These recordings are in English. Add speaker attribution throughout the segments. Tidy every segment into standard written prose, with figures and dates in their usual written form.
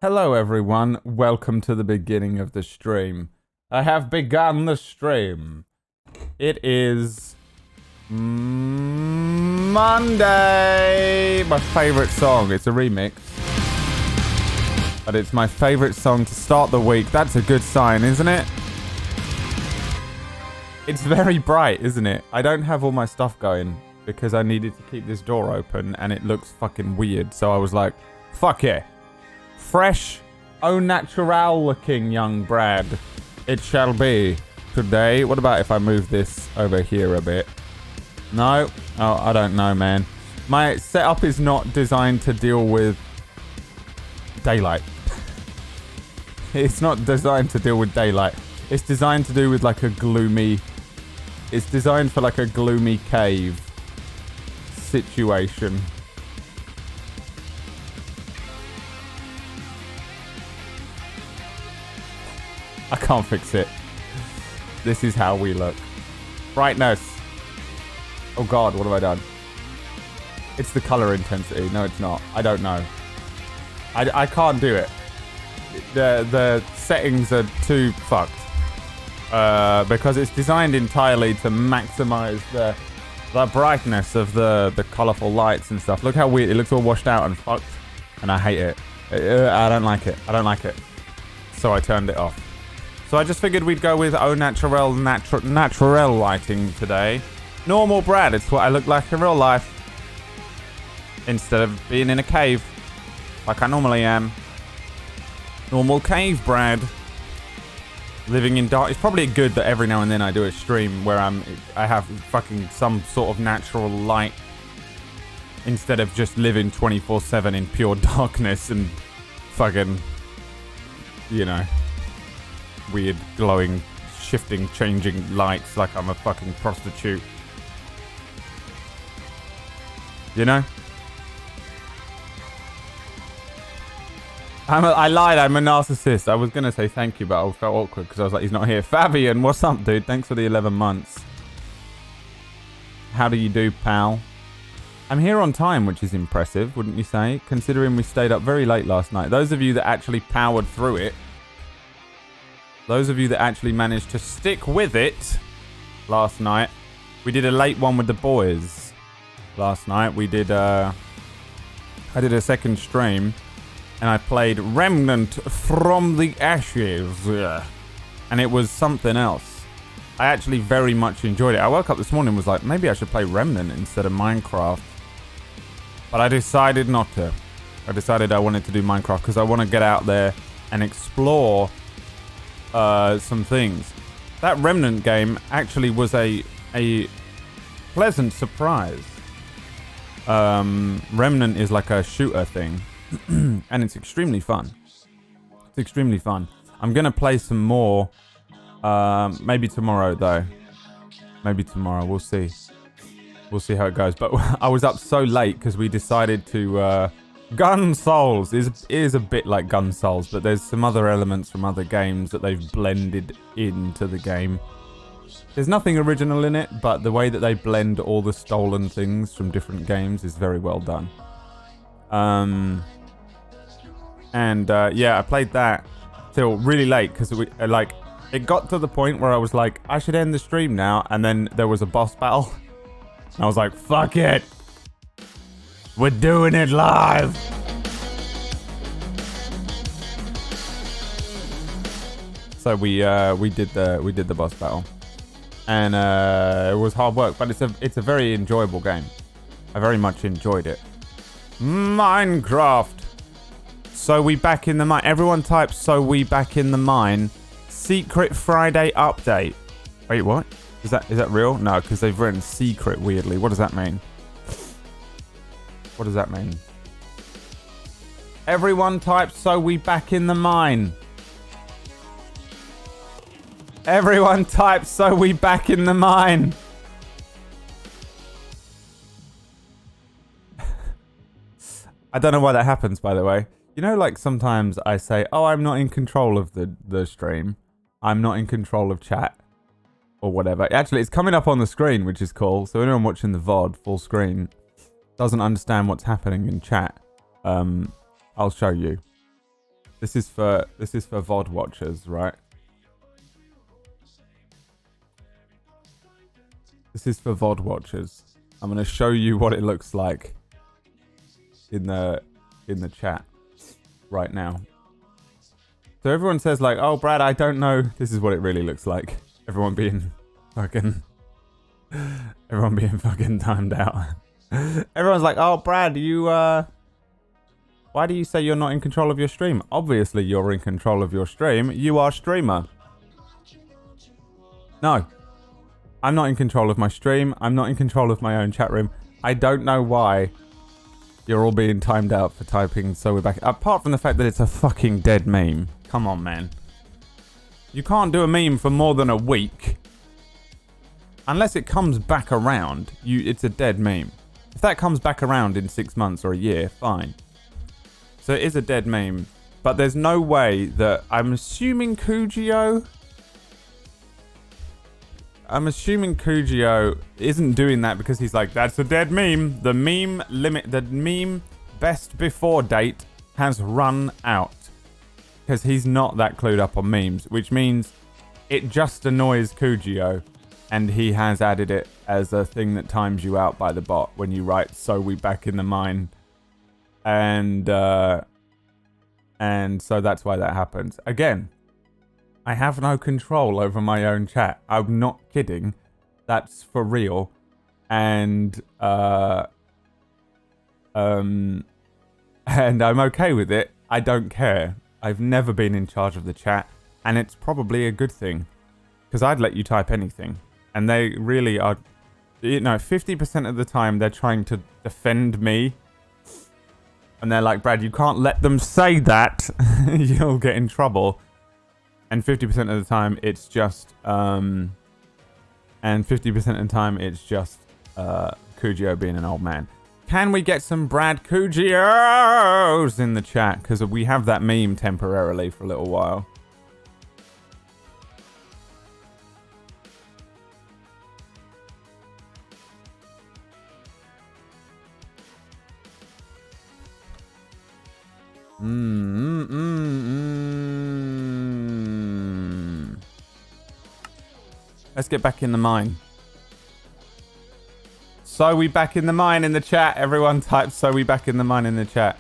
Speaker 1: Hello everyone, welcome to the beginning of the stream. I have begun the stream. It is Monday! My favourite song, it's a remix. But it's my favourite song to start the week. That's a good sign, isn't it? It's very bright, isn't it? I don't have all my stuff going because I needed to keep this door open and it looks fucking weird. So I was like, fuck yeah. Fresh, au natural looking young Brad. It shall be today. What about if I move this over here a bit? No? Oh, I don't know, man. My setup is not designed to deal with daylight. It's not designed to deal with daylight. It's designed to do with like a gloomy... It's designed for like a gloomy cave situation. I can't fix it. This is how we look. Brightness. Oh god, what have I done? It's the color intensity. No, it's not. I don't know. I can't do it. The settings are too fucked. Because it's designed entirely to maximize the brightness of the colorful lights and stuff. Look how weird. It looks all washed out and fucked. And I hate it. I don't like it. I don't like it. So I turned it off. So I just figured we'd go with au natural lighting today. Normal Brad, it's what I look like in real life. Instead of being in a cave, like I normally am. Normal cave Brad. Living in dark. It's probably good that every now and then I do a stream where I have fucking some sort of natural light. Instead of just living 24/7 in pure darkness and fucking, you know, weird glowing, shifting, changing lights like I'm a fucking prostitute. You know? I lied, I'm a narcissist. I was going to say thank you, but I felt awkward because I was like, he's not here. Fabian, what's up, dude? Thanks for the 11 months. How do you do, pal? I'm here on time, which is impressive, wouldn't you say? Considering we stayed up very late last night. Those of you that actually powered through it, those of you that actually managed to stick with it last night, we did a late one with the boys last night. We did, I did a second stream and I played Remnant from the Ashes. And it was something else. I actually very much enjoyed it. I woke up this morning and was like, maybe I should play Remnant instead of Minecraft. But I decided not to. I decided I wanted to do Minecraft because I want to get out there and explore some things. That Remnant game actually was a pleasant surprise. Remnant is like a shooter thing. And it's extremely fun. It's extremely fun. I'm going to play some more. Maybe tomorrow, though. Maybe tomorrow. We'll see. We'll see how it goes. But I was up so late because we decided to... Gun Souls is a bit like Gun Souls, but there's some other elements from other games that they've blended into the game. There's nothing original in it, but the way that they blend all the stolen things from different games is very well done. Yeah, I played that till really late because it got to the point where I was like, I should end the stream now, and then there was a boss battle. And I was like, fuck it. We're doing it live. So we did the boss battle, and it was hard work, but it's a very enjoyable game. I very much enjoyed it. Minecraft. So we back in the mine. Everyone type "so we back in the mine." Secret Friday update. Wait, what? Is that real? No, because they've written secret weirdly. What does that mean? What does that mean? Everyone type "so we back in the mine." Everyone type "so we back in the mine." I don't know why that happens, by the way. You know, like sometimes I say, oh, I'm not in control of the stream. I'm not in control of chat. Or whatever. Actually, it's coming up on the screen, which is cool. So anyone watching the VOD full screen doesn't understand what's happening in chat. I'll show you. This is for VOD watchers, right? This is for VOD watchers. I'm gonna show you what it looks like in the chat right now. So everyone says like, "Oh, Brad, I don't know." This is what it really looks like. Everyone being fucking timed out. Everyone's like, "Oh, Brad, you why do you say you're not in control of your stream?" Obviously, you're in control of your stream. You are streamer. No. I'm not in control of my stream. I'm not in control of my own chat room. I don't know why you're all being timed out for typing "so we're back." Apart from the fact that it's a fucking dead meme. Come on, man. You can't do a meme for more than a week. Unless it comes back around, it's a dead meme. If that comes back around in 6 months or a year, fine. So it is a dead meme. But there's no way that... I'm assuming Kujio isn't doing that because he's like, that's a dead meme. The meme best before date has run out. Because he's not that clued up on memes, which means it just annoys Kujio, and he has added it as a thing that times you out by the bot when you write "so we back in the mine," and so that's why that happens. Again, I have no control over my own chat. I'm not kidding. That's for real, and I'm okay with it. I don't care. I've never been in charge of the chat, and it's probably a good thing, because I'd let you type anything, and they really are, 50% of the time they're trying to defend me, and they're like, Brad, you can't let them say that, you'll get in trouble, and 50% of the time it's just, Kujio being an old man. Can we get some Brad Kujios in the chat? Because we have that meme temporarily for a little while. Let's get back in the mine. So we back in the mine in the chat. Everyone type "so we back in the mine" in the chat.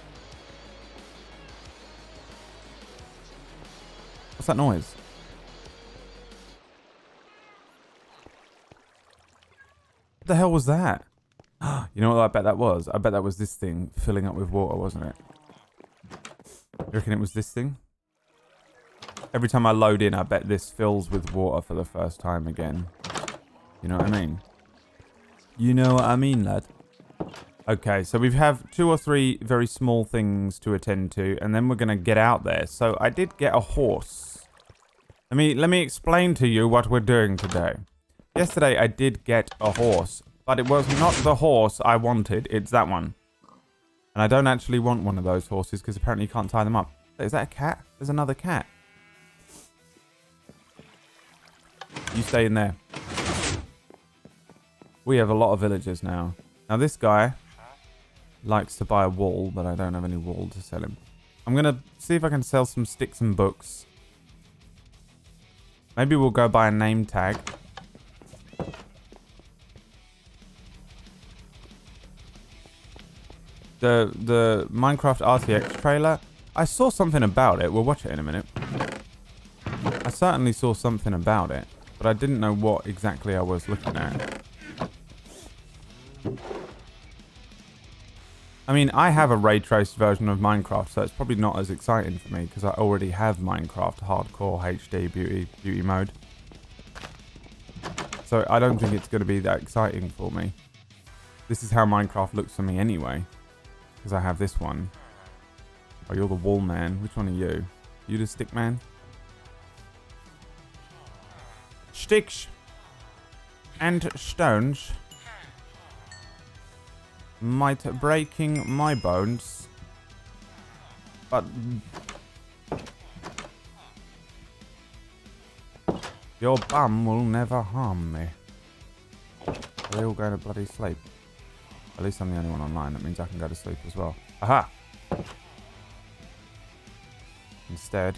Speaker 1: What's that noise? What the hell was that? You know what I bet that was? I bet that was this thing filling up with water, wasn't it? You reckon it was this thing? Every time I load in, I bet this fills with water for the first time again. You know what I mean? You know what I mean, lad? Okay, so we have 2 or 3 very small things to attend to, and then we're going to get out there. So I did get a horse. Let me explain to you what we're doing today. Yesterday I did get a horse, but it was not the horse I wanted. It's that one. And I don't actually want one of those horses because apparently you can't tie them up. Is that a cat? There's another cat. You stay in there. We have a lot of villagers now. Now this guy likes to buy a wool, but I don't have any wool to sell him. I'm going to see if I can sell some sticks and books. Maybe we'll go buy a name tag. The Minecraft RTX trailer, I saw something about it. We'll watch it in a minute. I certainly saw something about it, but I didn't know what exactly I was looking at. I mean, I have a ray traced version of Minecraft, so it's probably not as exciting for me because I already have Minecraft Hardcore HD beauty mode. So I don't think it's going to be that exciting for me. This is how Minecraft looks for me anyway. Because I have this one. Oh, you're the wall man. Which one are you? You the stick man? Sticks and stones might breaking my bones, but your bum will never harm me. They all go to bloody sleep. At least I'm the only one online. That means I can go to sleep as well. Aha! Instead,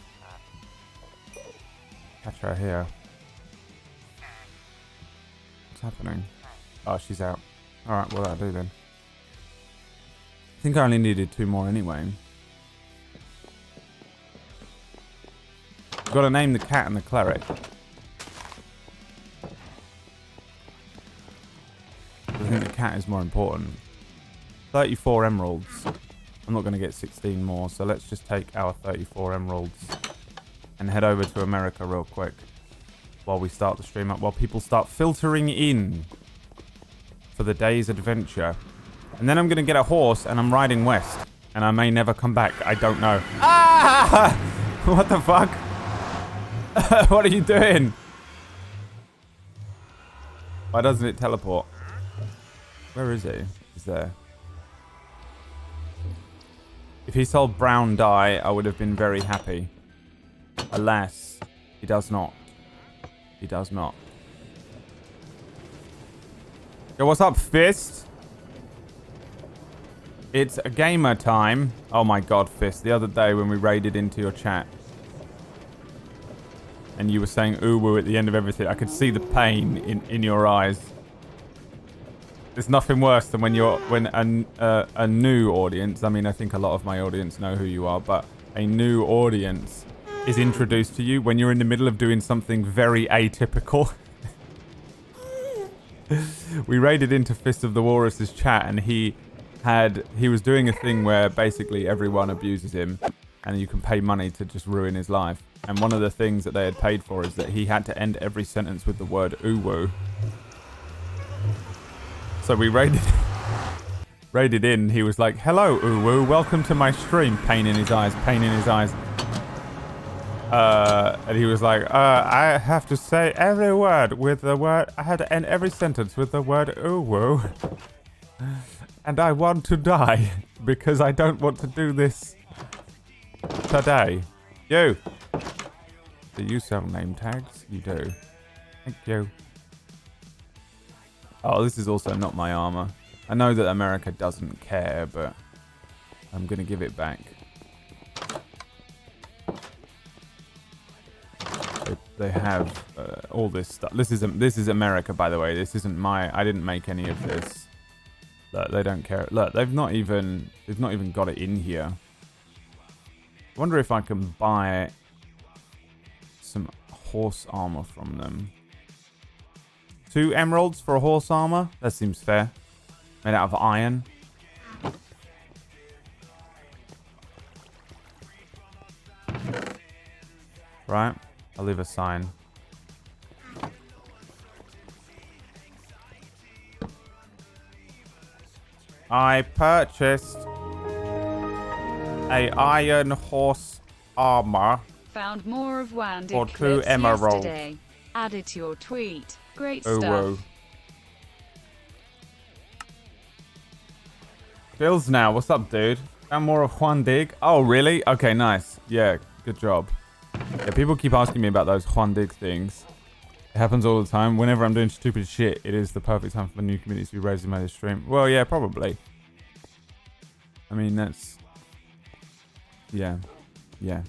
Speaker 1: catch her here. What's happening? Oh, she's out. Alright, well that'll do then. I think I only needed 2 more anyway. Got to name the cat and the cleric. I think the cat is more important. 34 emeralds. I'm not going to get 16 more, so let's just take our 34 emeralds and head over to America real quick while we start the stream up, while people start filtering in for the day's adventure. And then I'm going to get a horse and I'm riding west. And I may never come back. I don't know. Ah! What the fuck? What are you doing? Why doesn't it teleport? Where is he? He's there. If he sold brown dye, I would have been very happy. Alas, he does not. He does not. Yo, what's up, Fist? It's a gamer time. Oh my god, Fist. The other day when we raided into your chat and you were saying ooh woo at the end of everything, I could see the pain in your eyes. There's nothing worse than when a new audience, I mean, I think a lot of my audience know who you are, but a new audience is introduced to you when you're in the middle of doing something very atypical. We raided into Fist of the Walrus's chat, and he was doing a thing where basically everyone abuses him, and you can pay money to just ruin his life. And one of the things that they had paid for is that he had to end every sentence with the word ooh-woo. So we raided in. He was like, hello, ooh-woo, welcome to my stream. Pain in his eyes, pain in his eyes. And he was like, I have to say every word with the word, I had to end every sentence with the word ooh-woo. And I want to die because I don't want to do this today. You. Do you sell name tags? You do. Thank you. Oh, this is also not my armor. I know that America doesn't care, but I'm going to give it back. They have all this stuff. This is America, by the way. This isn't I didn't make any of this. Look, they don't care. Look, they've not even got it in here. I wonder if I can buy some horse armor from them. 2 emeralds for a horse armor? That seems fair. Made out of iron. Right. I'll leave a sign. I purchased a iron horse armor.
Speaker 2: Found more of Wandig
Speaker 1: For 2
Speaker 2: clips
Speaker 1: emeralds.
Speaker 2: yesterday. Added to your tweet. Great
Speaker 1: Oh,
Speaker 2: stuff.
Speaker 1: whoa. Bills now. What's up, dude? Found more of Juan Dig. Oh, really? Okay, nice. Yeah, good job. Yeah, people keep asking me about those Juan Dig things. It happens all the time. Whenever I'm doing stupid shit, it is the perfect time for the new communities to be raised in my stream. Well, yeah, probably. I mean, that's... Yeah. Yeah.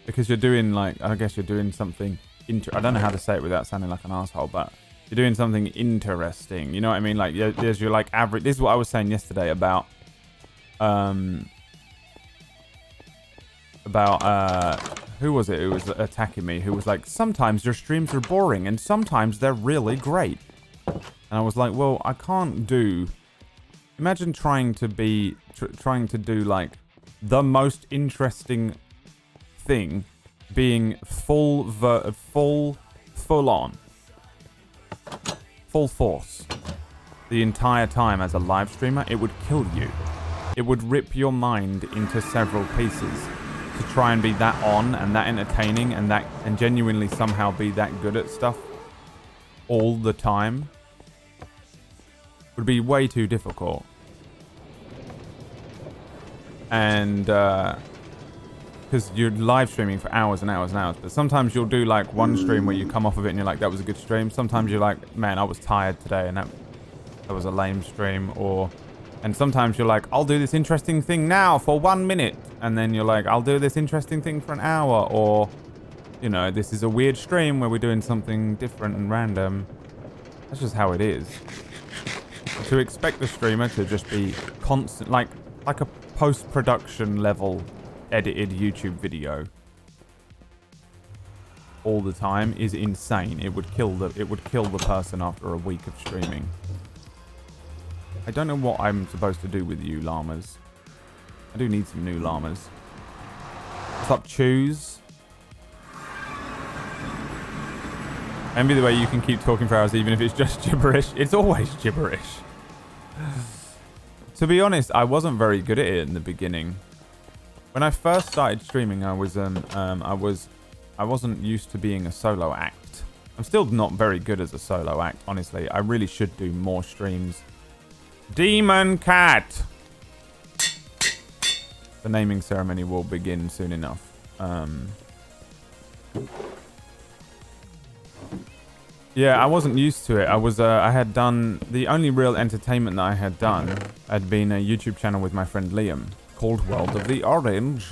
Speaker 1: Because you're doing, like... I guess you're doing something... I don't know how to say it without sounding like an asshole, but... You're doing something interesting. You know what I mean? Like, there's your, like, average... This is what I was saying yesterday about... who was it who was attacking me? Who was like, sometimes your streams are boring and sometimes they're really great. And I was like, well, I can't do... Imagine trying to be... trying to do, like, the most interesting thing being full on. Full force. The entire time as a live streamer, it would kill you. It would rip your mind into several pieces. To try and be that on and that entertaining and genuinely somehow be that good at stuff all the time would be way too difficult. And because you're live streaming for hours and hours and hours, but sometimes you'll do like one stream where you come off of it and you're like, that was a good stream. Sometimes you're like, man, I was tired today and that was a lame stream. And sometimes you're like, I'll do this interesting thing now for 1 minute. And then you're like, I'll do this interesting thing for an hour. Or, you know, this is a weird stream where we're doing something different and random. That's just how it is. To expect the streamer to just be constant, like a post-production level edited YouTube video all the time is insane. It would kill the person after a week of streaming. I don't know what I'm supposed to do with you llamas. I do need some new llamas. What's up, Choose? Envy the way you can keep talking for hours even if it's just gibberish. It's always gibberish. To be honest, I wasn't very good at it in the beginning. When I first started streaming, I wasn't used to being a solo act. I'm still not very good as a solo act, honestly. I really should do more streams. Demon Cat! The naming ceremony will begin soon enough. Yeah, I wasn't used to it. I had done... The only real entertainment that I had done had been a YouTube channel with my friend Liam called World of the Orange.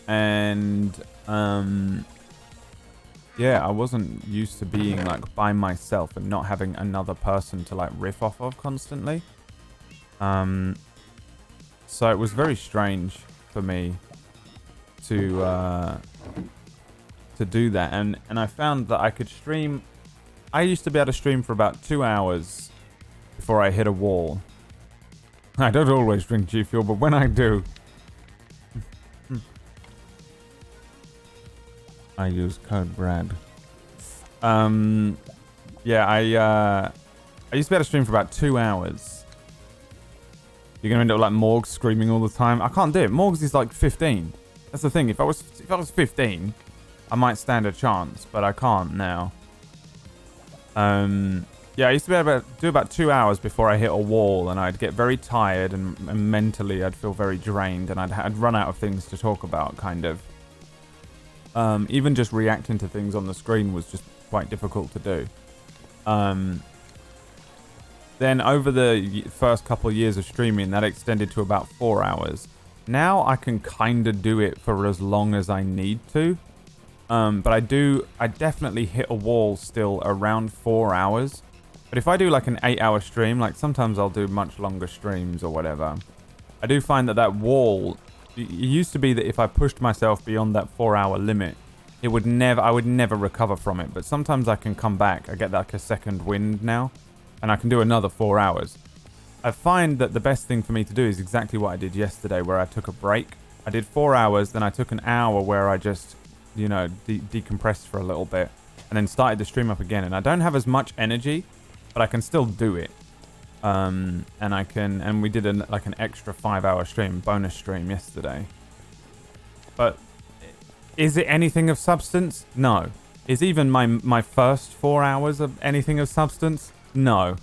Speaker 1: And, yeah, I wasn't used to being, like, by myself and not having another person to, like, riff off of constantly. So it was very strange for me to do that. And I found that I could stream... I used to be able to stream for about 2 hours before I hit a wall. I don't always drink G Fuel, but when I do... I use code Brad. Yeah, I used to be able to stream for about 2 hours. You're gonna end up like Morgs screaming all the time. I can't do it. Morgs is like 15. That's the thing. If I was 15, I might stand a chance, but I can't now. Yeah, I used to be able to do about 2 hours before I hit a wall, and I'd get very tired, and mentally I'd feel very drained, and I'd run out of things to talk about, kind of. Even just reacting to things on the screen was just quite difficult to do. Then over the first couple of years of streaming, that extended to about 4 hours. Now I can kind of do it for as long as I need to. But I definitely hit a wall still around 4 hours. But if I do like an 8-hour stream, like sometimes I'll do much longer streams or whatever. I do find that wall, it used to be that if I pushed myself beyond that 4-hour limit, I would never recover from it. But sometimes I can come back. I get like a second wind now. And I can do another 4 hours. I find that the best thing for me to do is exactly what I did yesterday, where I took a break. I did 4 hours, then I took an hour where I just, you know, decompressed for a little bit. And then started the stream up again. And I don't have as much energy, but I can still do it. And we did like an extra 5-hour stream, bonus stream yesterday. But is it anything of substance? No. Is even my first 4 hours of anything of substance? No.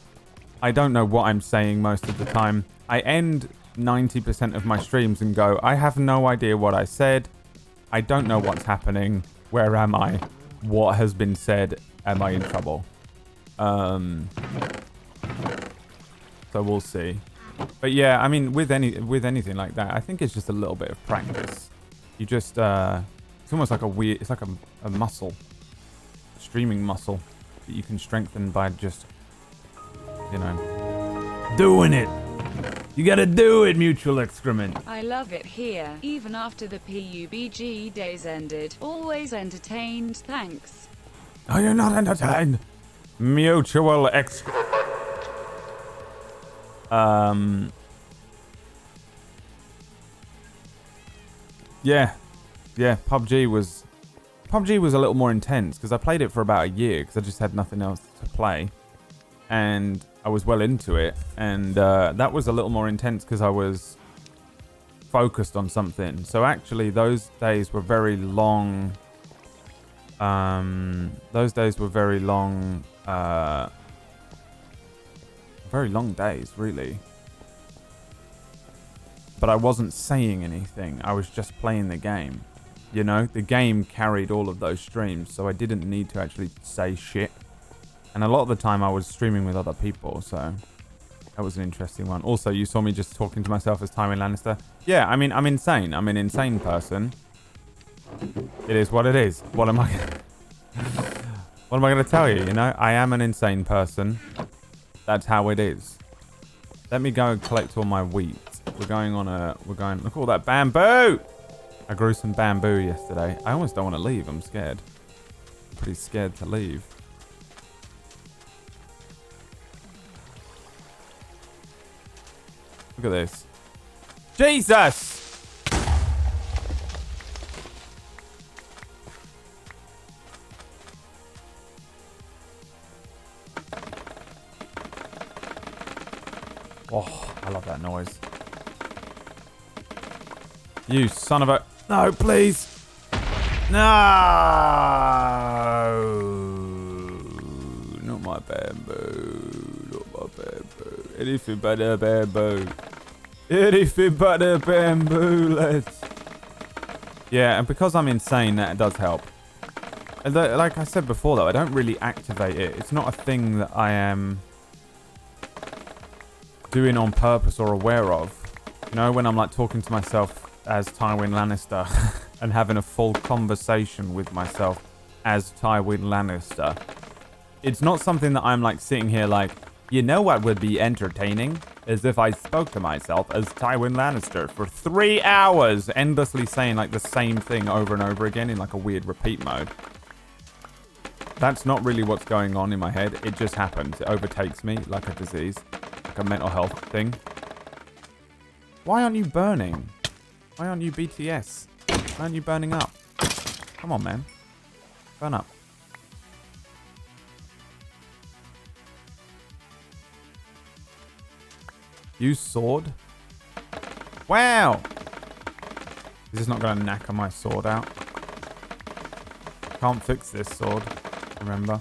Speaker 1: I don't know what I'm saying most of the time. I end 90% of my streams and go, I have no idea what I said. I don't know what's happening. Where am I? What has been said? Am I in trouble? So we'll see. But yeah, I mean, with anything like that, I think it's just a little bit of practice. You just, it's almost like it's like a muscle, a streaming muscle that you can strengthen by just, you know, doing it. You gotta do it, mutual excrement.
Speaker 2: I love it here, even after the PUBG days ended. Always entertained, thanks.
Speaker 1: Oh, you're not entertained. Mutual excrement. Yeah, PUBG was a little more intense because I played it for about a year because I just had nothing else to play, and I was well into it, and that was a little more intense because I was focused on something. So actually, those days were very long. Very long days, really. But I wasn't saying anything. I was just playing the game. You know, the game carried all of those streams, so I didn't need to actually say shit. And a lot of the time I was streaming with other people, so that was an interesting one. Also, you saw me just talking to myself as Tywin Lannister. Yeah, I mean, I'm insane. I'm an insane person. It is what it is. What am I going to tell you, you know? I am an insane person. That's how it is. Let me go and collect all my wheat. Look at all that bamboo! I grew some bamboo yesterday. I almost don't want to leave. I'm scared. I'm pretty scared to leave. Look at this. Jesus! Oh, I love that noise. You son of a... No, please. No! Not my bamboo. Not my bamboo. Anything but a bamboo. Anything but a bamboo, lads. Yeah, and because I'm insane, that does help. Like I said before, though, I don't really activate it. It's not a thing that I am doing on purpose or aware of. You know, when I'm like talking to myself as Tywin Lannister and having a full conversation with myself as Tywin Lannister. It's not something that I'm like sitting here like, you know what would be entertaining? As if I spoke to myself as Tywin Lannister for 3 hours, endlessly saying like the same thing over and over again in like a weird repeat mode. That's not really what's going on in my head. It just happens. It overtakes me like a disease, like a mental health thing. Why aren't you burning? Why aren't you BTS? Why aren't you burning up? Come on, man. Burn up. Use sword? Wow! Is this not going to knacker my sword out? Can't fix this sword, remember?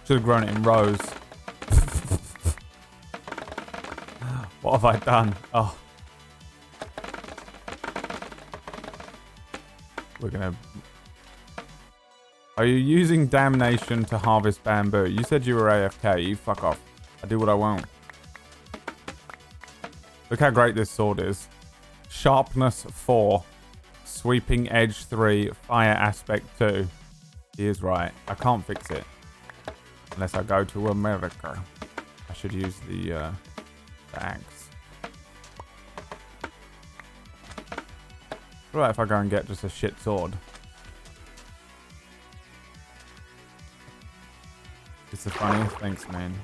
Speaker 1: Should have grown it in rows. What have I done? Oh. We're gonna... Are you using damnation to harvest bamboo? You said you were AFK. You fuck off. I do what I want. Look how great this sword is. Sharpness 4. Sweeping edge 3. Fire aspect 2. He is right. I can't fix it. Unless I go to America. I should use the axe. What about if I go and get just a shit sword? It's the funniest. Thanks, man.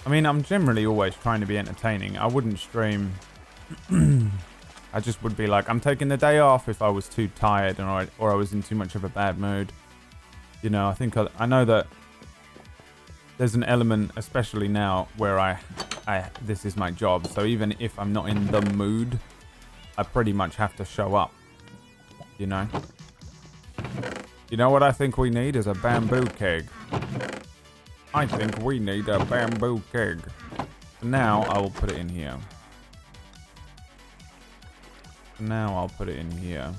Speaker 1: I mean, I'm generally always trying to be entertaining. I wouldn't stream I just would be like, I'm taking the day off if I was too tired or I was in too much of a bad mood. You know, I think I know that there's an element, especially now, where this is my job. So even if I'm not in the mood, I pretty much have to show up. You know? You know what I think we need is a bamboo keg. I think we need a bamboo keg. Now I will put it in here. Now I'll put it in here.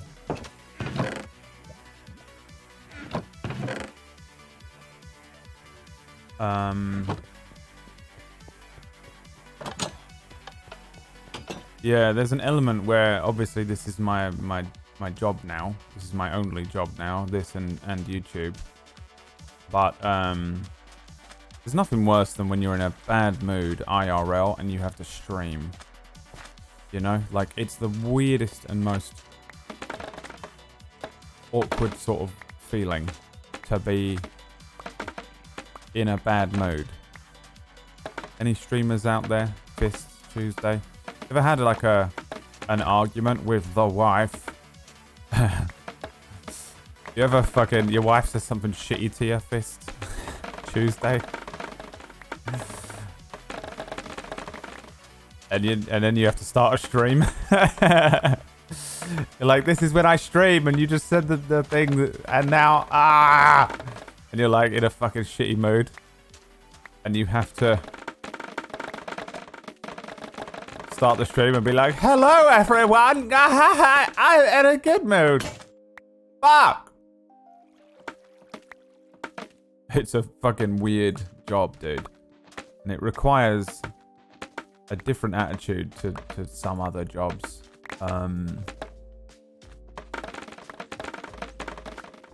Speaker 1: Yeah, there's an element where obviously this is my job now. This is my only job now, this and YouTube. But there's nothing worse than when you're in a bad mood IRL and you have to stream. You know, like it's the weirdest and most awkward sort of feeling to be in a bad mood. Any streamers out there? Fists Tuesday. Ever had like an argument with the wife? You ever fucking your wife says something shitty to your fist Tuesday? And then you have to start a stream. You're like, this is when I stream, and you just said the thing, and now and you're like in a fucking shitty mood, and you have to start the stream and be like, hello everyone, I'm in a good mood. Fuck. It's a fucking weird job, dude, and it requires a different attitude to some other jobs.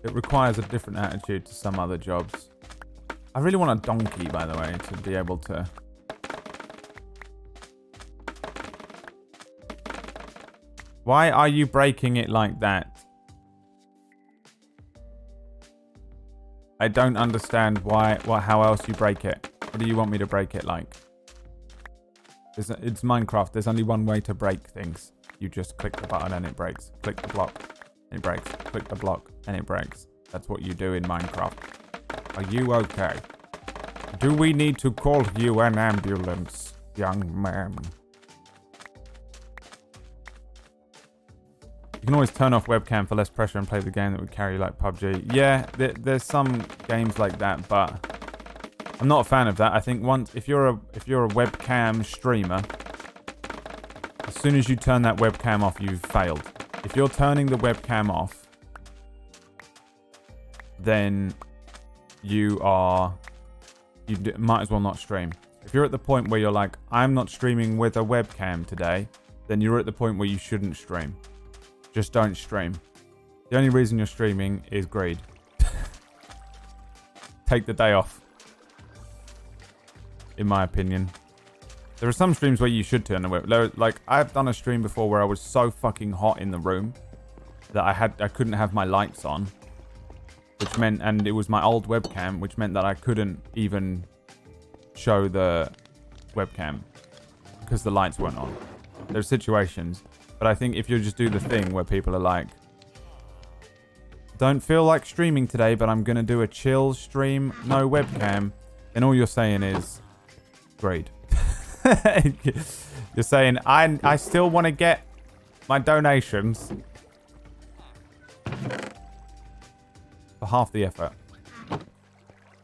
Speaker 1: It requires a different attitude to some other jobs. I really want a donkey, by the way, to be able to... Why are you breaking it like that? I don't understand how else you break it. What do you want me to break it like? It's Minecraft. There's only one way to break things. You just click the button and it breaks. Click the block and it breaks. Click the block and it breaks. That's what you do in Minecraft. Are you okay? Do we need to call you an ambulance, young man? You can always turn off webcam for less pressure and play the game that would carry like PUBG. Yeah, there's some games like that, but I'm not a fan of that. I think if you're a webcam streamer, as soon as you turn that webcam off, you've failed. If you're turning the webcam off, then you might as well not stream. If you're at the point where you're like, I'm not streaming with a webcam today, then you're at the point where you shouldn't stream. Just don't stream. The only reason you're streaming is greed. Take the day off. In my opinion. There are some streams where you should turn the web. Like, I've done a stream before where I was so fucking hot in the room that I couldn't have my lights on. Which meant, and it was my old webcam, which meant that I couldn't even show the webcam because the lights weren't on. There's situations. But I think if you just do the thing where people are like, don't feel like streaming today, but I'm going to do a chill stream, no webcam, then all you're saying is great. You're saying, I still want to get my donations for half the effort.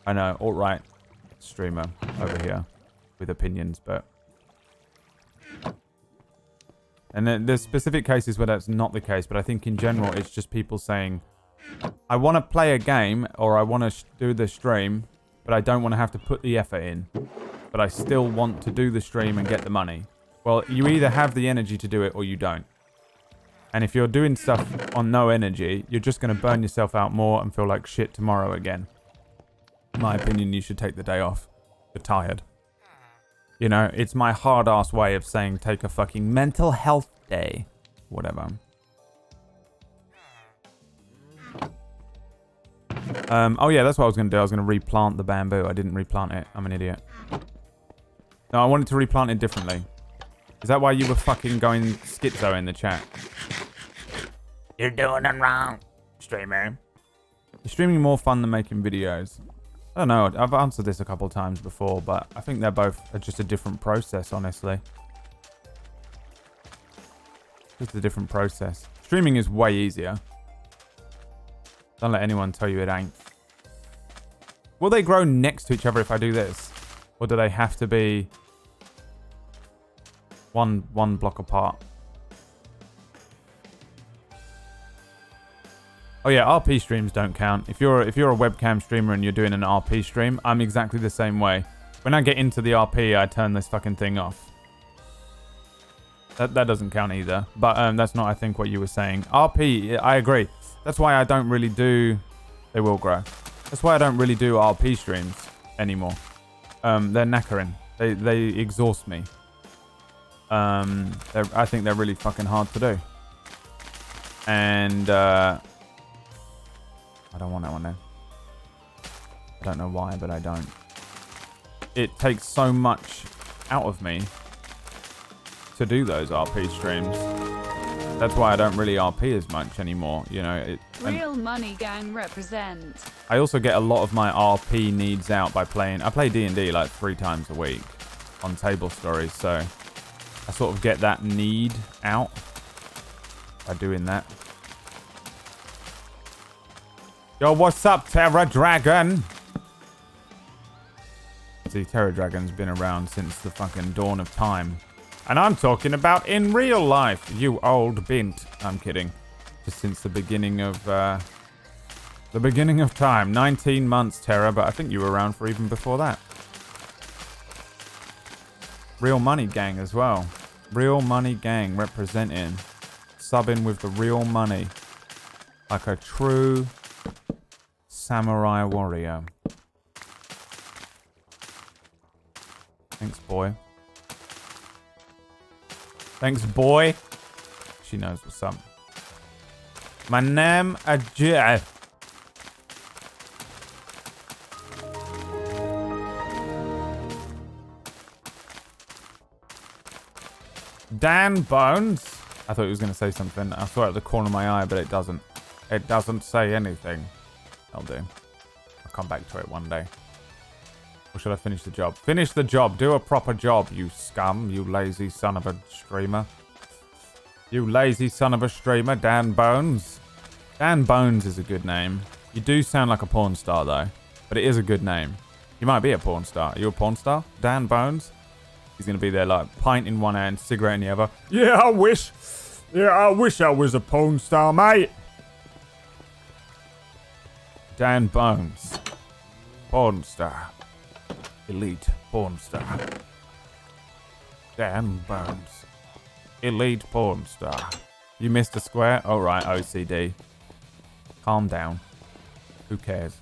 Speaker 1: I know, alt-right streamer over here with opinions, but... And then there's specific cases where that's not the case, but I think in general it's just people saying, I want to play a game or I want to do the stream, but I don't want to have to put the effort in. But I still want to do the stream and get the money. Well, you either have the energy to do it or you don't. And if you're doing stuff on no energy, you're just going to burn yourself out more and feel like shit tomorrow again. In my opinion, you should take the day off. You're tired. You know, it's my hard-ass way of saying take a fucking mental health day. Whatever. Oh yeah, that's what I was going to do. I was going to replant the bamboo. I didn't replant it. I'm an idiot. No, I wanted to replant it differently. Is that why you were fucking going schizo in the chat? You're doing it wrong, streamer. Is streaming more fun than making videos? I don't know. I've answered this a couple of times before, but I think they're both just a different process, honestly. Just a different process. Streaming is way easier. Don't let anyone tell you it ain't. Will they grow next to each other if I do this? Or do they have to be one block apart? Oh yeah, RP streams don't count. If you're a webcam streamer and you're doing an RP stream, I'm exactly the same way. When I get into the RP, I turn this fucking thing off. That doesn't count either. But that's not, I think, what you were saying. RP, I agree. That's why I don't really do... They will grow. That's why I don't really do RP streams anymore. They're knackering. They exhaust me. I think they're really fucking hard to do. And... I don't want that one there. I don't know why, but I don't. It takes so much out of me to do those RP streams. That's why I don't really RP as much anymore, you know.
Speaker 2: Real Money Gang represent.
Speaker 1: I also get a lot of my RP needs out by playing... I play D&D like 3 times a week on Table Stories, so I sort of get that need out by doing that. Yo, what's up, Terra Dragon? See, Terra Dragon's been around since the fucking dawn of time. And I'm talking about in real life, you old bint. I'm kidding. Just since the beginning of time. 19 months, Terra, but I think you were around for even before that. Real Money Gang as well. Real Money Gang representing. Subbing with the real money. Like a true... samurai warrior. Thanks, boy. Thanks, boy. She knows what's up. My name is Jeff. Dan Bones. I thought he was going to say something. I saw it at the corner of my eye, but it doesn't. It doesn't say anything. I'll do. I'll come back to it one day. Or should I finish the job? Finish the job. Do a proper job, you scum. You lazy son of a streamer. You lazy son of a streamer, Dan Bones. Dan Bones is a good name. You do sound like a porn star, though. But it is a good name. You might be a porn star. Are you a porn star? Dan Bones? He's going to be there like pint in one hand, cigarette in the other. Yeah, I wish. Yeah, I wish I was a porn star, mate. Dan Bones. Porn star. Elite porn star. Dan Bones. Elite porn star. You missed a square? Oh, right, OCD. Calm down. Who cares?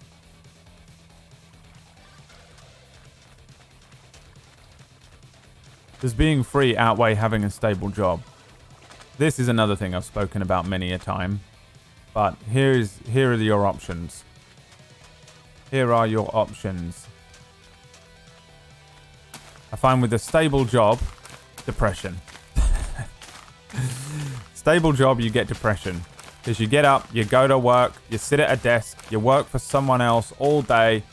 Speaker 1: Does being free outweigh having a stable job? This is another thing I've spoken about many a time. But here are your options. Here are your options. I find with a stable job, depression. Stable job, you get depression. Because you get up, you go to work, you sit at a desk, you work for someone else all day.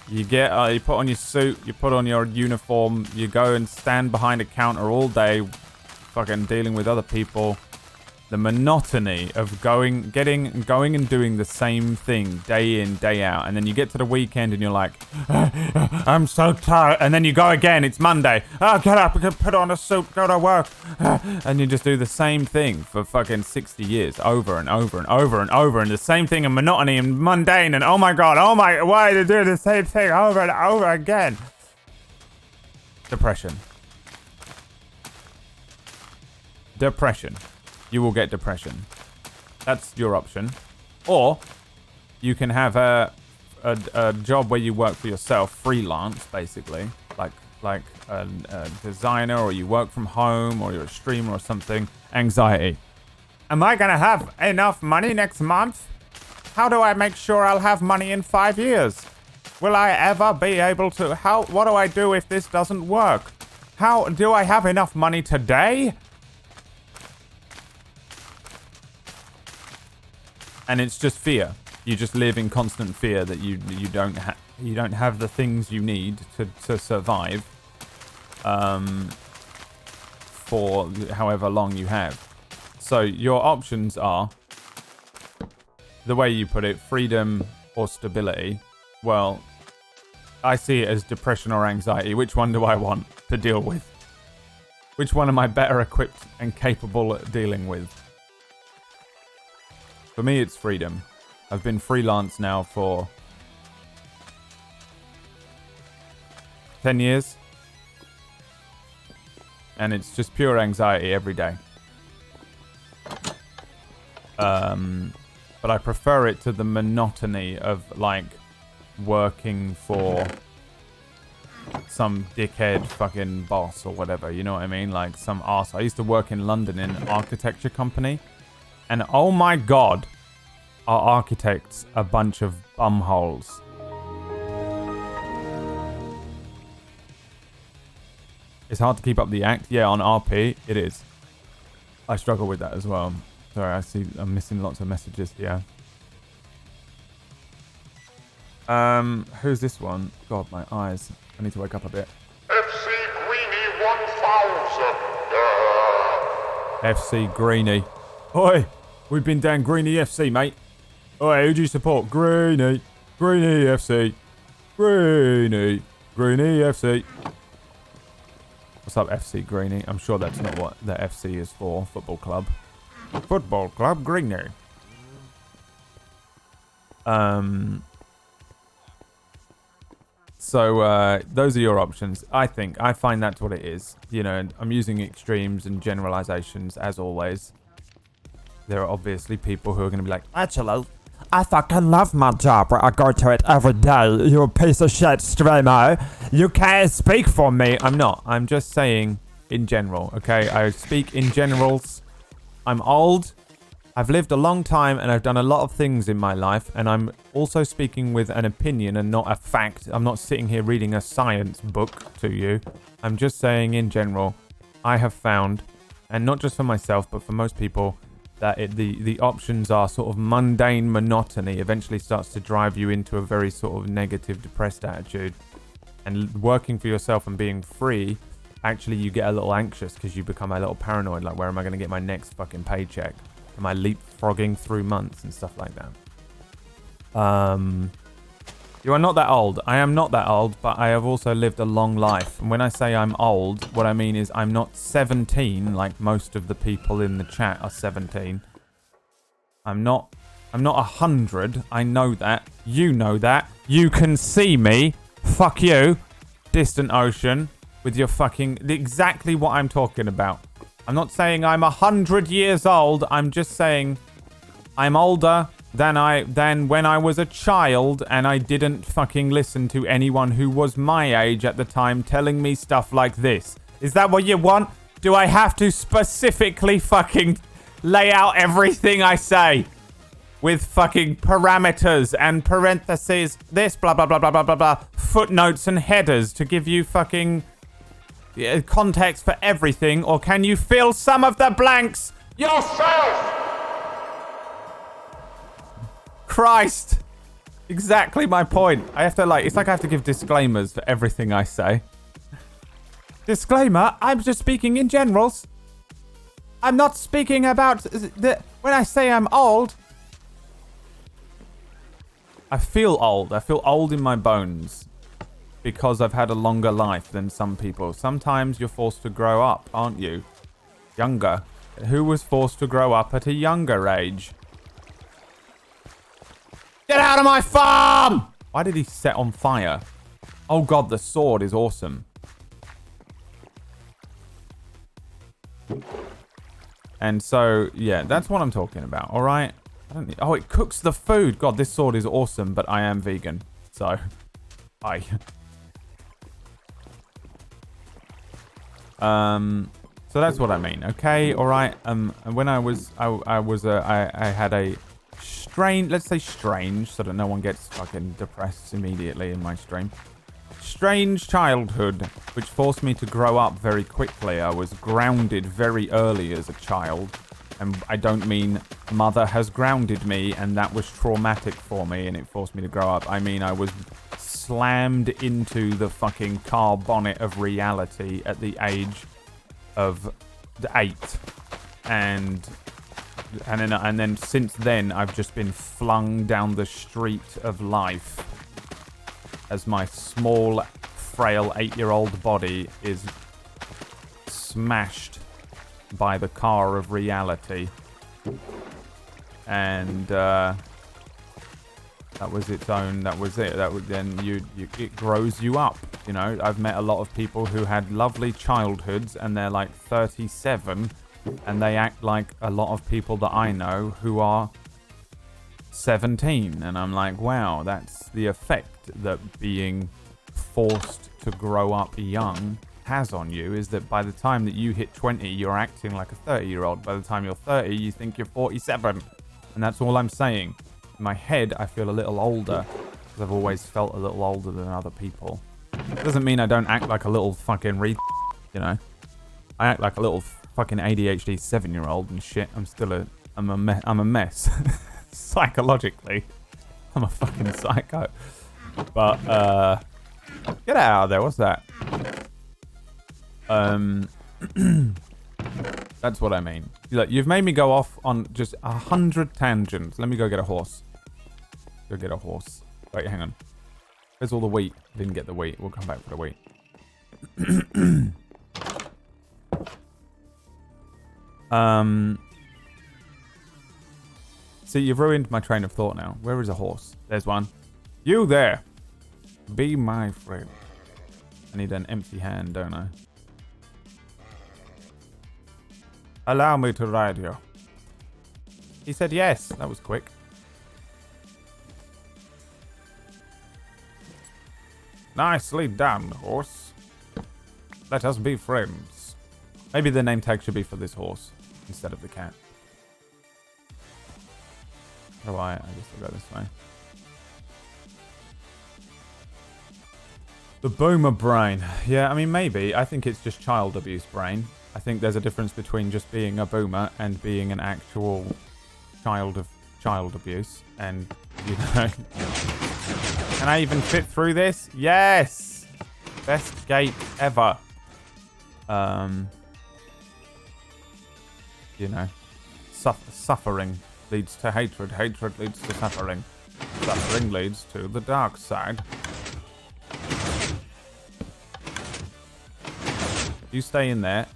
Speaker 1: You put on your suit, you put on your uniform, you go and stand behind a counter all day, fucking dealing with other people. The monotony of going and doing the same thing day in, day out. And then you get to the weekend and you're like, I'm so tired. And then you go again, it's Monday. Oh, get up, put on a suit, go to work. And you just do the same thing for fucking 60 years, over and over and over and over. And the same thing and monotony and mundane. And oh my God, why do they do the same thing over and over again? Depression. Depression. You will get depression. That's your option. Or you can have a job where you work for yourself, freelance, basically, like a designer, or you work from home, or you're a streamer or something. Anxiety. Am I gonna have enough money next month? How do I make sure I'll have money in 5 years? Will I ever be able to? What do I do if this doesn't work? How do I have enough money today? And it's just fear. You just live in constant fear that you don't have the things you need to survive for however long you have. So your options are, the way you put it, freedom or stability. Well, I see it as depression or anxiety. Which one do I want to deal with? Which one am I better equipped and capable at dealing with? For me, it's freedom. I've been freelance now for 10 years. And it's just pure anxiety every day. But I prefer it to the monotony of, like, working for some dickhead fucking boss or whatever. You know what I mean? Like some arse. I used to work in London in an architecture company. And oh my god, our architects a bunch of bumholes. It's hard to keep up the act. Yeah, on RP, it is. I struggle with that as well. Sorry, I see I'm missing lots of messages here. Who's this one? God, my eyes. I need to wake up a bit.
Speaker 3: FC Greenie 1000.
Speaker 1: FC Greenie. Oi, we've been down Greenie FC, mate. Oi, who do you support? Greenie. Greenie FC. Greenie. Greenie FC. What's up, FC Greenie? I'm sure that's not what the FC is for. Football club. Football club Greenie. So those are your options. I find that's what it is. You know, I'm using extremes and generalizations as always. There are obviously people who are going to be like,
Speaker 4: actually, I fucking love my job where I go to it every day, you piece of shit streamer. You can't speak for me.
Speaker 1: I'm not. I'm just saying in general, okay? I speak in generals. I'm old. I've lived a long time and I've done a lot of things in my life, and I'm also speaking with an opinion and not a fact. I'm not sitting here reading a science book to you. I'm just saying in general, I have found, and not just for myself, but for most people, that the options are sort of mundane monotony eventually starts to drive you into a very sort of negative, depressed attitude. And working for yourself and being free, actually you get a little anxious because you become a little paranoid, like where am I going to get my next fucking paycheck? Am I leapfrogging through months and stuff like that? You are not that old. I am not that old, but I have also lived a long life. And when I say I'm old, what I mean is I'm not 17 like most of the people in the chat are 17. I'm not 100. I know that. You know that. You can see me. Fuck you. Distant ocean with your fucking exactly what I'm talking about. I'm not saying I'm 100 years old. I'm just saying I'm older than when I was a child, and I didn't fucking listen to anyone who was my age at the time telling me stuff like this. Is that what you want? Do I have to specifically fucking lay out everything I say with fucking parameters and parentheses, this blah blah blah blah blah blah blah, footnotes and headers to give you fucking context for everything, or can you fill some of the blanks yourself? Christ. Exactly my point. I have to it's like I have to give disclaimers for everything I say. Disclaimer, I'm just speaking in generals. I'm not speaking about when I say I'm old. I feel old. I feel old in my bones because I've had a longer life than some people. Sometimes you're forced to grow up, aren't you? Younger. Who was forced to grow up at a younger age? Get out of my farm! Why did he set on fire? Oh god, the sword is awesome. And so, yeah, that's what I'm talking about, alright? Oh, it cooks the food. God, this sword is awesome, but I am vegan. So, so that's what I mean, okay? Alright, when I had a strange, let's say strange, so that no one gets fucking depressed immediately in my stream. strange childhood, which forced me to grow up very quickly. I was grounded very early as a child. And I don't mean mother has grounded me and that was traumatic for me and it forced me to grow up. I mean I was slammed into the fucking car bonnet of reality at the age of 8. And then since then I've just been flung down the street of life as my small, frail 8-year-old body is smashed by the car of reality. And that was its own, that was it. That would then it grows you up. You know, I've met a lot of people who had lovely childhoods and they're like 37 and they act like a lot of people that I know who are 17. And I'm like, wow, that's the effect that being forced to grow up young has on you, is that by the time that you hit 20, you're acting like a 30-year-old. By the time you're 30, you think you're 47. And that's all I'm saying. In my head, I feel a little older because I've always felt a little older than other people. Doesn't mean I don't act like a little fucking you know. I act like a little fucking ADHD 7-year-old and shit. I'm a mess. Psychologically. I'm a fucking psycho. But, get out of there. What's that? That's what I mean. Look, you've made me go off on just 100 tangents. Let me go get a horse. Go get a horse. Wait, hang on. Where's all the wheat? Didn't get the wheat. We'll come back for the wheat. See, you've ruined my train of thought now. Where is a horse? There's one. You there. Be my friend. I need an empty hand, don't I? Allow me to ride you. He said yes. That was quick. Nicely done, horse. Let us be friends. Maybe the name tag should be for this horse instead of the cat. How do I guess I'll go this way. The boomer brain. Yeah, I mean, maybe. I think it's just child abuse brain. I think there's a difference between just being a boomer and being an actual child of child abuse. And, you know... Can I even fit through this? Yes! Best gate ever. You know. Suffering leads to hatred. Hatred leads to suffering. Suffering leads to the dark side. You stay in there.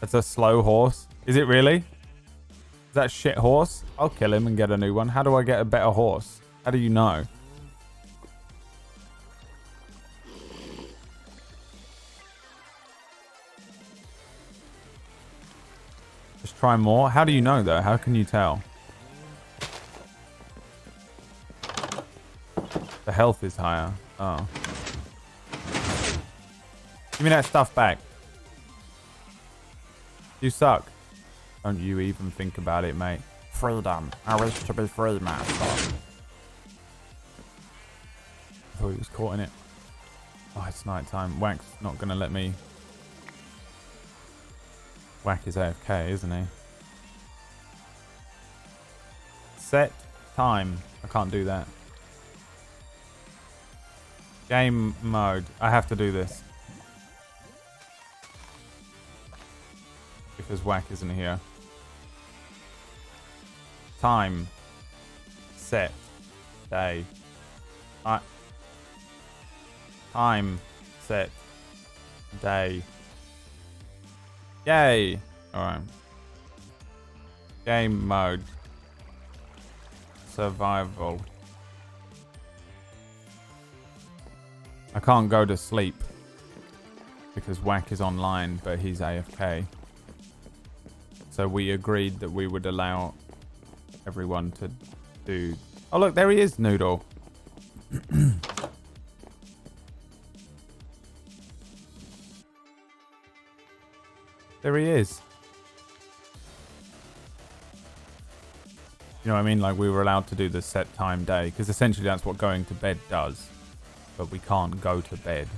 Speaker 1: That's a slow horse. Is it really? Is that shit horse? I'll kill him and get a new one. How do I get a better horse? How do you know? Just try more. How do you know though? How can you tell? The health is higher. Oh. Give me that stuff back. You suck. Don't you even think about it, mate.
Speaker 4: Freedom. I wish to be free, master.
Speaker 1: I thought he was caught in it. Oh, it's night time. Wack's not going to let me... Wack is AFK, isn't he? Set time. I can't do that. Game mode. I have to do this. Because Wack isn't here. Time. Set. Day. Time. Set. Day. Yay! Alright. Game mode. Survival. I can't go to sleep. Because Wack is online, but he's AFK. So we agreed that we would allow everyone to do... Oh, look, there he is, Noodle. There he is. You know what I mean? Like we were allowed to do the set time day because essentially that's what going to bed does. But we can't go to bed.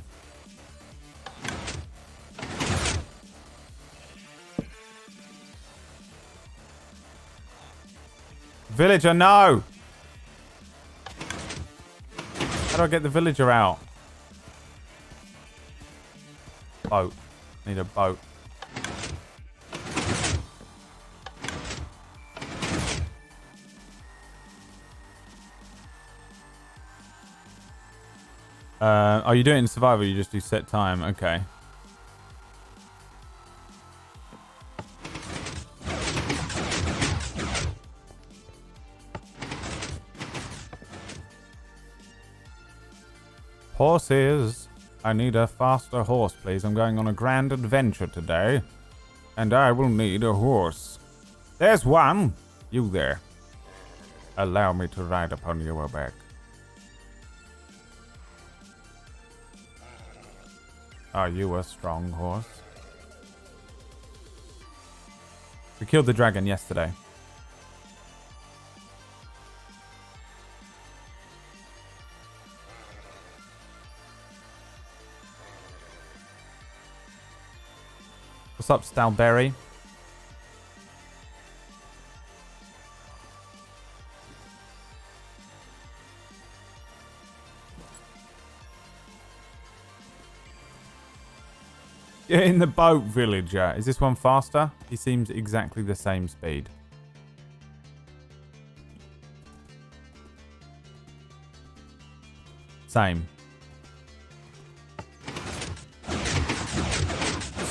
Speaker 1: Villager, no! How do I get the villager out? Boat. Need a boat. Are you doing it in survival? You just do set time. Okay. Horses. I need a faster horse, please. I'm going on a grand adventure today. And I will need a horse. There's one. You there. Allow me to ride upon your back. Are you a strong horse? We killed the dragon yesterday. What's up, Stalberry? Get in the boat, villager. Is this one faster? He seems exactly the same speed. Same.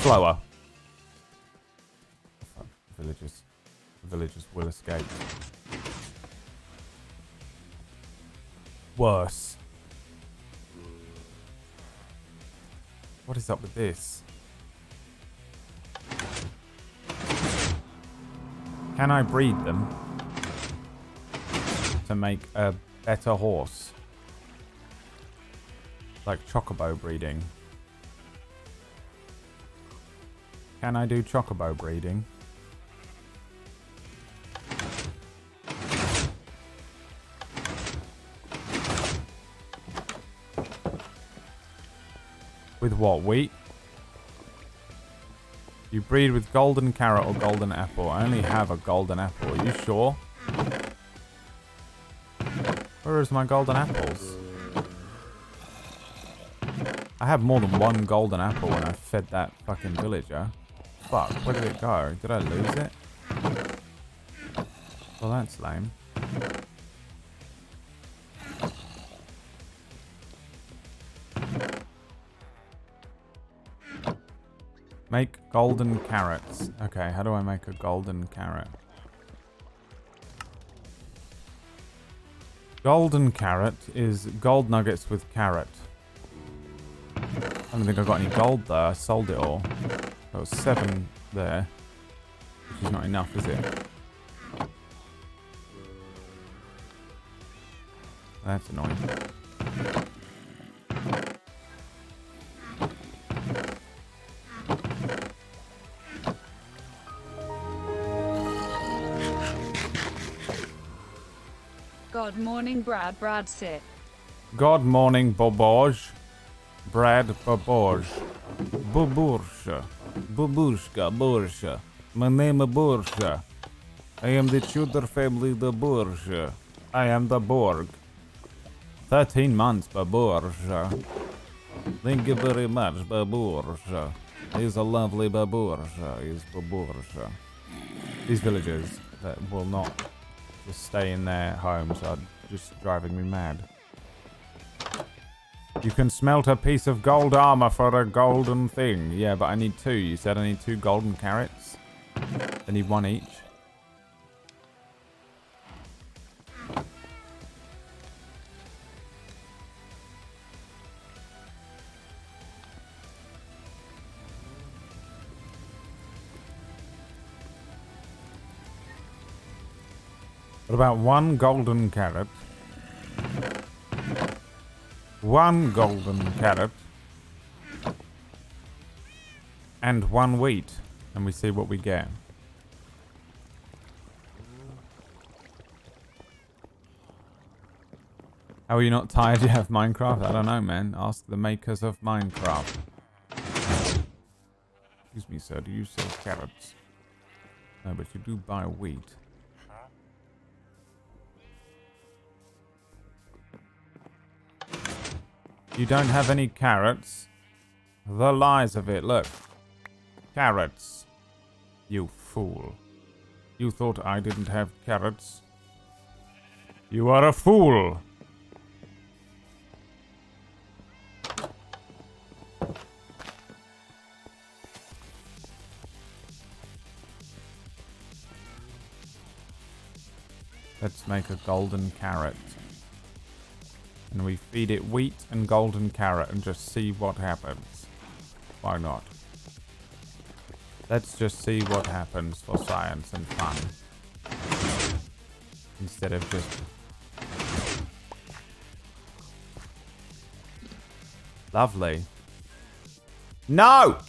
Speaker 1: Slower. Villagers will escape. Worse. What is up with this? Can I breed them to make a better horse? Like chocobo breeding. Can I do chocobo breeding? With what? Wheat? You breed with golden carrot or golden apple. I only have a golden apple. Are you sure? Where is my golden apples? I have more than one golden apple when I fed that fucking villager. Fuck, where did it go? Did I lose it? Well, that's lame. Make golden carrots. Okay, how do I make a golden carrot? Golden carrot is gold nuggets with carrot. I don't think I got any gold there. I sold it all. There was 7 there. Which is not enough, is it? That's annoying.
Speaker 2: God morning, Brad sit.
Speaker 1: God morning, Boboj. Brad Boboj. Bobursha. Babushka, Bursha. My name is Bursha. I am the Tudor family, the Bursha. I am the Borg. 13 months, Babursha. Thank you very much, Babursha. He's a lovely Babursha. He's Babursha. These villagers that will not just stay in their homes are just driving me mad. You can smelt a piece of gold armor for a golden thing. Yeah, but I need 2. You said I need 2 golden carrots? I need 1 each. What about 1 golden carrot? 1 golden carrot. And 1 wheat. And we see what we get. How are you not tired yet of Minecraft? I don't know, man. Ask the makers of Minecraft. Excuse me, sir. Do you sell carrots? No, but you do buy wheat. You don't have any carrots? The lies of it. Look. Carrots. You fool. You thought I didn't have carrots? You are a fool. Let's make a golden carrot. And we feed it wheat and golden carrot and just see what happens. Why not? Let's just see what happens for science and fun. Instead of just... Lovely. No!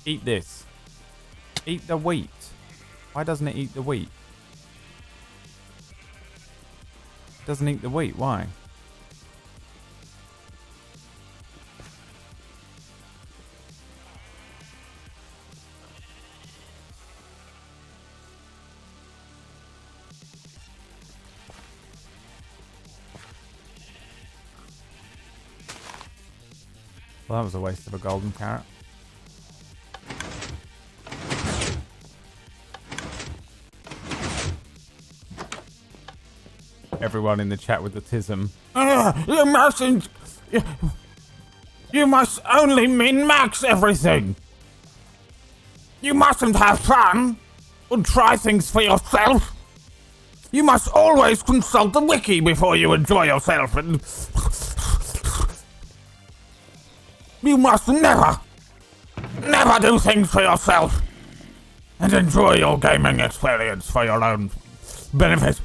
Speaker 1: Eat this. Eat the wheat. Why doesn't it eat the wheat? It doesn't eat the wheat. Why? Well, that was a waste of a golden carrot. Everyone in the chat with the tism. You mustn't... You must only min-max everything. You mustn't have fun and try things for yourself. You must always consult the wiki before you enjoy yourself and... You must never do things for yourself and enjoy your gaming experience for your own benefit.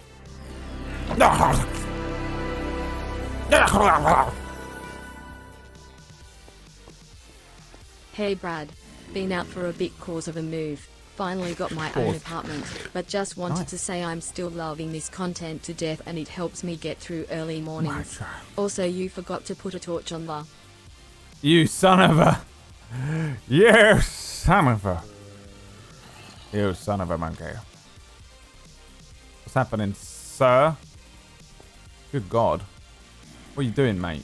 Speaker 5: Hey Brad, been out for a bit cause of a move. Finally got my own apartment, but just wanted to say I'm still loving this content to death and it helps me get through early mornings. Also, you forgot to put a torch on the...
Speaker 1: You son of a... You son of a... You son of a monkey. What's happening, sir? Good God. What are you doing, mate?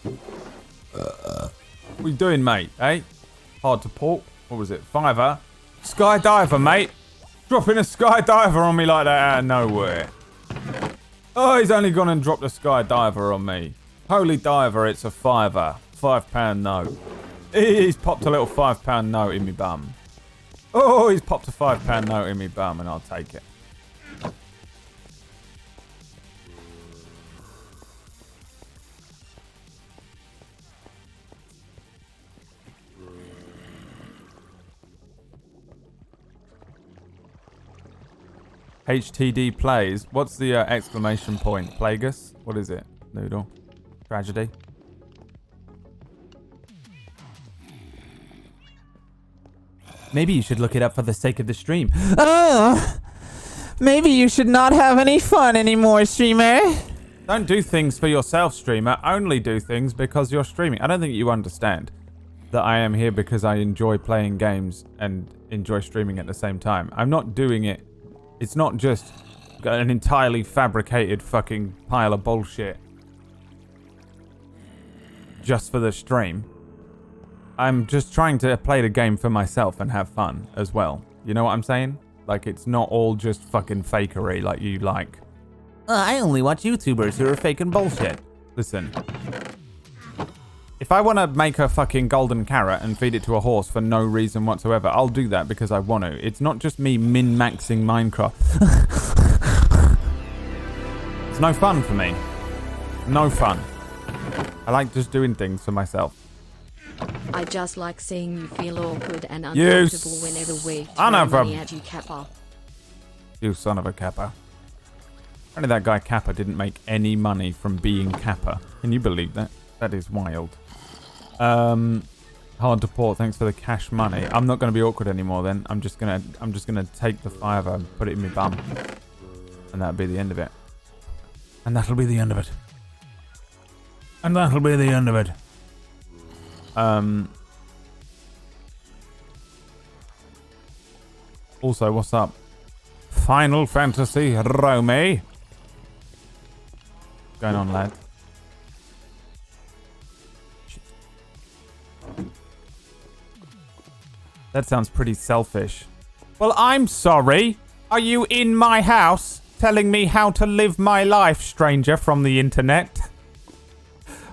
Speaker 1: What are you doing, mate? Eh? Hard to port. What was it? Fiver? Skydiver, mate. Dropping a skydiver on me like that out of nowhere. Oh, he's only gone and dropped a skydiver on me. Holy diver, it's a fiver. £5 note. He's popped a little £5 note in me bum. Oh, he's popped a £5 note in me bum and I'll take it. HTD plays. What's the exclamation point? Plagueis? What is it? Noodle? Tragedy? Maybe you should look it up for the sake of the stream.
Speaker 6: Maybe you should not have any fun anymore, streamer.
Speaker 1: Don't do things for yourself, streamer. Only do things because you're streaming. I don't think you understand that I am here because I enjoy playing games and enjoy streaming at the same time. I'm not doing it. It's not just an entirely fabricated fucking pile of bullshit just for the stream. I'm just trying to play the game for myself and have fun as well. You know what I'm saying? Like, it's not all just fucking fakery like you like. I only watch YouTubers who are faking bullshit. Listen. If I want to make a fucking golden carrot and feed it to a horse for no reason whatsoever, I'll do that because I want to. It's not just me min-maxing Minecraft. It's no fun for me. No fun. I like just doing things for myself.
Speaker 5: I just like seeing you feel awkward and uncomfortable whenever we throw money at you, Kappa.
Speaker 1: You son of a Kappa. Only that guy Kappa didn't make any money from being Kappa. Can you believe that? That is wild. Hard to port. Thanks for the cash money. I'm not going to be awkward anymore. Then I'm just gonna take the fiver and put it in my bum, and that'll be the end of it. And that'll be the end of it. And that'll be the end of it. Also, what's up? Final Fantasy Romy. What's going on, lad? Shit. That sounds pretty selfish. Well, I'm sorry. Are you in my house telling me how to live my life, stranger from the internet?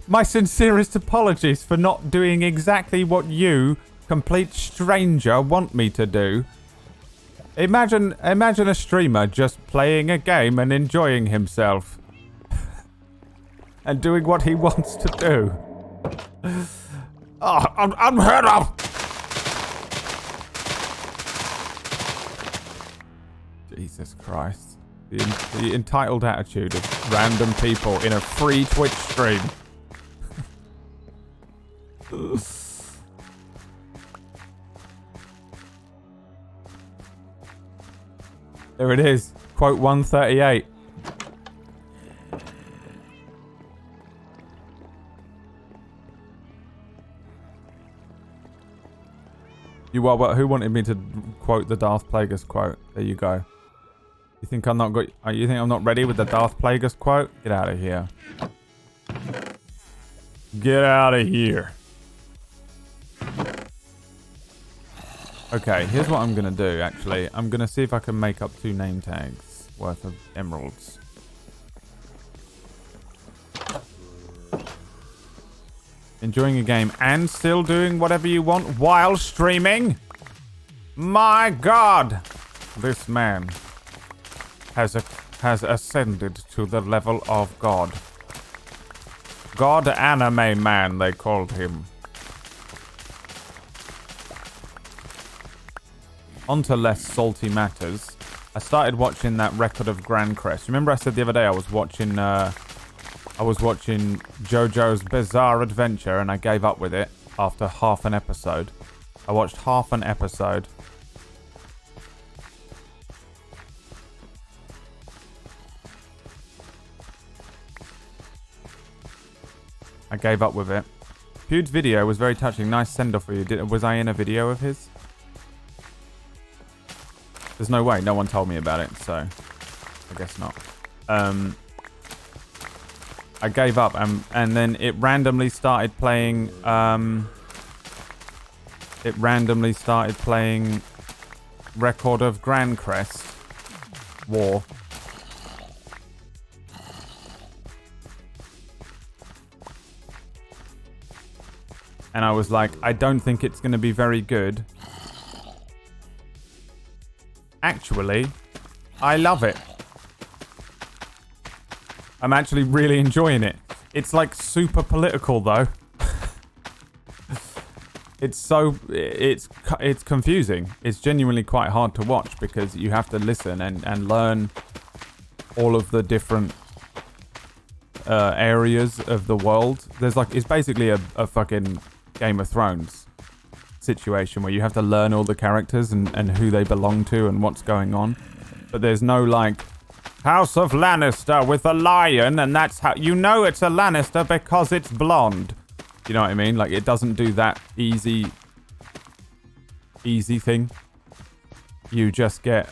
Speaker 1: My sincerest apologies for not doing exactly what you, complete stranger, want me to do. Imagine a streamer just playing a game and enjoying himself. And doing what he wants to do. Oh, I'm head up! Jesus Christ. The entitled attitude of random people in a free Twitch stream. There it is. Quote 138. You are what? Who wanted me to quote the Darth Plagueis quote? There you go. You think I'm not ready with the Darth Plagueis quote? Get out of here. Get out of here. Okay, here's what I'm gonna do, actually. I'm gonna see if I can make up 2 name tags worth of emeralds. Enjoying a game and still doing whatever you want while streaming? My God! This man has ascended to the level of God. God Anime Man, they called him. On to less salty matters. I started watching that Record of Grand Crest. Remember I said the other day I was watching JoJo's Bizarre Adventure and I gave up with it after half an episode. I watched half an episode. I gave up with it. Pewd's video was very touching. Nice send-off for you. Was I in a video of his? There's no way. No one told me about it, so I guess not. I gave up, and then it randomly started playing. Record of Grand Crest War. And I was like, I don't think it's going to be very good. Actually, I love it. I'm actually really enjoying it. It's like super political though. It's confusing. It's genuinely quite hard to watch because you have to listen and learn all of the different areas of the world. It's basically a fucking Game of Thrones situation where you have to learn all the characters and who they belong to and what's going on. But there's no like House of Lannister with a lion and that's how you know it's a Lannister because it's blonde. You know what I mean? Like it doesn't do that easy thing. You just get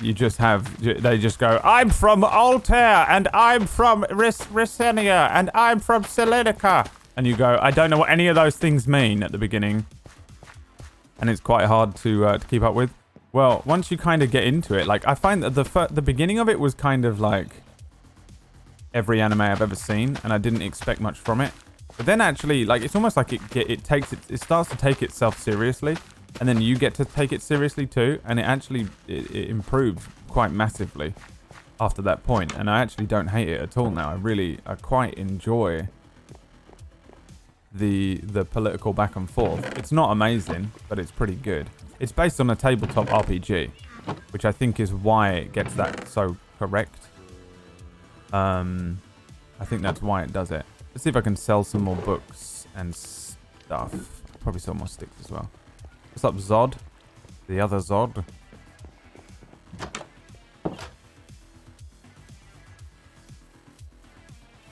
Speaker 1: they just go, I'm from Altair and I'm from Rysenia and I'm from Selenica. And you go, I don't know what any of those things mean at the beginning. And it's quite hard to keep up with. Well, once you kind of get into it, like I find that the beginning of it was kind of like every anime I've ever seen, and I didn't expect much from it. But then actually, like it's almost like it starts to take itself seriously, and then you get to take it seriously too, and it improves quite massively after that point. And I actually don't hate it at all now. I quite enjoy the political back and forth. It's not amazing, but it's pretty good. It's based on a tabletop RPG, which I think is why it gets that so correct. I think that's why it does it. Let's see if I can sell some more books and stuff. Probably sell more sticks as well. What's up, Zod? The other Zod.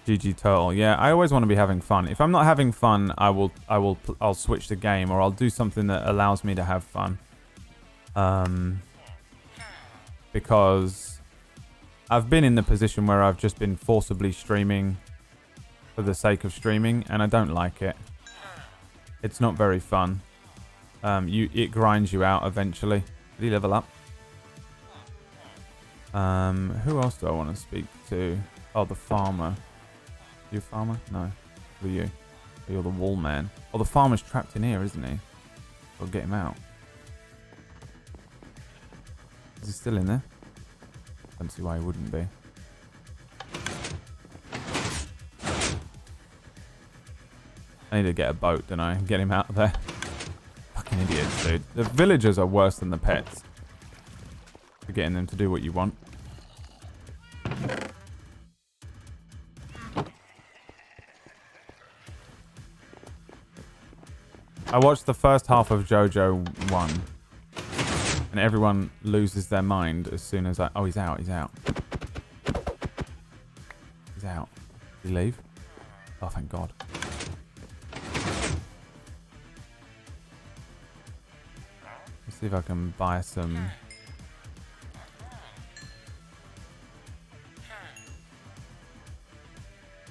Speaker 1: GG Turtle. Yeah, I always want to be having fun. If I'm not having fun, I'll switch the game, or I'll do something that allows me to have fun. Because I've been in the position where I've just been forcibly streaming for the sake of streaming, and I don't like it. It's not very fun. It grinds you out eventually. Did he level up? Who else do I want to speak to? Oh, the farmer. You a farmer? No. Who are you? You're the wall man. Oh, the farmer's trapped in here, isn't he? I'll get him out. Is he still in there? Don't see why he wouldn't be. I need to get a boat, don't I? Get him out of there. Fucking idiots, dude. The villagers are worse than the pets. For getting them to do what you want. I watched the first half of JoJo 1. And everyone loses their mind as soon as I... Oh, he's out. He's out. He's out. Did he leave? Oh, thank God. Let's see if I can buy some...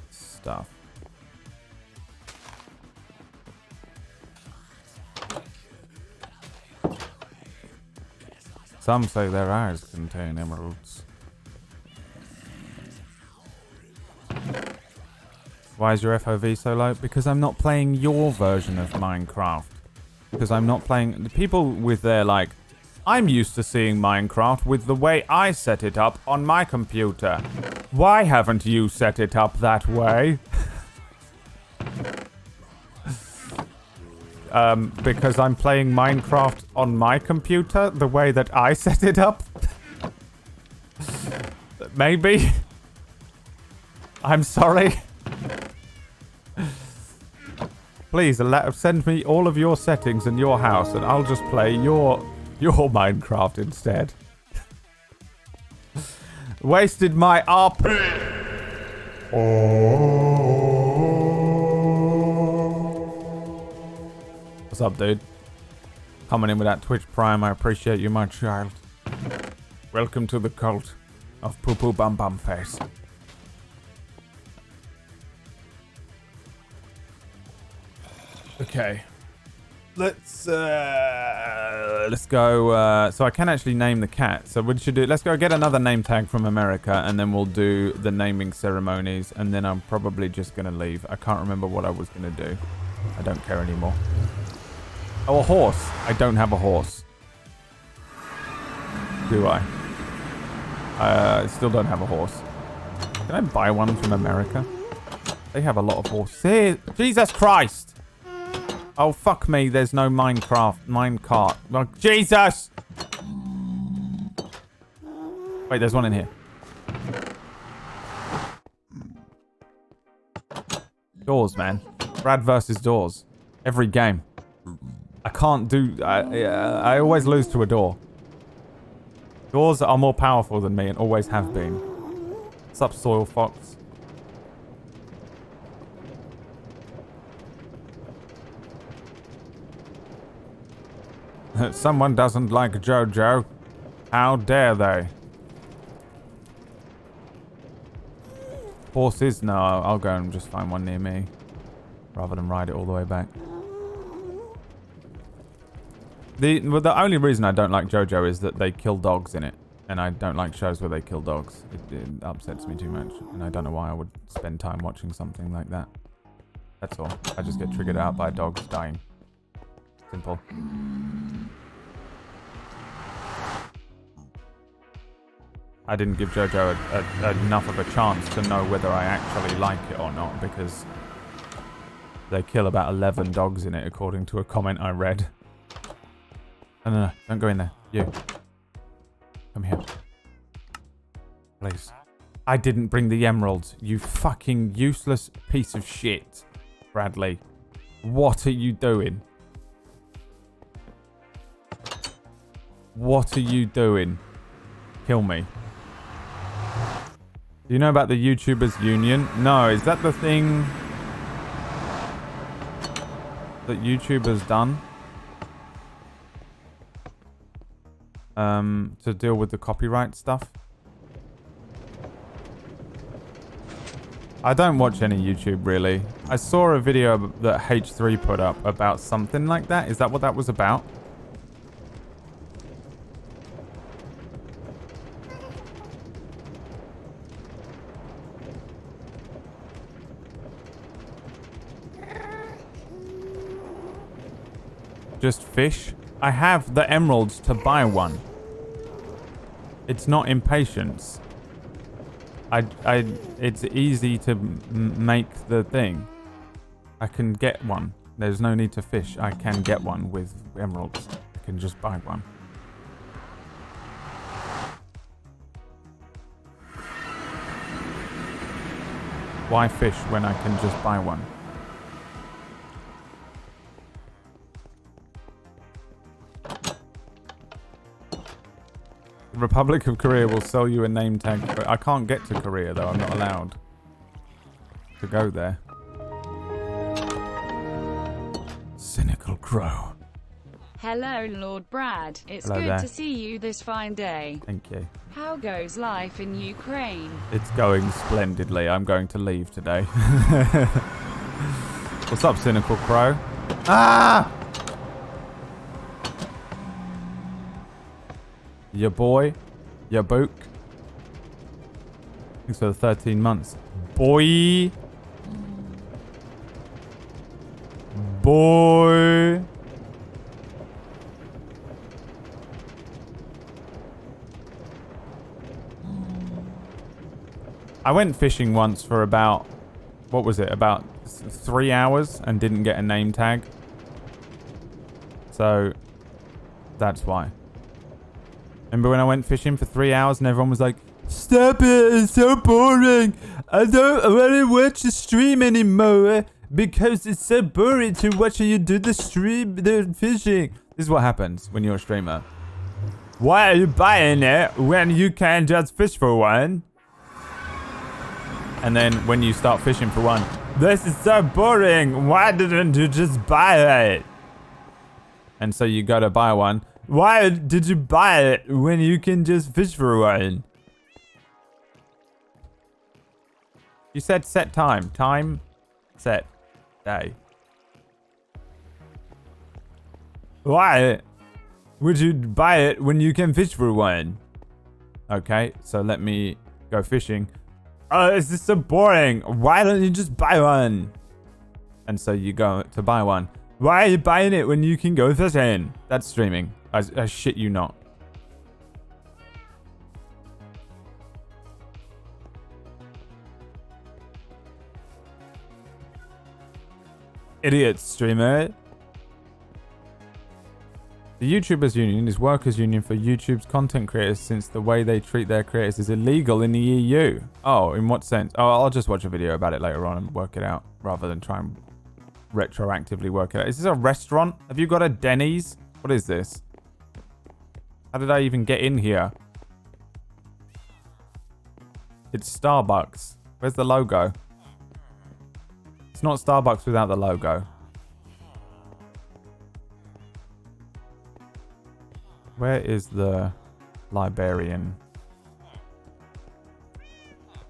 Speaker 1: stuff. Some say their eyes contain emeralds. Why is your FOV so low? Because I'm not playing your version of Minecraft. Because I'm not playing... The people with their, like... I'm used to seeing Minecraft with the way I set it up on my computer. Why haven't you set it up that way? Because I'm playing Minecraft on my computer the way that I set it up. Maybe. I'm sorry. Please send me all of your settings in your house, and I'll just play your Minecraft instead. Wasted my up. What's up, dude? Coming in with that Twitch Prime. I appreciate you, my child. Welcome to the cult of Poo Poo Bum Bum Face. Okay. Let's go. So I can actually name the cat. So we should do. Let's go get another name tag from America, and then we'll do the naming ceremonies, and then I'm probably just gonna leave. I can't remember what I was gonna do. I don't care anymore. Oh, a horse. I don't have a horse. Do I? I still don't have a horse. Can I buy one from America? They have a lot of horses. Jesus Christ! Oh, fuck me. There's no minecart. Oh, Jesus! Wait, there's one in here. Doors, man. Brad versus doors. Every game. I can't do... I always lose to a door. Doors are more powerful than me and always have been. What's up, Soil Fox? Someone doesn't like JoJo. How dare they? Horses? No, I'll go and just find one near me. Rather than ride it all the way back. The only reason I don't like JoJo is that they kill dogs in it. And I don't like shows where they kill dogs. It upsets me too much. And I don't know why I would spend time watching something like that. That's all. I just get triggered out by dogs dying. Simple. I didn't give JoJo enough of a chance to know whether I actually like it or not, because they kill about 11 dogs in it, according to a comment I read. No, don't go in there. You. Come here. Please. I didn't bring the emeralds, you fucking useless piece of shit, Bradley. What are you doing? What are you doing? Kill me. Do you know about the YouTubers Union? No, is that the thing that YouTubers done? To deal with the copyright stuff? I don't watch any YouTube really. I saw a video that H3 put up about something like that. Is that what that was about? Just fish? I have the emeralds to buy one. It's not impatience. It's easy to make the thing. I can get one. There's no need to fish. I can get one with emeralds. I can just buy one. Why fish when I can just buy one? The Republic of Korea will sell you a name tag. I can't get to Korea though. I'm not allowed to go there. Cynical crow.
Speaker 2: Hello, Lord Brad. It's
Speaker 1: Hello
Speaker 2: good
Speaker 1: there.
Speaker 2: to see you this fine day.
Speaker 1: Thank you.
Speaker 2: How goes life in Ukraine?
Speaker 1: It's going splendidly. I'm going to leave today. What's up, Cynical Crow? Ah! Your boy? Your book? Thanks for the 13 months. Boy! Boy! I went fishing once for about, what was it, about 3 hours and didn't get a name tag. So, that's why. Remember when I went fishing for 3 hours and everyone was like, "Stop it, it's so boring. I don't want to watch the stream anymore because it's so boring to watch you do the fishing." This is what happens when you're a streamer. Why are you buying it when you can just fish for one? And then when you start fishing for one, this is so boring. Why didn't you just buy it? And so you go to buy one. Why did you buy it when you can just fish for one? You said set time. Time, set, day. Why would you buy it when you can fish for one? Okay, so let me go fishing. Oh, this is so boring. Why don't you just buy one? And so you go to buy one. Why are you buying it when you can go fishing? That's streaming. I shit you not. Idiot streamer. The YouTubers Union is workers' union for YouTube's content creators since the way they treat their creators is illegal in the EU. Oh, in what sense? Oh, I'll just watch a video about it later on and work it out rather than try and retroactively work it out. Is this a restaurant? Have you got a Denny's? What is this? How did I even get in here? It's Starbucks. Where's the logo? It's not Starbucks without the logo. Where is the librarian?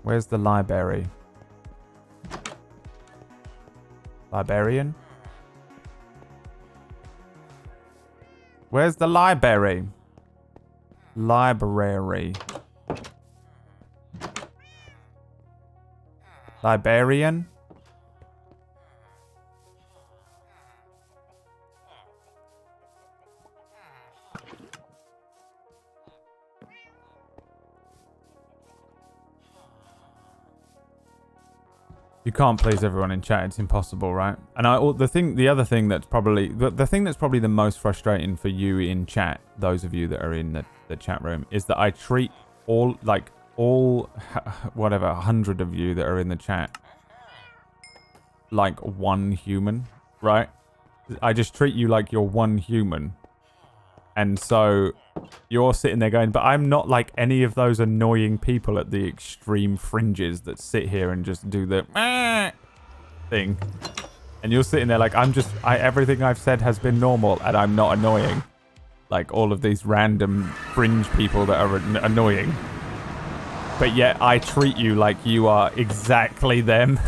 Speaker 1: Where's the library? Librarian? Where's the library? Library. Librarian? You can't please everyone in chat. It's impossible, right? And the other thing that's probably the most frustrating for you in chat, those of you that are in the chat room, is that I treat all whatever 100 of you that are in the chat like one human, right? I just treat you like you're one human. And so you're sitting there going, but I'm not like any of those annoying people at the extreme fringes that sit here and just do the thing. And you're sitting there like, everything I've said has been normal and I'm not annoying. Like all of these random fringe people that are annoying. But yet I treat you like you are exactly them.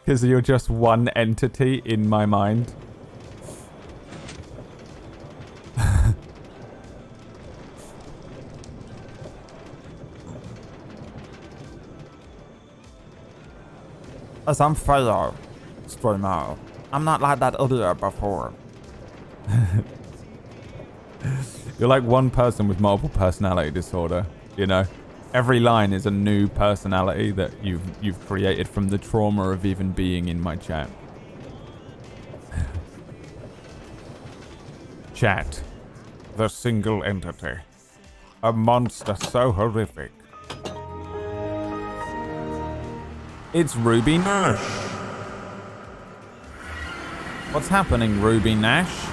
Speaker 1: Because you're just one entity in my mind.
Speaker 4: As I'm fair, streamer. I'm not like that idiot before.
Speaker 1: You're like one person with multiple personality disorder, you know? Every line is a new personality that you've created from the trauma of even being in my chat. Chat. The single entity. A monster so horrific. It's Ruby Nash. What's happening, Ruby Nash?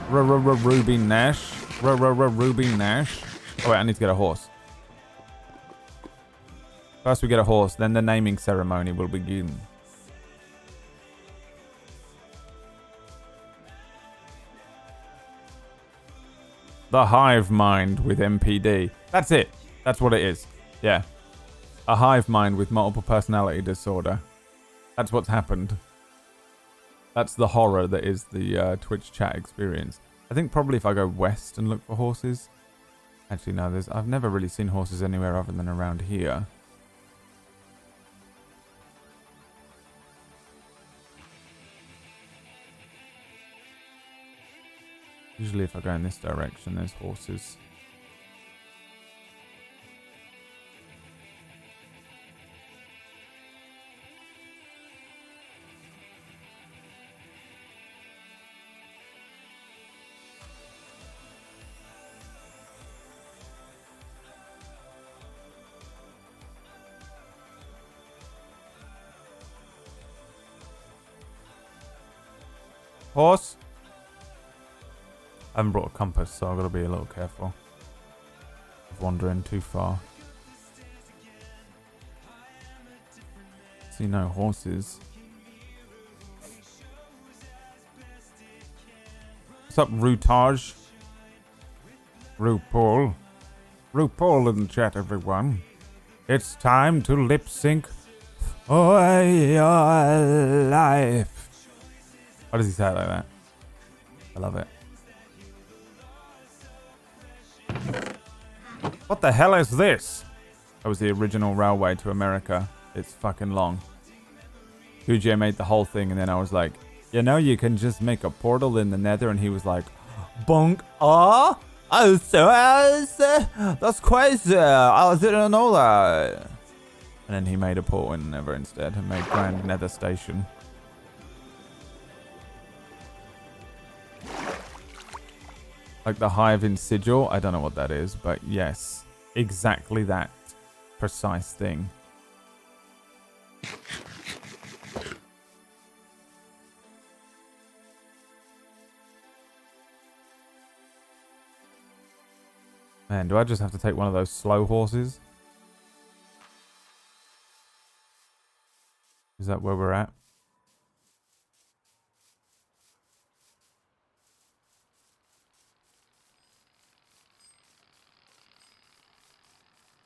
Speaker 1: Ruby Nash. Ruby Nash. Oh wait, I need to get a horse. First we get a horse, then the naming ceremony will begin. The hive mind with MPD. That's it. That's what it is. Yeah. A hive mind with multiple personality disorder. That's what's happened. That's the horror that is the Twitch chat experience. I think probably if I go west and look for horses. Actually, no, I've never really seen horses anywhere other than around here. Usually if I go in this direction, there's horses. Horse? I haven't brought a compass, so I've got to be a little careful of wandering too far. See no horses. What's up, Rutage? RuPaul. RuPaul in the chat, everyone. It's time to lip sync for your life. Why does he say it like that? I love it. What the hell is this? That was the original railway to America. It's fucking long. Hujo made the whole thing and then I was like, you know, you can just make a portal in the nether, and he was like, bonk. Oh, that's crazy. I didn't know that. And then he made a portal in the nether instead and made Grand Nether Station. Like the hive in Sigil. I don't know what that is, but yes. Exactly that precise thing. Man, do I just have to take one of those slow horses? Is that where we're at?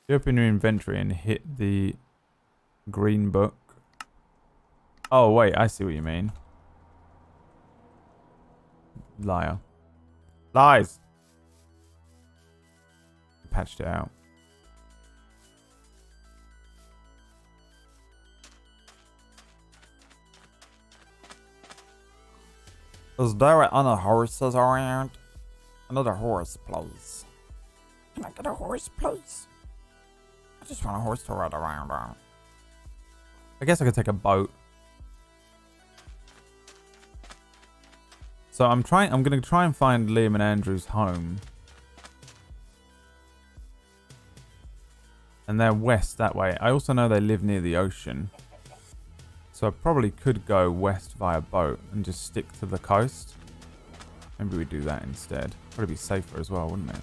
Speaker 1: You open your inventory and hit the green book. Oh, wait, I see what you mean. Liar. Lies! Patched it out.
Speaker 4: Is there any horses around? Another horse, please. Can I get a horse, please? I just want a horse to ride around on.
Speaker 1: I guess I could take a boat. So I'm gonna try and find Liam and Andrew's home. And they're west that way. I also know they live near the ocean. So I probably could go west via boat and just stick to the coast. Maybe we do that instead. Probably be safer as well, wouldn't it?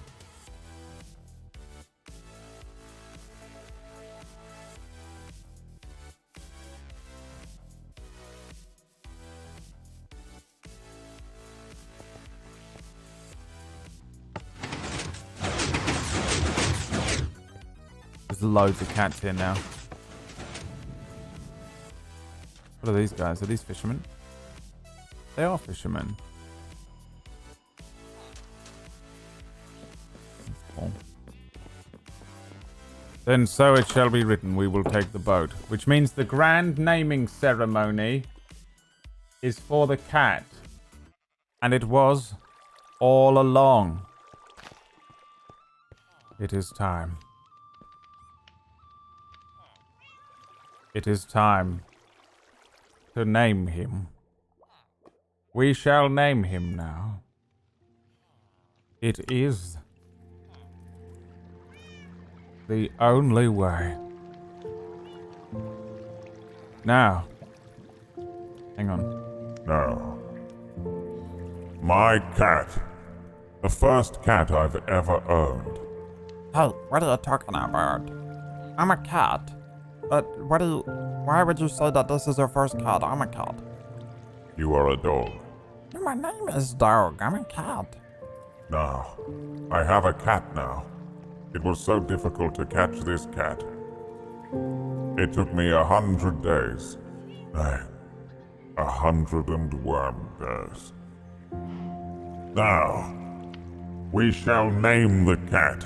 Speaker 1: There's loads of cats here now. What are these guys? Are these fishermen? They are fishermen. Cool. Then so it shall be written, we will take the boat. Which means the grand naming ceremony is for the cat. And it was all along. It is time. It is time to name him. We shall name him now. It is the only way. Now, hang on.
Speaker 3: No. My cat. The first cat I've ever owned.
Speaker 4: Hey, what are you talking about? I'm a cat. But why would you say that this is your first cat? I'm a cat.
Speaker 3: You are a dog.
Speaker 4: My name is Dog. I'm a cat.
Speaker 3: Now, I have a cat now. It was so difficult to catch this cat. It took me 100 days. Nay, 101 days. Now, we shall name the cat.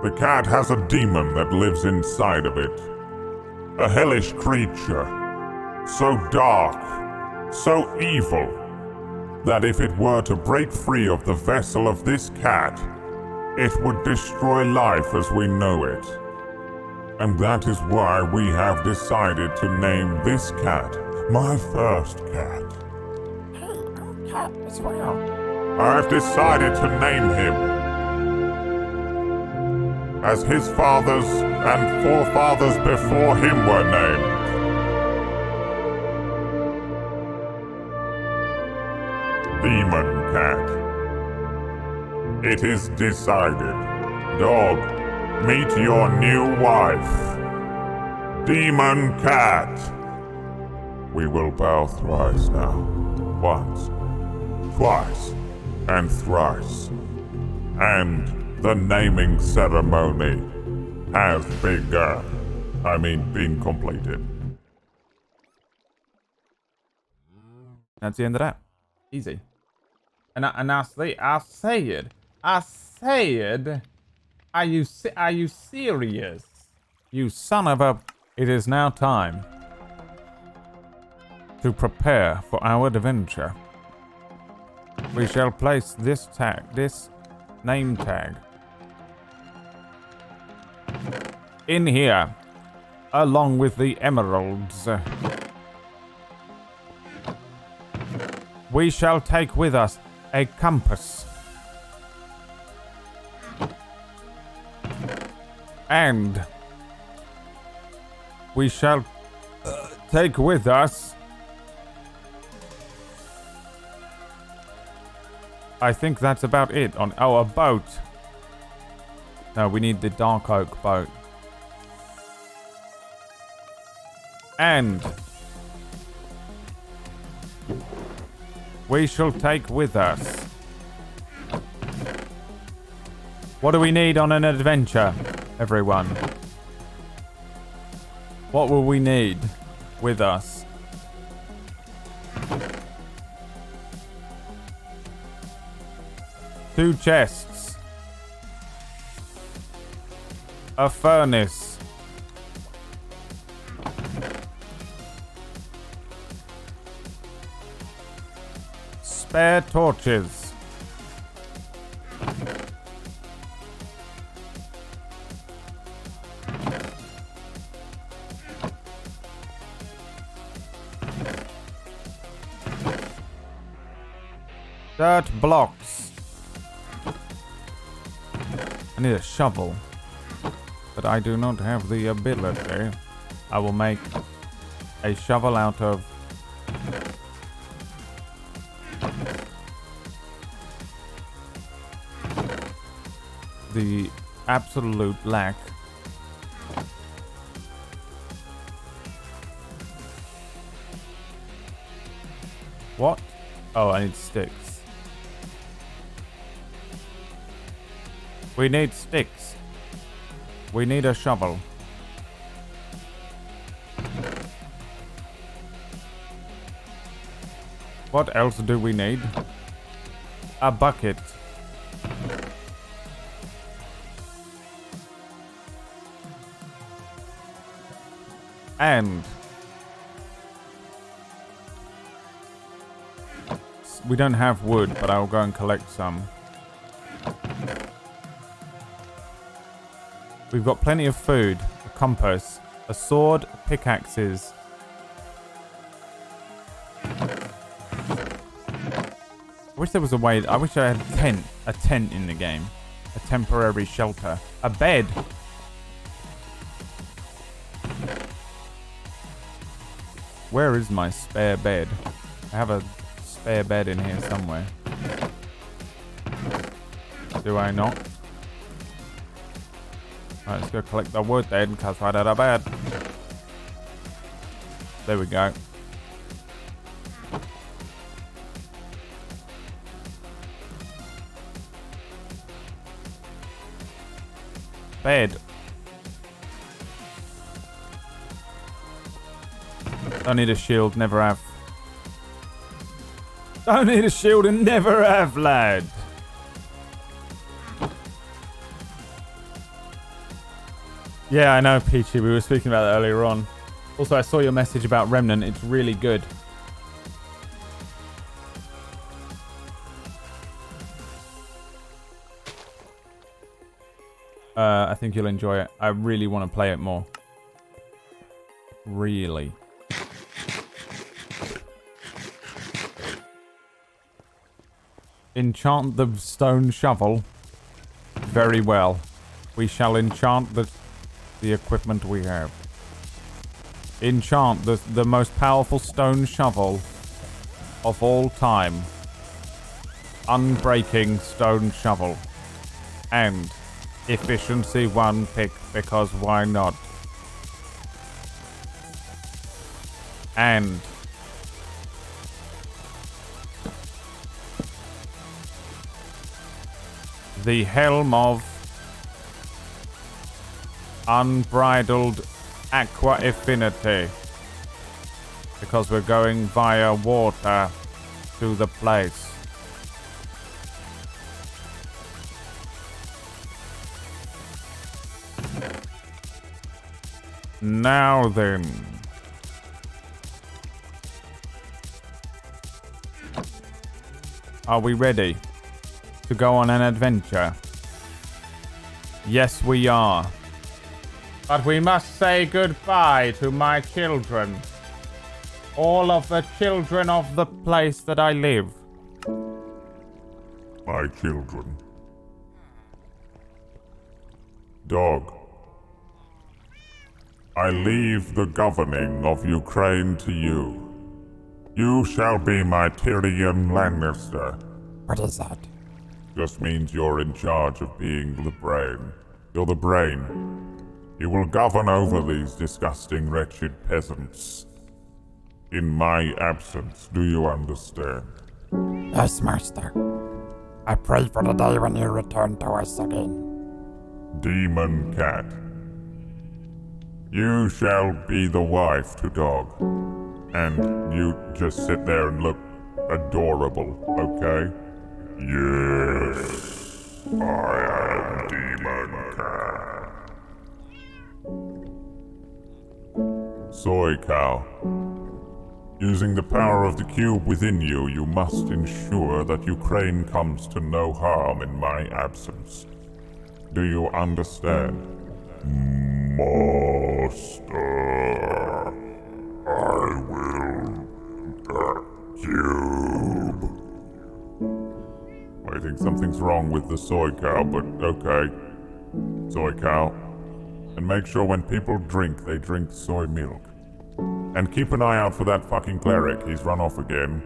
Speaker 3: The cat has a demon that lives inside of it. A hellish creature. So dark, so evil, that if it were to break free of the vessel of this cat, it would destroy life as we know it. And that is why we have decided to name this cat my first cat.
Speaker 4: Hey, I'm a cat as well.
Speaker 3: I've decided to name him as his fathers and forefathers before him were named. Demon Cat. It is decided. Dog, meet your new wife. Demon Cat. We will bow thrice now. Once, twice, and thrice. And the naming ceremony has begun. Been completed.
Speaker 1: That's the end of that. Easy. And I said, are you serious? You son of a... It is now time to prepare for our adventure. We shall place this name tag in here, along with the emeralds. We shall take with us a compass. And we shall take with us... I think that's about it. A boat. No, we need the Dark Oak boat. And we shall take with us... What do we need on an adventure, everyone? What will we need with us? Two chests. A furnace. Spare torches. Dirt blocks. I need a shovel, but I do not have the ability. I will make a shovel out of the absolute lack. What? Oh, I need sticks. We need sticks. We need a shovel. What else do we need? A bucket. And we don't have wood, but I'll go and collect some. We've got plenty of food, a compass, a sword, pickaxes. I wish there was a way. I wish I had a tent in the game. A temporary shelter. A bed. Where is my spare bed? I have a spare bed in here somewhere. Do I not? Alright, let's go collect the wood then, because I had a bed. There we go. Bed. Don't need a shield, never have. Don't need a shield and never have, lad. Yeah, I know, Peachy. We were speaking about that earlier on. Also, I saw your message about Remnant. It's really good. I think you'll enjoy it. I really want to play it more. Really. Enchant the stone shovel. Very well. We shall enchant the equipment we have. Enchant the most powerful stone shovel of all time. Unbreaking stone shovel. And efficiency 1 pick, because why not? And the helm of unbridled aqua affinity, because we're going via water to the place. Now then. Are we ready to go on an adventure? Yes, we are. But we must say goodbye to my children. All of the children of the place that I live.
Speaker 3: My children. Dog. I leave the governing of Ukraine to you. You shall be my Tyrion Lannister.
Speaker 4: What is that?
Speaker 3: Just means you're in charge of being the brain. You're the brain. You will govern over these disgusting, wretched peasants. In my absence, do you understand?
Speaker 4: Yes, master. I pray for the day when you return to us again.
Speaker 3: Demon Cat. You shall be the wife to Dog. And you just sit there and look adorable, okay? Yes, I am Demon Cat. Soy Cow. Using the power of the cube within you, you must ensure that Ukraine comes to no harm in my absence. Do you understand? Master, I will cube. I think something's wrong with the Soy Cow, but okay. Soy Cow. And make sure when people drink, they drink soy milk. And keep an eye out for that fucking cleric. He's run off again.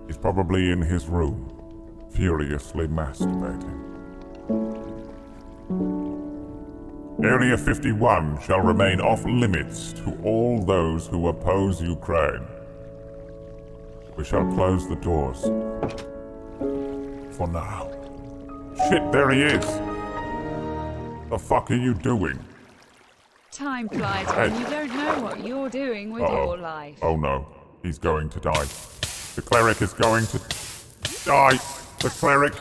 Speaker 3: He's probably in his room, furiously masturbating. Area 51 shall remain off limits to all those who oppose Ukraine. We shall close the doors. For now. Shit, there he is! The fuck are you doing?
Speaker 2: Time flies when you don't know what you're doing with your life.
Speaker 3: Oh no, he's going to die. The cleric is going to die. The cleric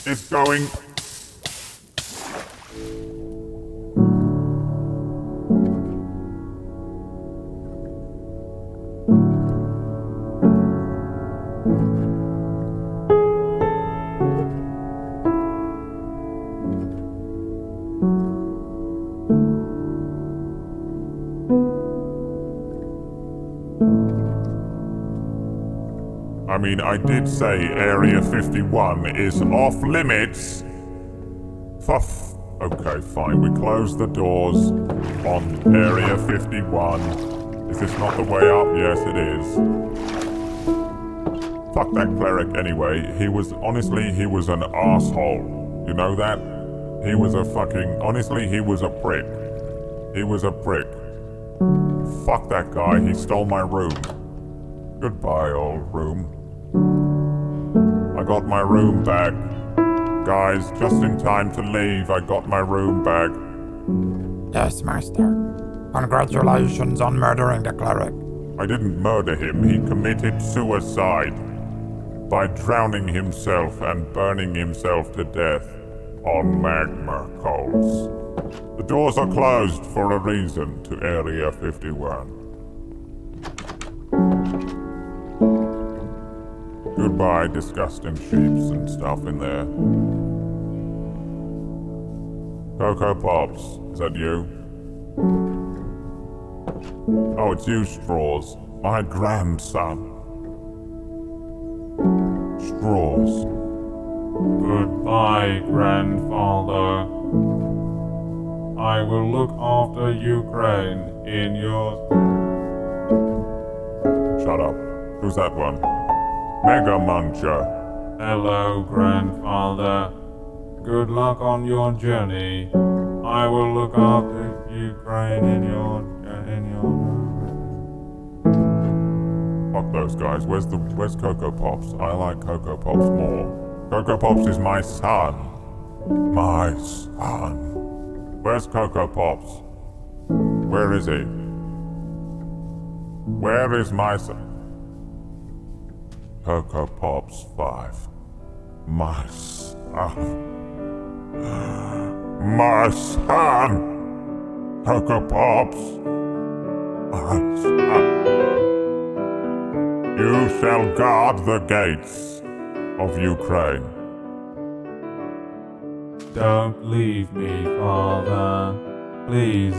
Speaker 3: is going. I mean, I did say Area 51 is off limits. Okay, fine. We close the doors on Area 51. Is this not the way up? Yes, it is. Fuck that cleric anyway. He was an asshole. You know that? He was a fucking... Honestly, he was a prick. He was a prick. Fuck that guy. He stole my room. Goodbye, old room. I got my room back. Guys, just in time to leave, I got my room back.
Speaker 4: Yes, Master. Congratulations on murdering the cleric.
Speaker 3: I didn't murder him. He committed suicide by drowning himself and burning himself to death on magma coals. The doors are closed for a reason to Area 51. Goodbye, disgusting sheeps and stuff in there. Cocoa Pops, is that you? Oh, it's you, Straws. My grandson. Straws.
Speaker 7: Goodbye, grandfather. I will look after Ukraine in your...
Speaker 3: Shut up. Who's that one? Mega Muncher.
Speaker 7: Hello, grandfather. Good luck on your journey. I will look after Ukraine in your...
Speaker 3: Fuck those guys. Where's Cocoa Pops? I like Cocoa Pops more. Cocoa Pops is my son. My son. Where's Cocoa Pops? Where is he? Where is my son? Cocoa Pops 5. My son. My son! Cocoa Pops! My son! You shall guard the gates of Ukraine.
Speaker 7: Don't leave me, father. Please.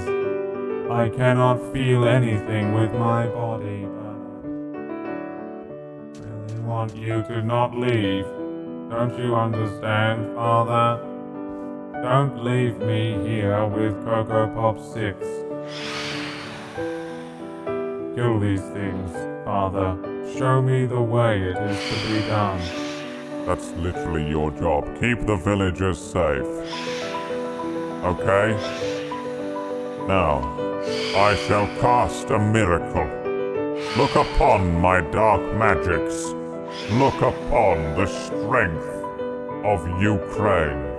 Speaker 7: I cannot feel anything with my body, but I really want you to not leave. Don't you understand, father? Don't leave me here with Cocoa Pop 6. Kill these things, father. Show me the way it is to be done.
Speaker 3: That's literally your job. Keep the villagers safe. Okay? Now, I shall cast a miracle. Look upon my dark magics. Look upon the strength of Ukraine.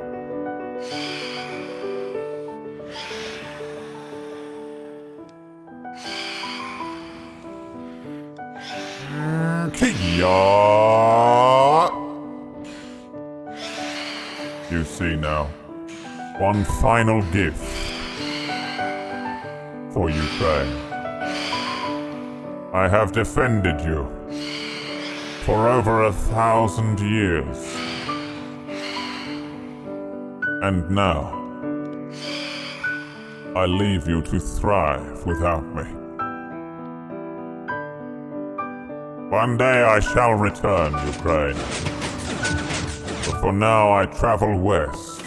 Speaker 3: Kia! You see now, one final gift for Ukraine. I have defended you for over 1,000 years. And now, I leave you to thrive without me. One day I shall return, Ukraine. But for now I travel west,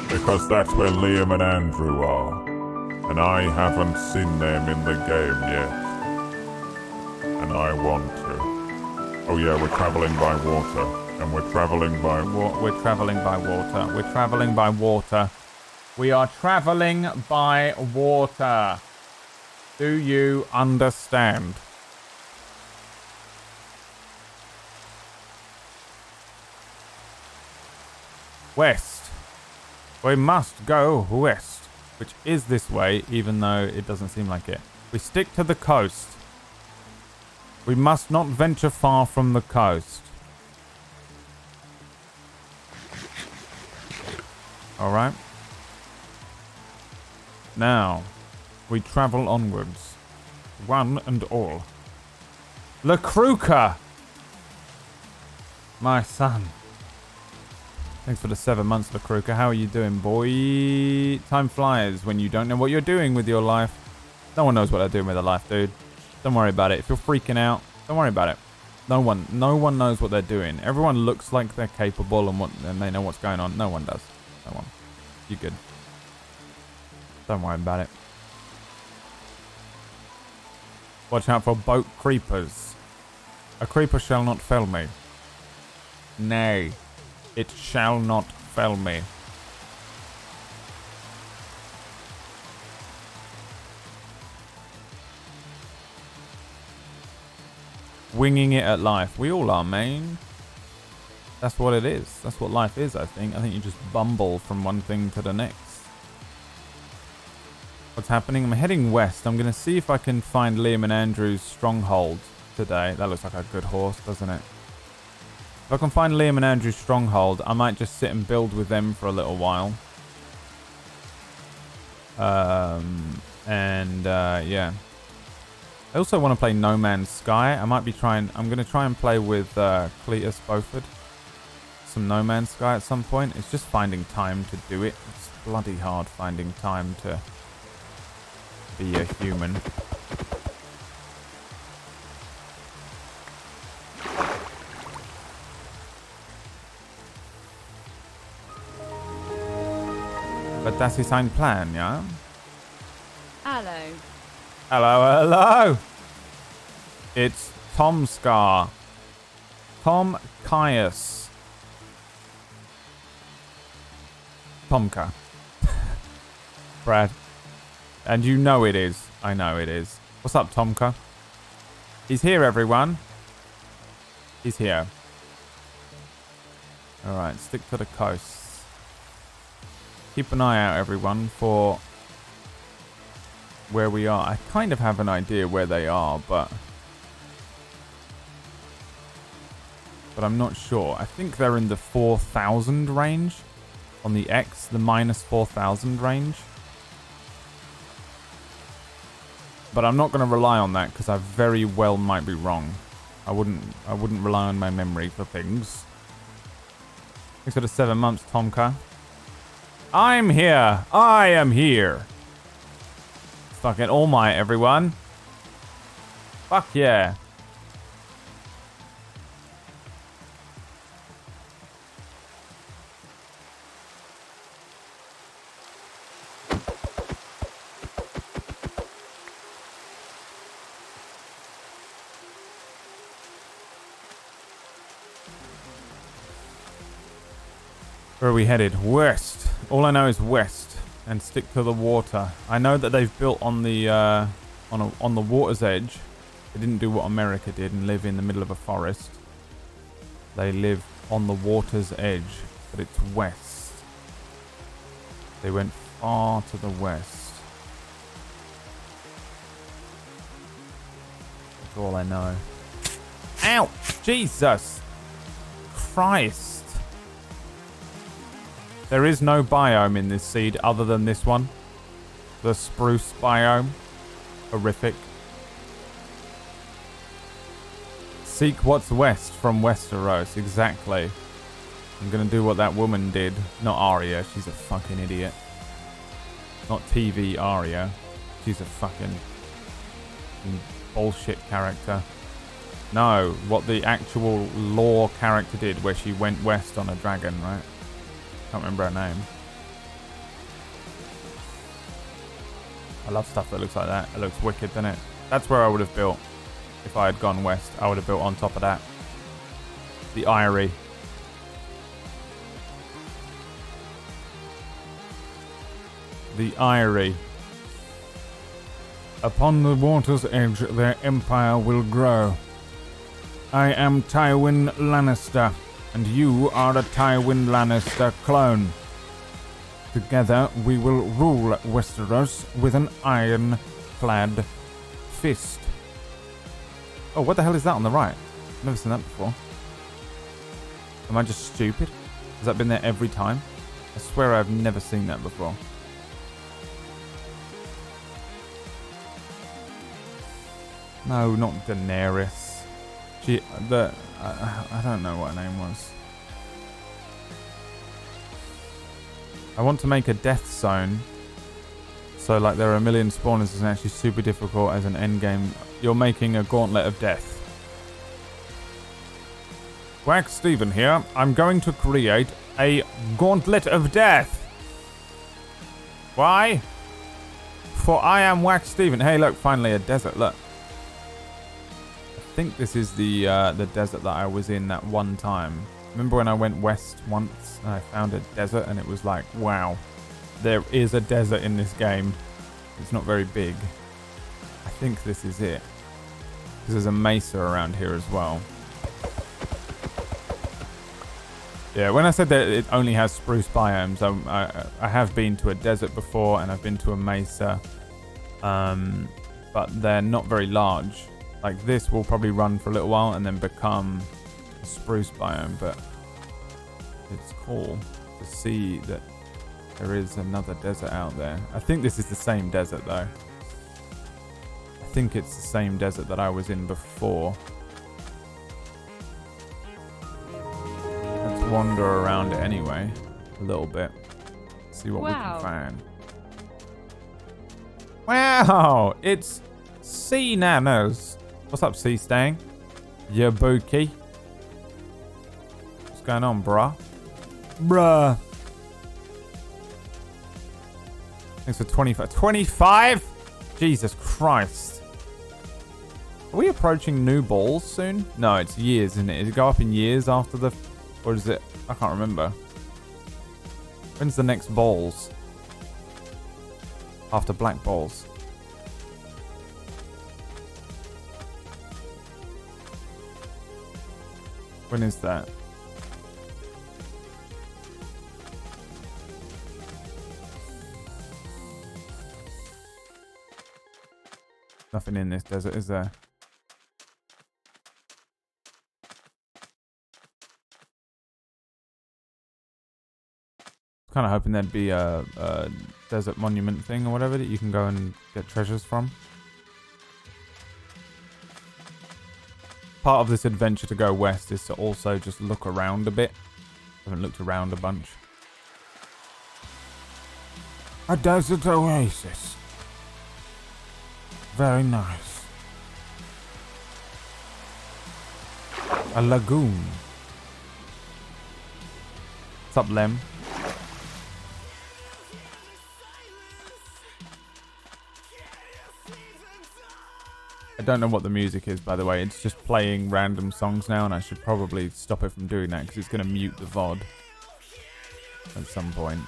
Speaker 3: because that's where Liam and Andrew are. And I haven't seen them in the game yet. And I want to. Oh yeah, we're traveling by water. And we're traveling by...
Speaker 1: We're traveling by water. We're traveling by water. We are traveling by water. Do you understand? West. We must go west, which is this way, even though it doesn't seem like it. We stick to the coast. We must not venture far from the coast. Alright. Now, we travel onwards. One and all. Lacruca! My son. Thanks for the 7 months, Lacruca. How are you doing, boy? Time flies when you don't know what you're doing with your life. No one knows what they're doing with their life, dude. Don't worry about it. If you're freaking out, don't worry about it. No one knows what they're doing. Everyone looks like they're capable and they know what's going on. No one does. No one. You good. Don't worry about it. Watch out for boat creepers. A creeper shall not fell me. Nay. It shall not fell me. Winging it at life. We all are, man. That's what it is. That's what life is, I think. I think you just bumble from one thing to the next. What's happening? I'm heading west. I'm going to see if I can find Liam and Andrew's stronghold today. That looks like a good horse, doesn't it? If I can find Liam and Andrew's stronghold, I might just sit and build with them for a little while. Yeah. I also want to play No Man's Sky. I'm going to try and play with Cletus Beaufort. Some No Man's Sky at some point. It's just finding time to do it. It's bloody hard finding time to be a human. But das ist ein Plan, ja?
Speaker 2: Hello.
Speaker 1: Hello, hello! It's Tom Scar. Tom Caius. Tomka. Brad. And you know it is. I know it is. What's up, Tomka? He's here, everyone. He's here. Alright, stick to the coast. Keep an eye out, everyone, for where we are. I kind of have an idea where they are, but I'm not sure. I think they're in the 4,000 range on the X, the minus 4,000 range. But I'm not going to rely on that because I very well might be wrong. I wouldn't rely on my memory for things. Thanks for the 7 months, Tomka. I'm here. I am here. Fucking All Might, everyone. Fuck yeah. Where are we headed? West. All I know is west, and stick to the water. I know that they've built on the on the water's edge. They didn't do what America did and live in the middle of a forest. They live on the water's edge, but it's west. They went far to the west. That's all I know. Ow! Jesus Christ! There is no biome in this seed other than this one. The spruce biome. Horrific. Seek what's west from Westeros. Exactly. I'm going to do what that woman did. Not Arya. She's a fucking idiot. Not TV Arya. She's a fucking bullshit character. No, what the actual lore character did where she went west on a dragon, right? Can't remember her name. I love stuff that looks like that. It looks wicked, doesn't it? That's where I would have built. If I had gone west, I would have built on top of that. The Eyrie. The Eyrie. Upon the water's edge, their empire will grow. I am Tywin Lannister, and you are a Tywin Lannister clone. Together, we will rule Westeros with an iron-clad fist. Oh, what the hell is that on the right? I've never seen that before. Am I just stupid? Has that been there every time? I swear I've never seen that before. No, not Daenerys. I don't know what her name was. I want to make a death zone. So like there are a million spawners, it's actually super difficult as an endgame. You're making a gauntlet of death. Wax Steven here. I'm going to create a gauntlet of death. Why? For I am Wax Steven. Hey look, finally a desert, look. I think this is the desert that I was in that one time. Remember when I went west once and I found a desert and it was like, wow, there is a desert in this game. It's not very big. I think this is it. Because there's a mesa around here as well. Yeah, when I said that it only has spruce biomes, I have been to a desert before and I've been to a mesa. But they're not very large. Like this will probably run for a little while and then become a spruce biome, but it's cool to see that there is another desert out there. I think this is the same desert though. I think it's the same desert that I was in before. Let's wander around it anyway, a little bit. See what we can find. Wow, it's Sea Nanos. What's up, Sea Stang? Yabuki. What's going on, bruh? Bruh. Thanks for 25. 25? Jesus Christ. Are we approaching new balls soon? No, it's years, isn't it? Does it go up in years after the... Or is it... I can't remember. When's the next balls? After black balls. When is that? Nothing in this desert, is there? Kind of hoping there'd be a desert monument thing or whatever that you can go and get treasures from. Part of this adventure to go west is to also just look around a bit. I haven't looked around a bunch. A desert oasis. Very nice. A lagoon. What's up, Lem? I don't know what the music is, by the way. It's just playing random songs now, and I should probably stop it from doing that because it's going to mute the VOD at some point.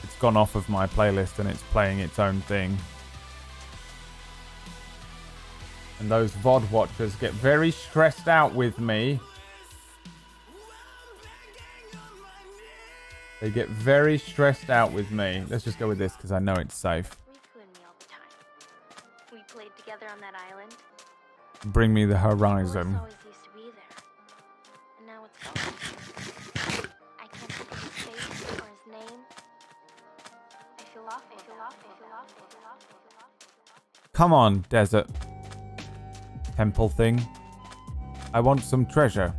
Speaker 1: It's gone off of my playlist and it's playing its own thing. And those VOD watchers get very stressed out with me. They get very stressed out with me. Let's just go with this because I know it's safe.
Speaker 8: You and me all the time. We played together on that island.
Speaker 1: Bring me the horizon.
Speaker 8: Always used to be there. And now it's gone. I can't think of his face or his name. I feel awful.
Speaker 1: Come on, desert. Temple thing. I want some treasure.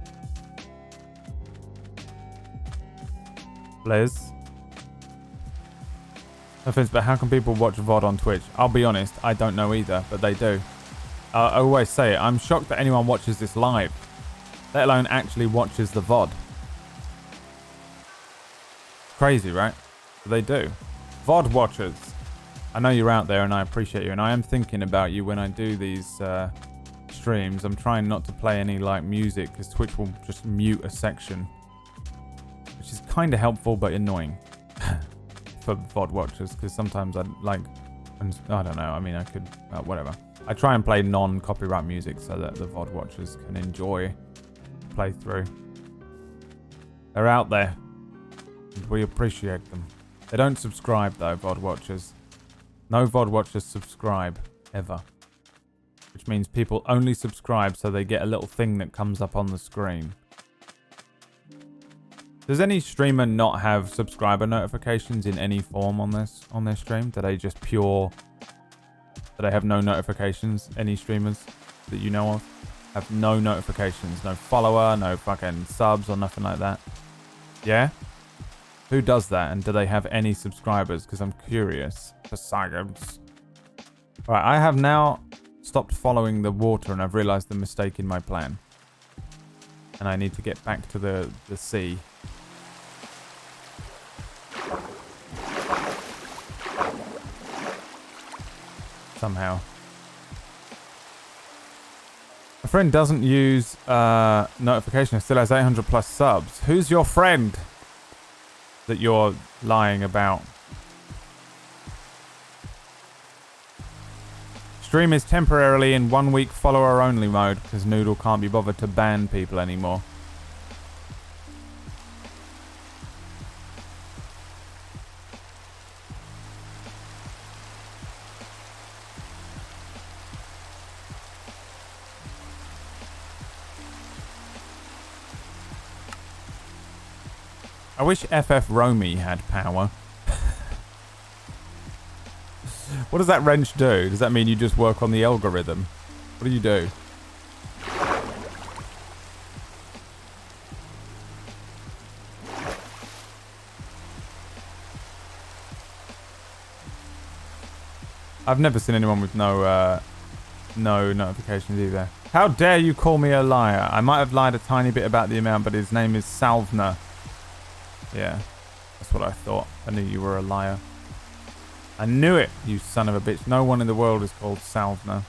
Speaker 1: Liz. No offense, but how can people watch VOD on Twitch? I'll be honest, I don't know either, but they do. I always say it, I'm shocked that anyone watches this live, let alone actually watches the VOD. Crazy, right? But they do. VOD watchers. I know you're out there and I appreciate you, and I am thinking about you when I do these streams, I'm trying not to play any like music because Twitch will just mute a section, which is kind of helpful but annoying for VOD watchers because sometimes I don't know. I mean, I could whatever. I try and play non-copyright music so that the VOD watchers can enjoy the playthrough. They're out there. And we appreciate them. They don't subscribe though, VOD watchers. No VOD watchers subscribe ever. Which means people only subscribe so they get a little thing that comes up on the screen. Does any streamer not have subscriber notifications in any form on their stream? Do they just do they have no notifications? Any streamers that you know of have no notifications, no follower, no fucking subs or nothing like that? Yeah? Who does that? And do they have any subscribers? Because I'm curious. For Saggers. Alright, I have now stopped following the water and I've realised the mistake in my plan. And I need to get back to the sea. Somehow. My friend doesn't use notification. Still has 800 plus subs. Who's your friend that you're lying about? Stream is temporarily in 1 week follower only mode because Noodle can't be bothered to ban people anymore. I wish FF Romy had power. What does that wrench do? Does that mean you just work on the algorithm? What do you do? I've never seen anyone with no notifications either. How dare you call me a liar? I might have lied a tiny bit about the amount, but his name is Salvner. Yeah, that's what I thought. I knew you were a liar. I knew it, you son of a bitch. No one in the world is called Salvner.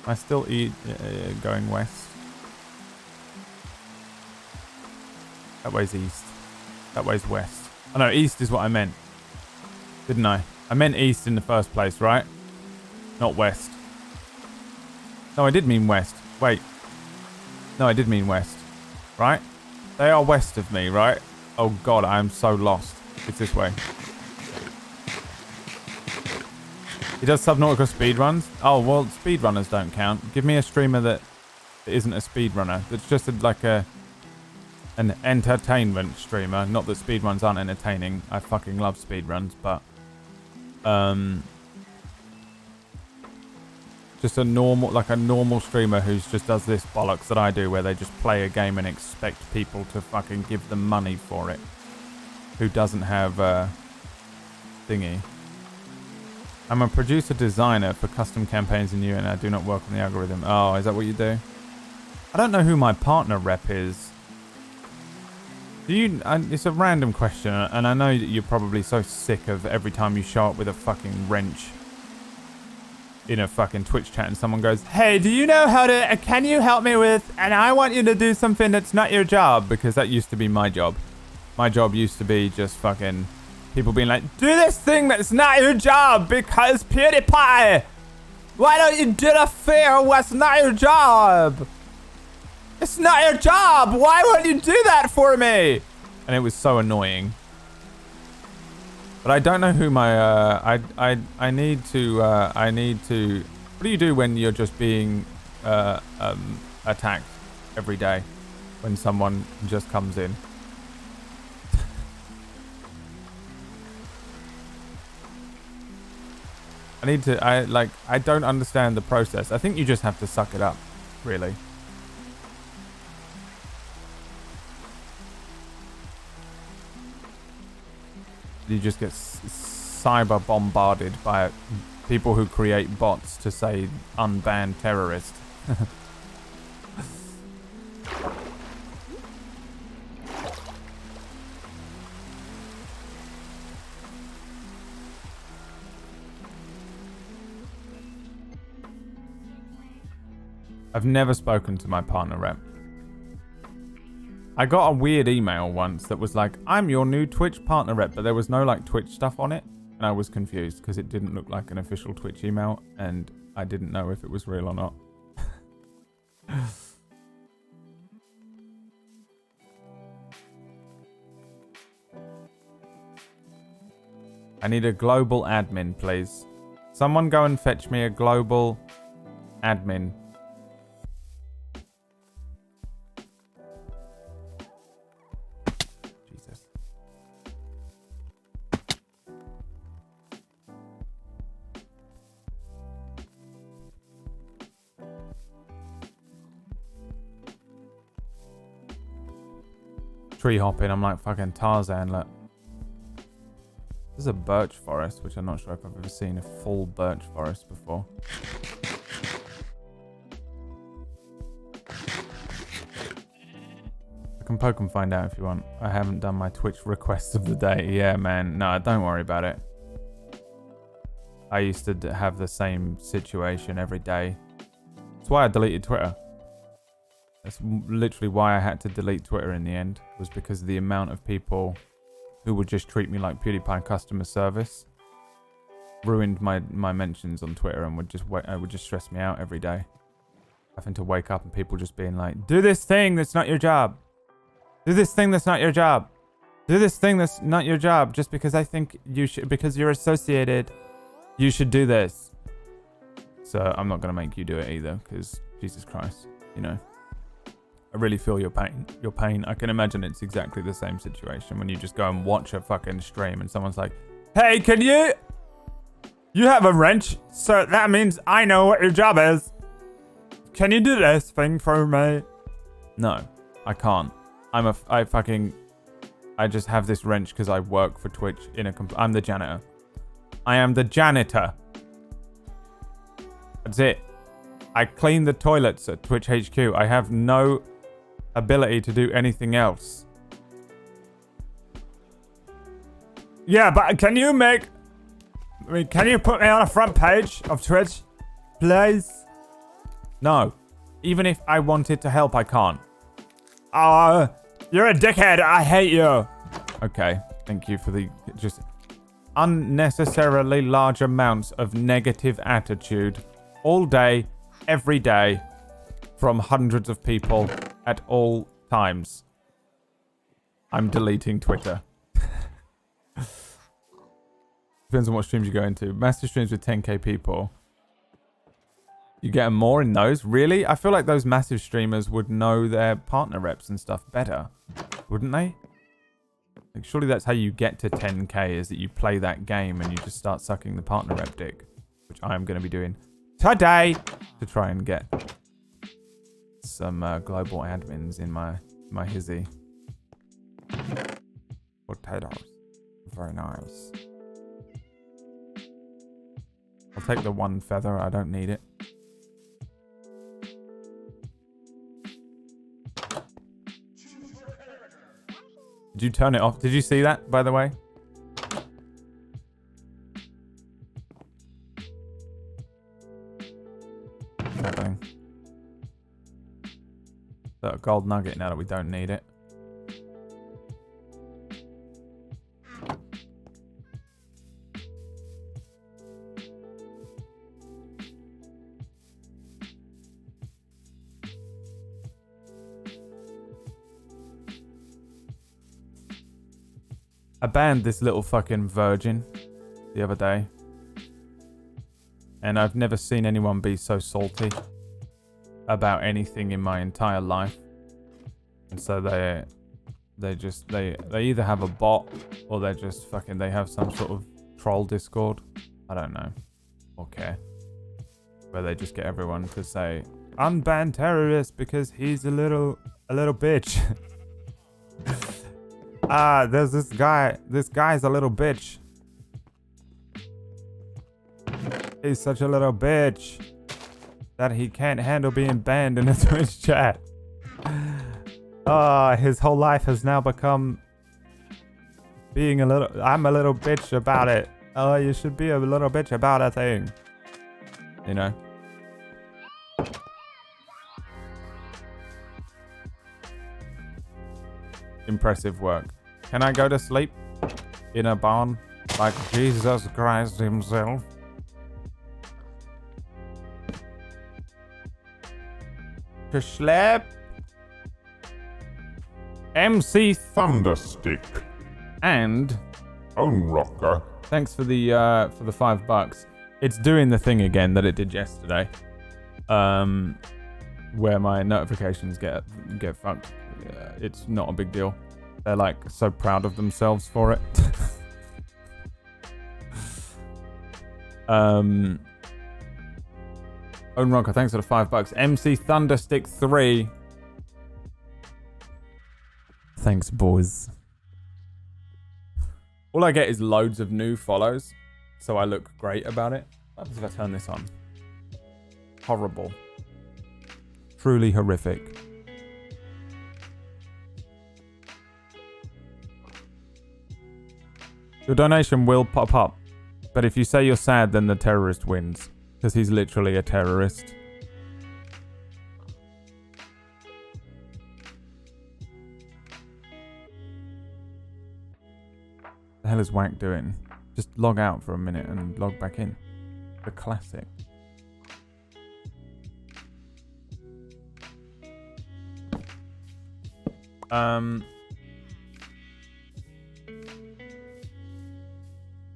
Speaker 1: I still going west. That way's east. That way's west. Oh no, east is what I meant. Didn't I? I meant east in the first place, right? Not west. No, I did mean west. Wait. No, I did mean west. Right? They are west of me, right? Oh god, I am so lost. It's this way. He does Subnautica speedruns? Oh, well, speedrunners don't count. Give me a streamer that isn't a speedrunner. That's just an entertainment streamer. Not that speedruns aren't entertaining. I fucking love speedruns, but just a normal streamer who just does this bollocks that I do, where they just play a game and expect people to fucking give them money for it. Who doesn't have a thingy. I'm a producer designer for custom campaigns in and I do not work on the algorithm. Oh, is that what you do? I don't know who my partner rep is. It's a random question, and I know that you're probably so sick of every time you show up with a fucking wrench in a fucking Twitch chat and someone goes, hey, do you know how to, can you help me with, and I want you to do something that's not your job, because that used to be my job. My job used to be just fucking people being like, do this thing that's not your job because PewDiePie. Why don't you do the thing what's not your job? It's not your job. Why won't you do that for me? And it was so annoying. But I don't know who my I need to what do you do when you're just being attacked every day when someone just comes in? I don't understand the process. I think you just have to suck it up, really. You just get cyber bombarded by people who create bots to say unbanned terrorist. I've never spoken to my partner rep. I got a weird email once that was like, I'm your new Twitch partner rep, but there was no like Twitch stuff on it. And I was confused because it didn't look like an official Twitch email and I didn't know if it was real or not. I need a global admin, please. Someone go and fetch me a global admin. Jesus. Tree hopping, I'm like fucking Tarzan, look. This is a birch forest, which I'm not sure if I've ever seen a full birch forest before. I can poke and find out if you want. I haven't done my Twitch requests of the day. Yeah, man. No, don't worry about it. I used to have the same situation every day. That's why I deleted Twitter. That's literally why I had to delete Twitter in the end, was because of the amount of people who would just treat me like PewDiePie customer service. Ruined my mentions on Twitter and would just stress me out every day. Having to wake up and people just being like, do this thing that's not your job. Do this thing that's not your job. Do this thing that's not your job just because I think you should, because you're associated, you should do this. So I'm not going to make you do it either because Jesus Christ, you know. I really feel your pain. Your pain. I can imagine it's exactly the same situation when you just go and watch a fucking stream and someone's like, hey, can you have a wrench? So that means I know what your job is. Can you do this thing for me? No, I can't. I just have this wrench because I work for Twitch I'm the janitor. I am the janitor. That's it. I clean the toilets at Twitch HQ. I have no ability to do anything else. Yeah, but can you put me on a front page of Twitch, please? No. Even if I wanted to help, I can't. You're a dickhead. I hate you. Okay. Thank you for the just unnecessarily large amounts of negative attitude all day, every day, from hundreds of people at all times. I'm deleting Twitter. Depends on what streams you go into. Massive streams with 10k people. You get more in those? Really? I feel like those massive streamers would know their partner reps and stuff better. Wouldn't they? Like, surely that's how you get to 10k, is that you play that game and you just start sucking the partner rep dick. Which I am going to be doing today to try and get some global admins in my hizzy. Potatoes. Very nice. I'll take the one feather. I don't need it. Did you turn it off? Did you see that, by the way? Nothing. That gold nugget now that we don't need it. I banned this little fucking virgin the other day. And I've never seen anyone be so salty about anything in my entire life. And so they either have a bot or they're just fucking, they have some sort of troll Discord. I don't know. Or care. Where they just get everyone to say, unban terrorist because he's a little bitch. There's this guy's a little bitch. He's such a little bitch that he can't handle being banned in a Twitch chat. His whole life has now become being I'm a little bitch about it. Oh, you should be a little bitch about a thing. You know? Impressive work. Can I go to sleep in a barn like Jesus Christ himself? To sleep? MC
Speaker 3: Thunderstick.
Speaker 1: And
Speaker 3: Own Rocker.
Speaker 1: thanks for the $5. It's doing the thing again that it did yesterday, where my notifications get fucked. It's not a big deal. They're like so proud of themselves for it. Own Rocker, thanks for the $5. MC Thunderstick 3. Thanks, boys. All I get is loads of new follows, so I look great about it. What happens if I turn this on? Horrible. Truly horrific. Your donation will pop up, but if you say you're sad, then the terrorist wins, because he's literally a terrorist. The hell is Wank doing? Just log out for a minute and log back in. The classic.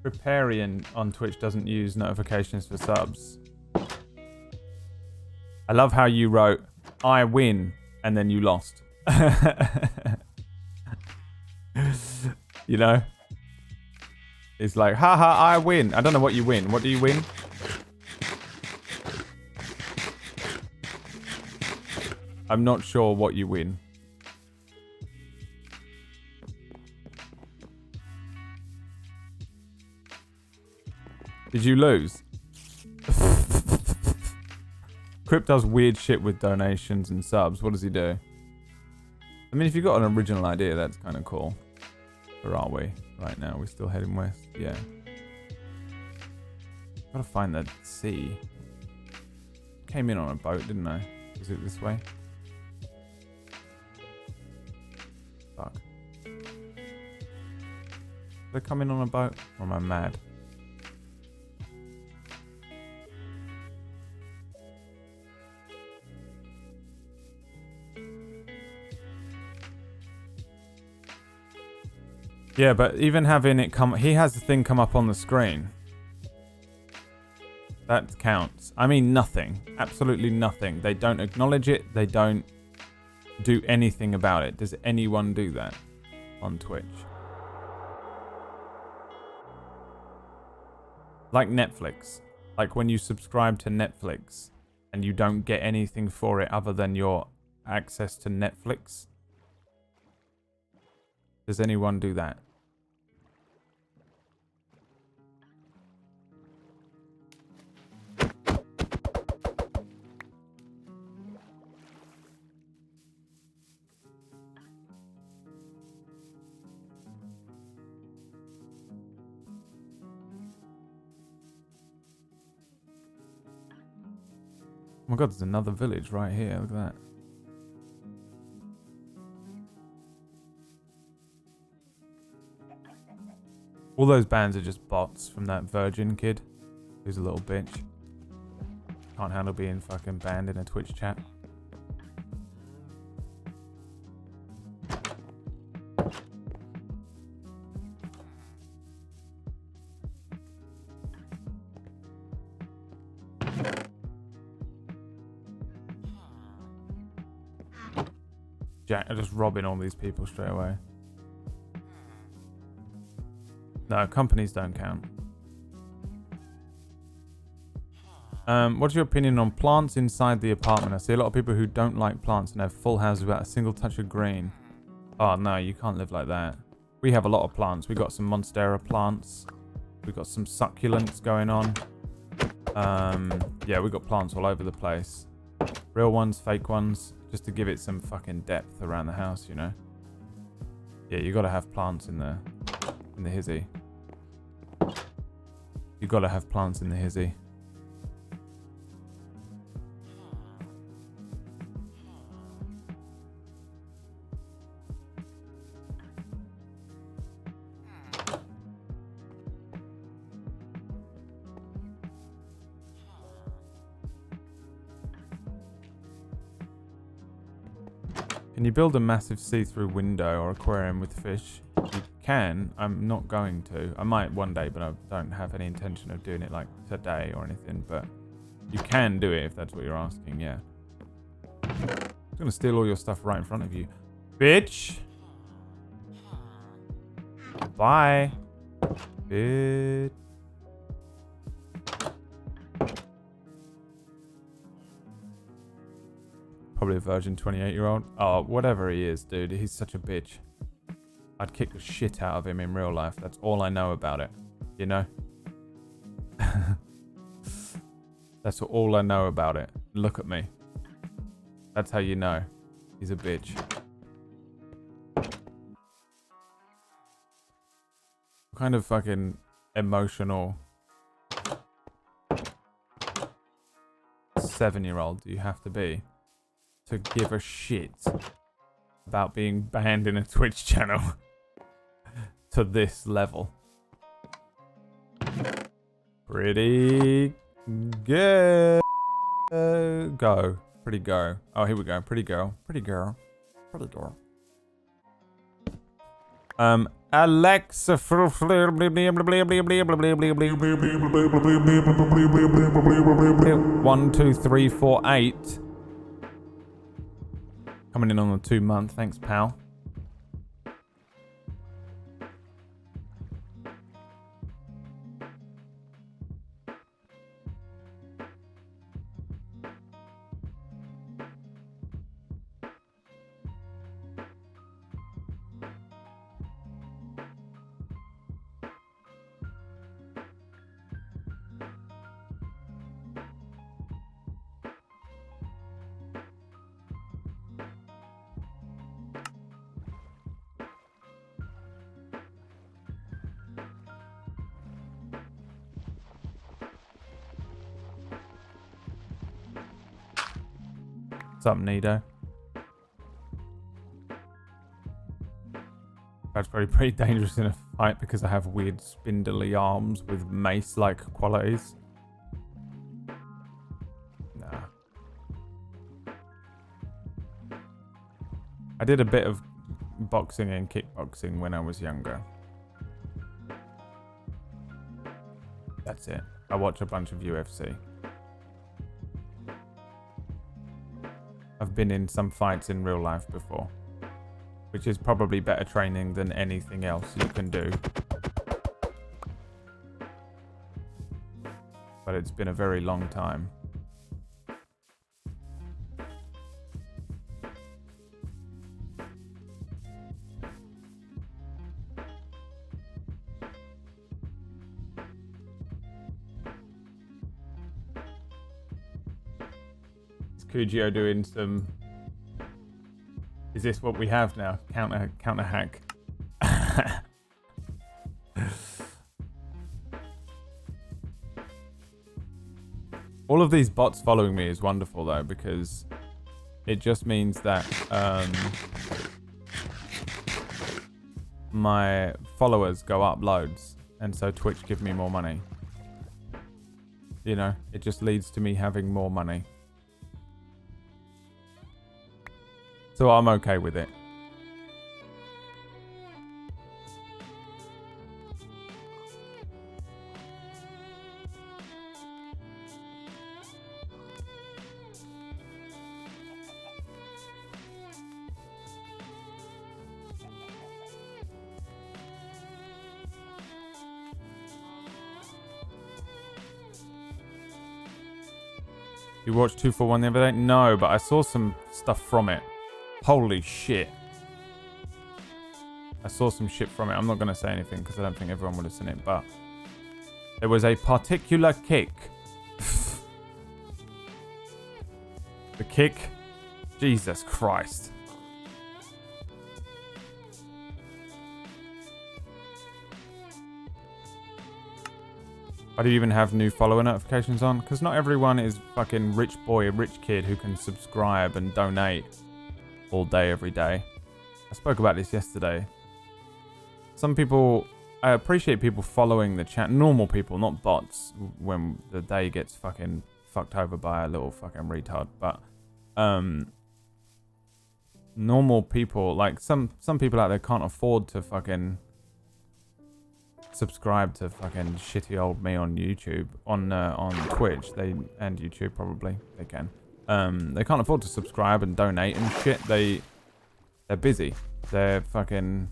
Speaker 1: Preparian on Twitch doesn't use notifications for subs. I love how you wrote, I win, and then you lost. You know? It's like, haha, I win. I don't know what you win. What do you win? I'm not sure what you win. Did you lose? Crypt does weird shit with donations and subs. What does he do? I mean, if you've got an original idea, that's kind of cool. Where are we right now? We're still heading west. Yeah. Gotta find the sea. Came in on a boat, didn't I? Was it this way? Fuck. Did I come in on a boat? Or am I mad? Yeah, but even having it come... He has the thing come up on the screen. That counts. I mean, nothing. Absolutely nothing. They don't acknowledge it. They don't do anything about it. Does anyone do that on Twitch? Like Netflix. Like when you subscribe to Netflix and you don't get anything for it other than your access to Netflix. Does anyone do that? Oh my god, there's another village right here. Look at that. All those bands are just bots from that Virgin kid, who's a little bitch. Can't handle being fucking banned in a Twitch chat. Jack are just robbing all these people straight away. No, companies don't count. What's your opinion on plants inside the apartment? I see a lot of people who don't like plants and have full houses without a single touch of green. Oh no, you can't live like that. We have a lot of plants. We got some Monstera plants. We got some succulents going on. Yeah, we got plants all over the place. Real ones, fake ones, just to give it some fucking depth around the house, you know? Yeah, you gotta have plants in the hizzy. You gotta have plants in the hizzy. Can you build a massive see-through window or aquarium with fish? You can. I'm not going to. I might one day, but I don't have any intention of doing it like today or anything. But you can do it if that's what you're asking, yeah. I'm going to steal all your stuff right in front of you. Bitch! Bye! Bitch. Probably a virgin 28-year-old. Oh, whatever he is, dude. He's such a bitch. I'd kick the shit out of him in real life. That's all I know about it. You know? That's all I know about it. Look at me. That's how you know. He's a bitch. What kind of fucking emotional 7-year-old do you have to be to give a shit about being banned in a Twitch channel to this level? Pretty good. Go. Pretty go. Oh, here we go. Pretty girl. Pretty girl. Pretty girl. Alexa. 1 2 3 4 8. Coming in on the 2-month. Thanks, pal. What's up, Nido? That's probably pretty dangerous in a fight because I have weird spindly arms with mace-like qualities. Nah. I did a bit of boxing and kickboxing when I was younger. That's it. I watch a bunch of UFC. I've been in some fights in real life before, which is probably better training than anything else you can do. But it's been a very long time. Kujio doing some... Is this what we have now? Counter hack. All of these bots following me is wonderful though, because it just means that my followers go up loads, and so Twitch give me more money. You know, it just leads to me having more money. So I'm okay with it. You watched 241 the other day? No, but I saw some stuff from it. Holy shit. I saw some shit from it. I'm not going to say anything because I don't think everyone would have seen it, but there was a particular kick kick. Jesus Christ. Why do you even have new follower notifications on? Because not everyone is fucking rich boy, rich kid who can subscribe and donate all day, every day. I spoke about this yesterday. Some people, I appreciate people following the chat, normal people, not bots, when the day gets fucking fucked over by a little fucking retard. But normal people, like some people out there can't afford to fucking subscribe to fucking shitty old me on YouTube, on Twitch, and YouTube probably they can. They can't afford to subscribe and donate and shit. They're busy. They're fucking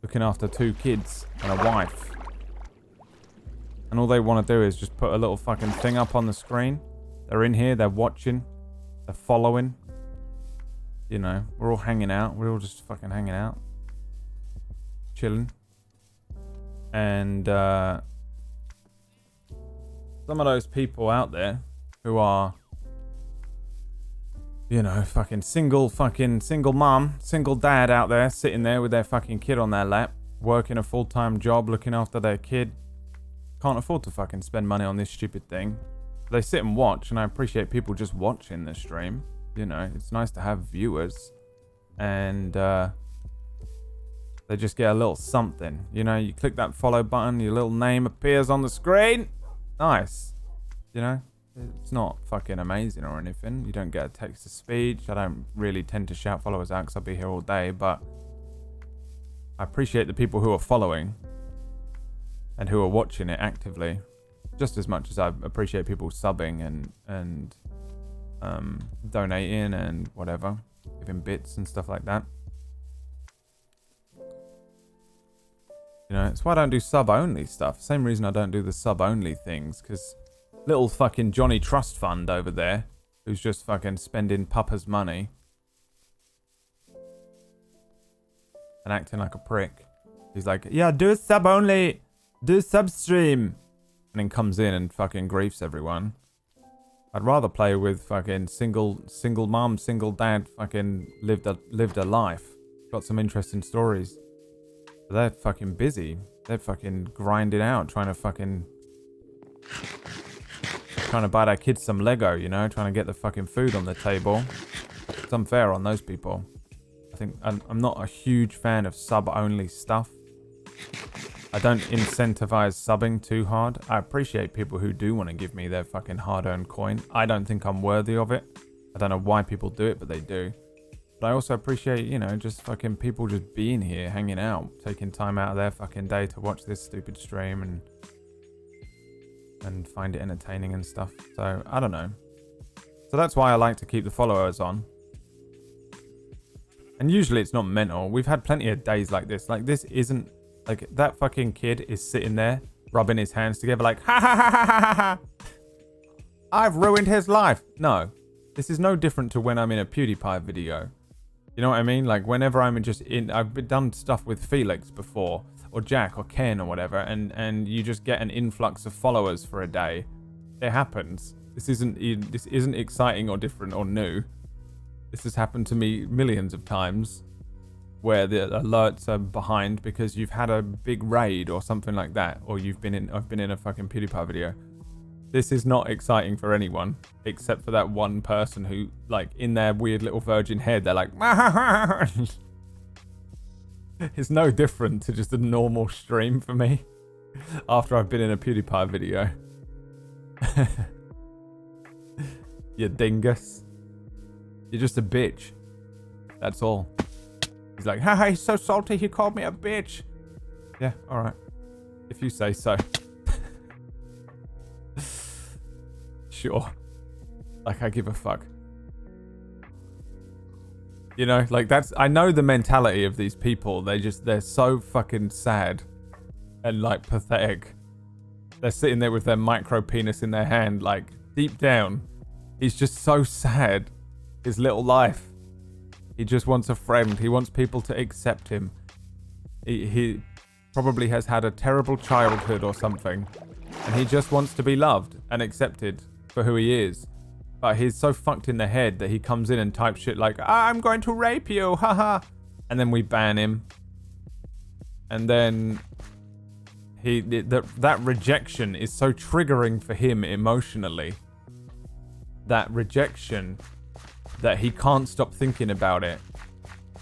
Speaker 1: looking after 2 kids and a wife, and all they want to do is just put a little fucking thing up on the screen. They're in here. They're watching. They're following. You know, we're all hanging out. We're all just fucking hanging out, chilling. And some of those people out there who are, you know, fucking single mom, single dad out there sitting there with their fucking kid on their lap, working a full-time job, looking after their kid, can't afford to fucking spend money on this stupid thing. They sit and watch, and I appreciate people just watching the stream. You know, it's nice to have viewers, and they just get a little something. You know, you click that follow button, your little name appears on the screen. Nice. You know, it's not fucking amazing or anything. You don't get a text to speech. I don't really tend to shout followers out because I'll be here all day, but I appreciate the people who are following and who are watching it actively just as much as I appreciate people subbing and donating and whatever, giving bits and stuff like that. You know, it's why I don't do sub-only stuff. Same reason I don't do the sub-only things, because little fucking Johnny Trust Fund over there, who's just fucking spending Papa's money and acting like a prick. He's like, yeah, do a sub-only, do a sub-stream, and then comes in and fucking griefs everyone. I'd rather play with fucking single mom, single dad, fucking lived a life. Got some interesting stories. They're fucking busy. They're fucking grinding out, trying to buy their kids some Lego, you know, trying to get the fucking food on the table. It's unfair on those people. I think I'm not a huge fan of sub-only stuff. I don't incentivize subbing too hard. I appreciate people who do want to give me their fucking hard-earned coin. I don't think I'm worthy of it. I don't know why people do it, but they do. But I also appreciate, you know, just fucking people just being here, hanging out, taking time out of their fucking day to watch this stupid stream and find it entertaining and stuff. So, I don't know. So that's why I like to keep the followers on. And usually it's not mental. We've had plenty of days like this. Like, this isn't... Like, that fucking kid is sitting there, rubbing his hands together like, ha ha ha ha ha ha! I've ruined his life! No. This is no different to when I'm in a PewDiePie video. You know what I mean? Like, whenever I'm I've done stuff with Felix before, or Jack, or Ken, or whatever, and you just get an influx of followers for a day. It happens. This isn't exciting or different or new. This has happened to me millions of times, where the alerts are behind because you've had a big raid or something like that, or I've been in a fucking PewDiePie video. This is not exciting for anyone, except for that one person who, like, in their weird little virgin head, they're like, it's no different to just a normal stream for me after I've been in a PewDiePie video. You dingus. You're just a bitch. That's all. He's like, haha, he's so salty, he called me a bitch. Yeah, alright. If you say so. Sure. Like, I give a fuck. You know, like, I know the mentality of these people. They're so fucking sad and, like, pathetic. They're sitting there with their micro penis in their hand, like, deep down, he's just so sad. His little life. He just wants a friend. He wants people to accept him. He probably has had a terrible childhood or something. And he just wants to be loved and accepted for who he is. But he's so fucked in the head that he comes in and types shit like, I'm going to rape you, haha. And then we ban him. And then that rejection is so triggering for him emotionally. That rejection that he can't stop thinking about it.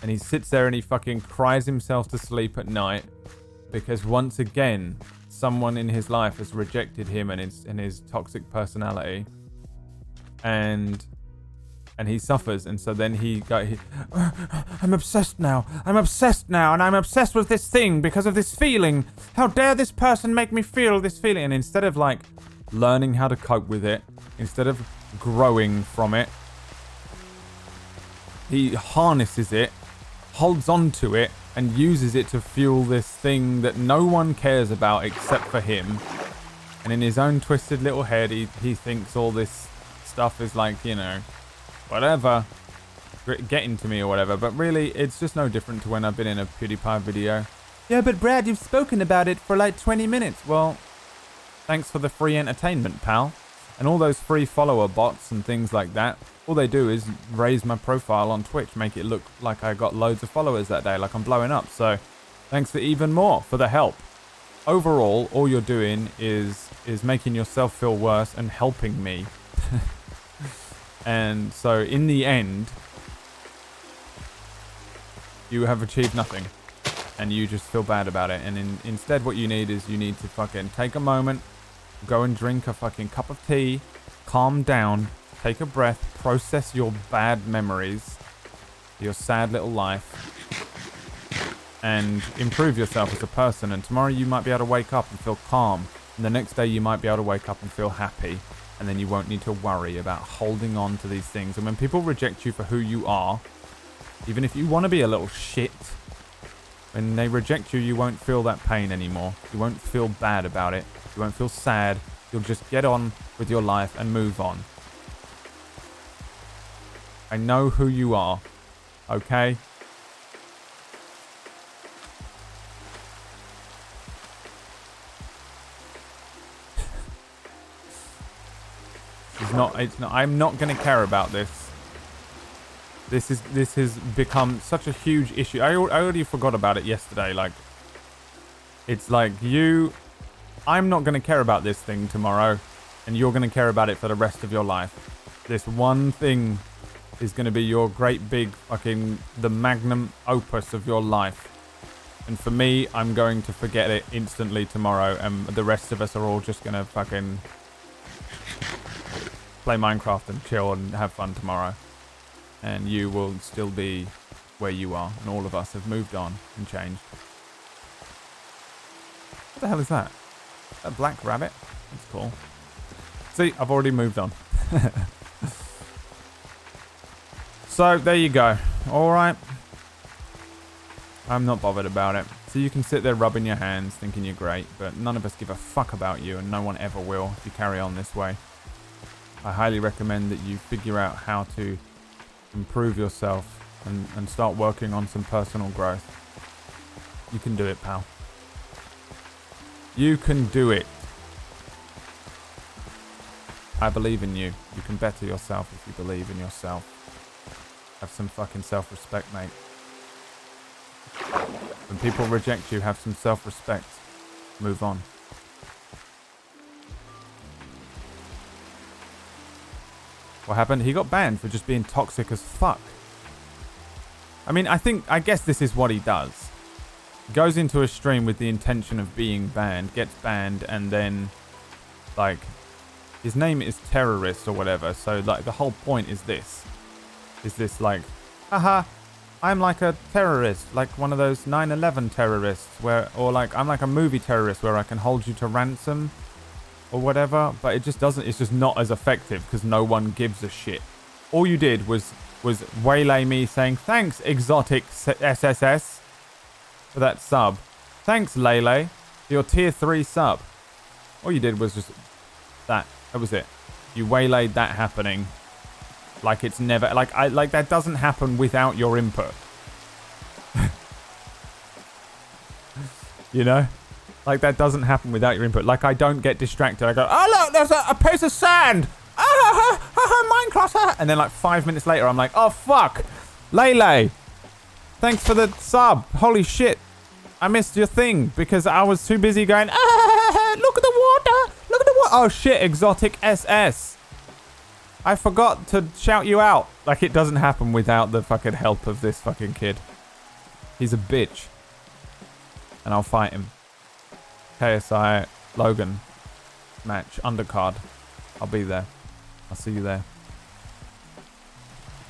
Speaker 1: And he sits there and he fucking cries himself to sleep at night because once again, someone in his life has rejected him and his toxic personality. And he suffers, and so then I'm obsessed now, and I'm obsessed with this thing because of this feeling. How dare this person make me feel this feeling? And instead of like learning how to cope with it, instead of growing from it, he harnesses it, holds on to it, and uses it to fuel this thing that no one cares about except for him. And in his own twisted little head, he thinks all this stuff is like, you know, whatever, getting to me or whatever. But really, it's just no different to when I've been in a PewDiePie video. Yeah, but Brad, you've spoken about it for like 20 minutes. Well, thanks for the free entertainment, pal. And all those free follower bots and things like that, all they do is raise my profile on Twitch, make it look like I got loads of followers that day, like I'm blowing up. So thanks for even more for the help. Overall, all you're doing is making yourself feel worse and helping me. And so in the end, you have achieved nothing. And you just feel bad about it. And instead what you need is you need to fucking take a moment, go and drink a fucking cup of tea, calm down, take a breath, process your bad memories, your sad little life, and improve yourself as a person. And tomorrow you might be able to wake up and feel calm. And the next day you might be able to wake up and feel happy. And then you won't need to worry about holding on to these things. And when people reject you for who you are, even if you want to be a little shit, when they reject you, you won't feel that pain anymore. You won't feel bad about it. You won't feel sad. You'll just get on with your life and move on. I know who you are, okay? It's not, I'm not going to care about this. This has become such a huge issue. I already forgot about it yesterday. Like, it's like I'm not going to care about this thing tomorrow, and you're going to care about it for the rest of your life. This one thing is going to be your great big fucking, the magnum opus of your life. And for me, I'm going to forget it instantly tomorrow, and the rest of us are all just going to fucking play Minecraft and chill and have fun tomorrow. And you will still be where you are, and all of us have moved on and changed. What the hell is that? A black rabbit? That's cool. See, I've already moved on. So, there you go. Alright. I'm not bothered about it. So you can sit there rubbing your hands thinking you're great, but none of us give a fuck about you, and no one ever will if you carry on this way. I highly recommend that you figure out how to improve yourself and start working on some personal growth. You can do it, pal. You can do it. I believe in you. You can better yourself if you believe in yourself. Have some fucking self-respect, mate. When people reject you, have some self-respect. Move on. What happened? He got banned for just being toxic as fuck. I mean, I guess this is what he does. He goes into a stream with the intention of being banned, gets banned, and then, like, his name is Terrorist or whatever, so, like, the whole point is this. Is this, like, haha, I'm like a terrorist, like one of those 9/11 terrorists, or like, I'm like a movie terrorist where I can hold you to ransom or whatever, but it just doesn't, it's just not as effective because no one gives a shit. All you did was waylay me saying, thanks, Exotic SSS, for that sub. Thanks, Lele, for your tier 3 sub. All you did was just that. That was it. You waylaid that happening. Like it's never, like that doesn't happen without your input. You know? Like that doesn't happen without your input. Like I don't get distracted. I go, oh look, there's a piece of sand. Clotter! And then like 5 minutes later, I'm like, oh fuck! Lele! Thanks for the sub. Holy shit. I missed your thing because I was too busy going, look at the water! Look at the water! Oh shit, Exotic SS. I forgot to shout you out. Like, it doesn't happen without the fucking help of this fucking kid. He's a bitch. And I'll fight him. KSI Logan match undercard. I'll be there. I'll see you there.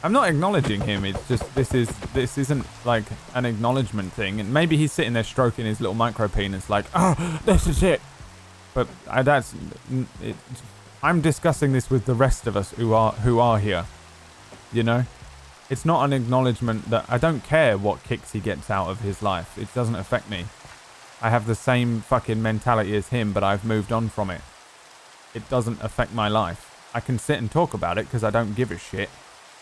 Speaker 1: I'm not acknowledging him. It's just this isn't like an acknowledgement thing. And maybe he's sitting there stroking his little micro penis like, oh, this is it. But I'm discussing this with the rest of us who are here. You know, it's not an acknowledgement that I don't care what kicks he gets out of his life. It doesn't affect me. I have the same fucking mentality as him, but I've moved on from it. It doesn't affect my life. I can sit and talk about it because I don't give a shit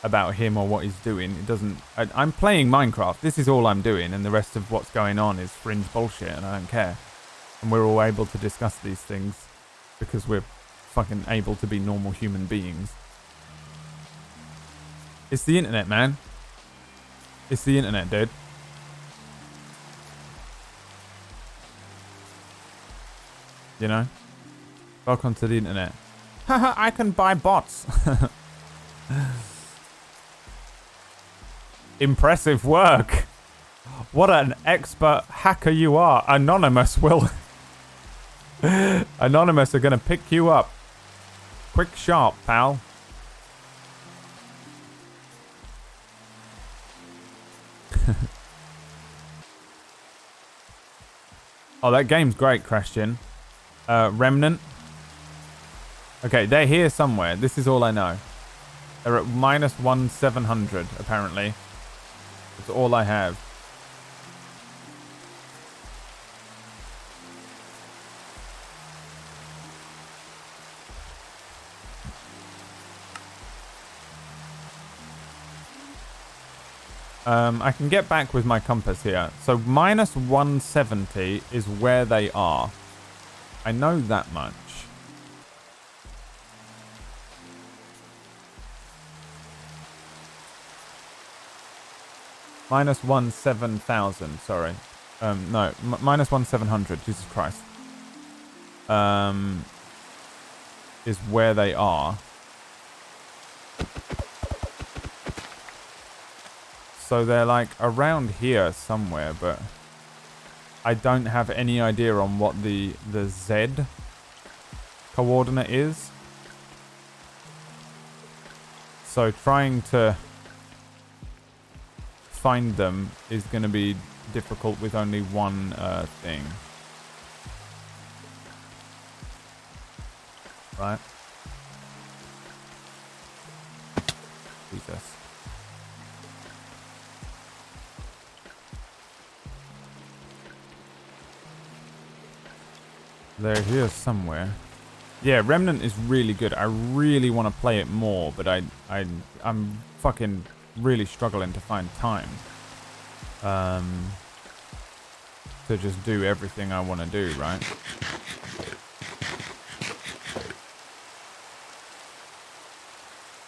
Speaker 1: about him or what he's doing. It doesn't. I'm playing Minecraft. This is all I'm doing, and the rest of what's going on is fringe bullshit, and I don't care. And we're all able to discuss these things because we're fucking able to be normal human beings. It's the internet, man. It's the internet, dude. You know? Welcome to the internet. Haha, I can buy bots. Impressive work. What an expert hacker you are. Anonymous will... Anonymous are gonna pick you up. Quick sharp, pal. Oh, that game's great, Christian. Remnant. Okay, they're here somewhere. This is all I know. They're at -1700, apparently. That's all I have. I can get back with my compass here. So -170 is where they are. I know that much. -17,000, sorry. No, -1700, Jesus Christ. Is where they are. So they're like around here somewhere, but I don't have any idea on what the Z coordinate is. So trying to find them is going to be difficult with only one thing. Right? Jesus. They're here somewhere. Yeah, Remnant is really good. I really want to play it more, but I'm fucking really struggling to find time to just do everything I want to do, right?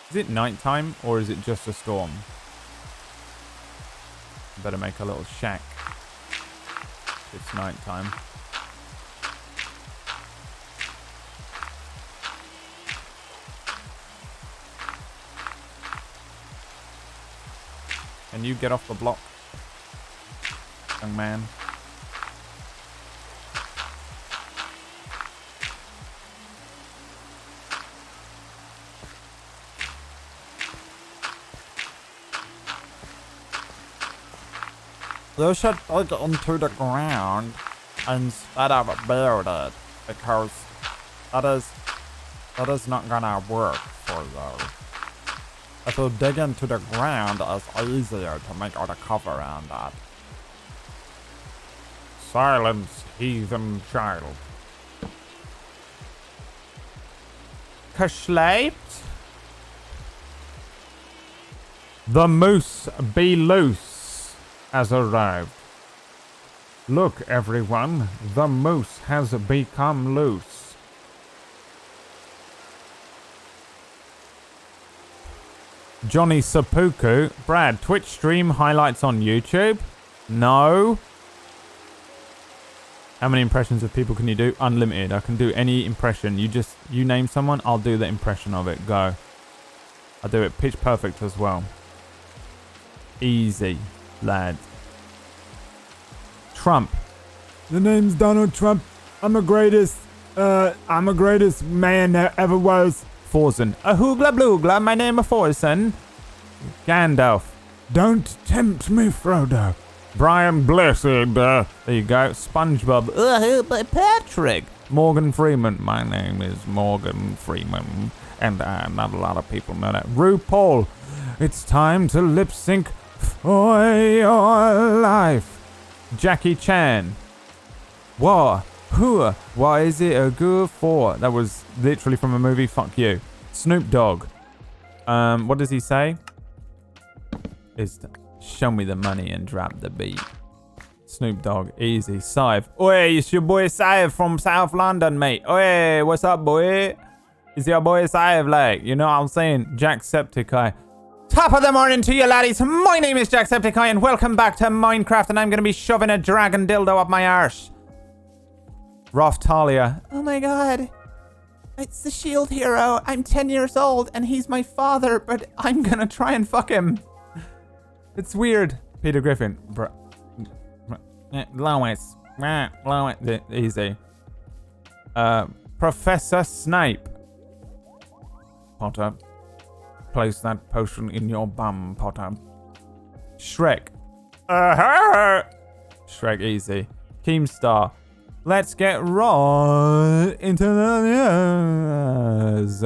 Speaker 1: Is it nighttime or is it just a storm? Better make a little shack. It's nighttime. Can you get off the block, young man?
Speaker 4: You should dig into the ground instead of build it, because that is not gonna work for you. If you dig into the ground, it's easier to make all the cover around that.
Speaker 7: Silence, heathen child.
Speaker 1: Geschleipt? The moose be loose has arrived. Look, everyone, the moose has become loose. Johnny Seppuku. Brad, Twitch stream highlights on YouTube? No. How many impressions of people can you do? Unlimited. I can do any impression. You name someone, I'll do the impression of it. Go. I'll do it pitch perfect as well. Easy, lad. Trump.
Speaker 9: The name's Donald Trump. I'm the greatest man there ever was.
Speaker 1: Forsen. A hoogla bloogla, my name is Forsen. Gandalf.
Speaker 9: Don't tempt me, Frodo.
Speaker 1: Brian Blessed. There you go. SpongeBob. But Patrick. Morgan Freeman. My name is Morgan Freeman. And not a lot of people know that. RuPaul. It's time to lip sync for your life. Jackie Chan. What? Who? Why is it a good for? That was literally from a movie. Fuck you. Snoop Dogg. What does he say? Show me the money and drop the beat. Snoop Dogg. Easy. Sive. Oi, it's your boy Sive from South London, mate. Oi, what's up, boy? It's your boy Sive, like, you know what I'm saying? Jacksepticeye. Top of the morning to you, laddies. My name is Jacksepticeye, and welcome back to Minecraft, and I'm going to be shoving a dragon dildo up my arse. Raftalia.
Speaker 6: Oh my god. It's the shield hero. I'm 10 years old and he's my father, but
Speaker 1: I'm going to try and fuck him. It's weird. Peter Griffin. Lois. Easy. Professor Snape. Potter. Place that potion in your bum, Potter. Shrek. Shrek, easy. Keemstar. Let's get right into the news.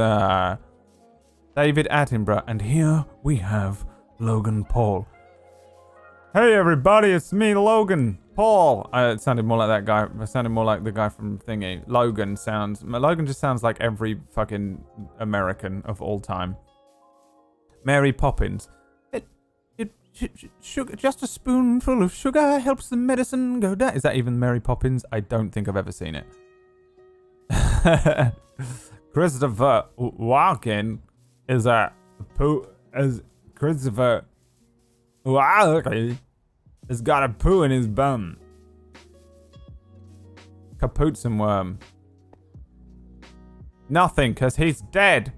Speaker 1: David Attenborough. And here we have Logan Paul. Hey everybody, it's me, Logan Paul. It sounded more like that guy. It sounded more like the guy from Thingy. Logan just sounds like every fucking American of all time. Mary Poppins. Sugar, just a spoonful of sugar helps the medicine go down. Is that even Mary Poppins? I don't think I've ever seen it. Christopher Walken is Christopher Walken has got a poo in his bum. Kapuzenworm. Nothing, because he's dead.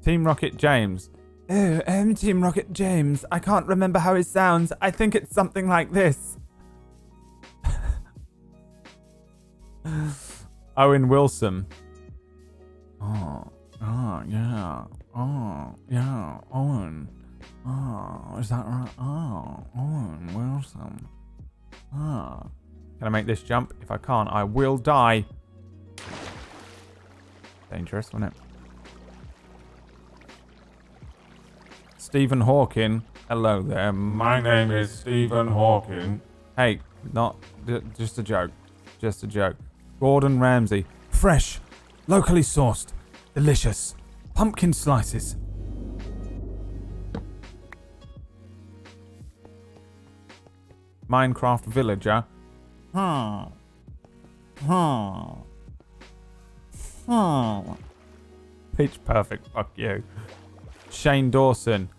Speaker 1: Team Rocket James. Oh, Team Rocket James. I can't remember how it sounds. I think it's something like this. Owen Wilson. Oh, yeah. Owen. Oh, is that right? Oh, Owen Wilson. Can I make this jump? If I can't, I will die. Dangerous, wasn't it? Stephen Hawking. Hello there.
Speaker 7: My name is Stephen Hawking.
Speaker 1: Hey, just a joke. Just a joke. Gordon Ramsay. Fresh. Locally sourced. Delicious. Pumpkin slices. Minecraft villager. Pitch perfect. Fuck you. Shane Dawson.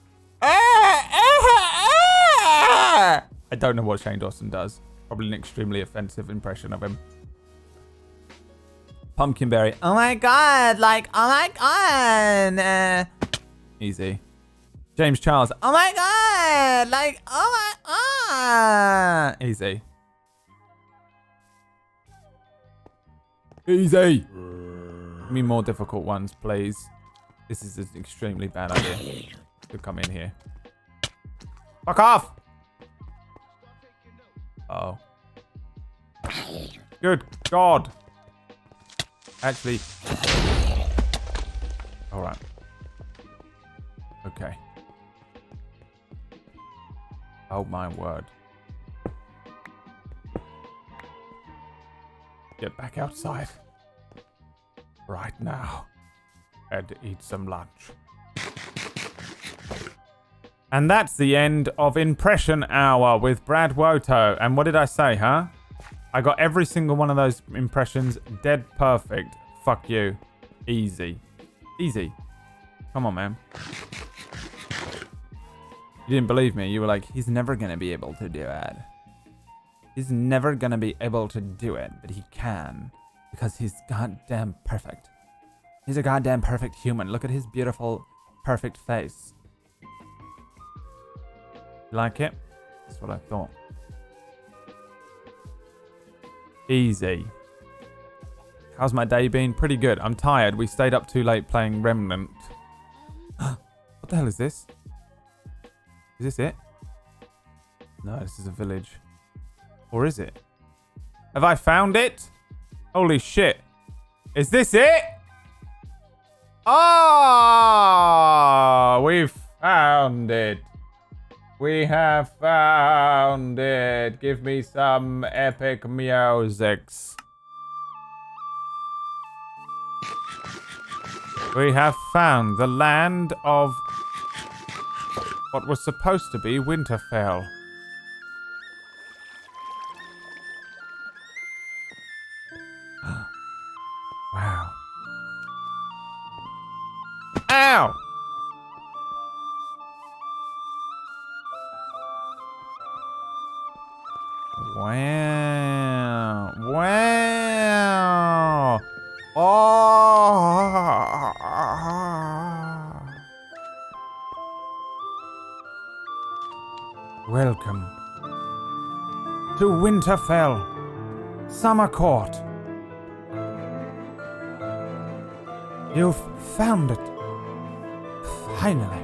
Speaker 1: I don't know what Shane Dawson does. Probably an extremely offensive impression of him. Pumpkinberry. Oh my god, like, oh my god. Easy. James Charles. Oh my god, like, oh my, Easy. Easy. Give me more difficult ones, please. This is an extremely bad idea to come in here. Fuck off! Oh. Good God. Actually. Alright. Okay. Oh my word. Get back outside. Right now. And eat some lunch. And that's the end of Impression Hour with Brad Woto. And what did I say, huh? I got every single one of those impressions dead perfect. Fuck you. Easy. Easy. Come on, man. You didn't believe me. You were like, he's never gonna be able to do it. He's never gonna be able to do it, but he can. Because he's goddamn perfect. He's a goddamn perfect human. Look at his beautiful, perfect face. You like it? That's what I thought. Easy. How's my day been? Pretty good. I'm tired. We stayed up too late playing Remnant. What the hell is this? Is this it? No, this is a village. Or is it? Have I found it? Holy shit. Is this it? Ah, we found it. We have found it. Give me some epic musics. We have found the land of what was supposed to be Winterfell. Wow. Ow! Wow. Wow. Oh. Welcome to Winterfell, Summer Court. You've found it. Finally.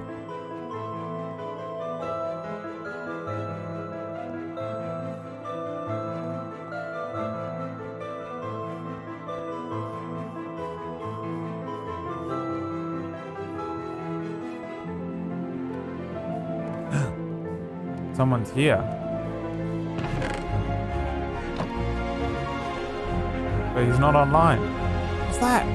Speaker 1: Someone's here. But he's not online. What's that?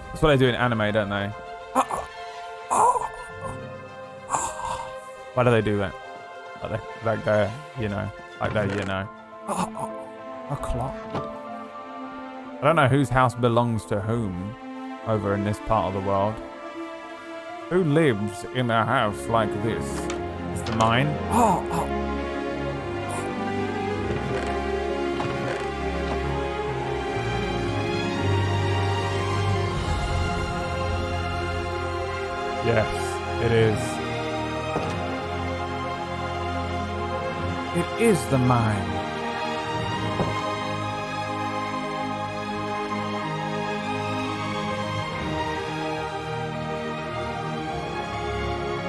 Speaker 1: That's what they do in anime, don't they? Why do they do that? Like they're, you know, like they're, you know. A clock. I don't know whose house belongs to whom over in this part of the world. Who lives in a house like this? Is it mine? Yes, it is. It is the mine.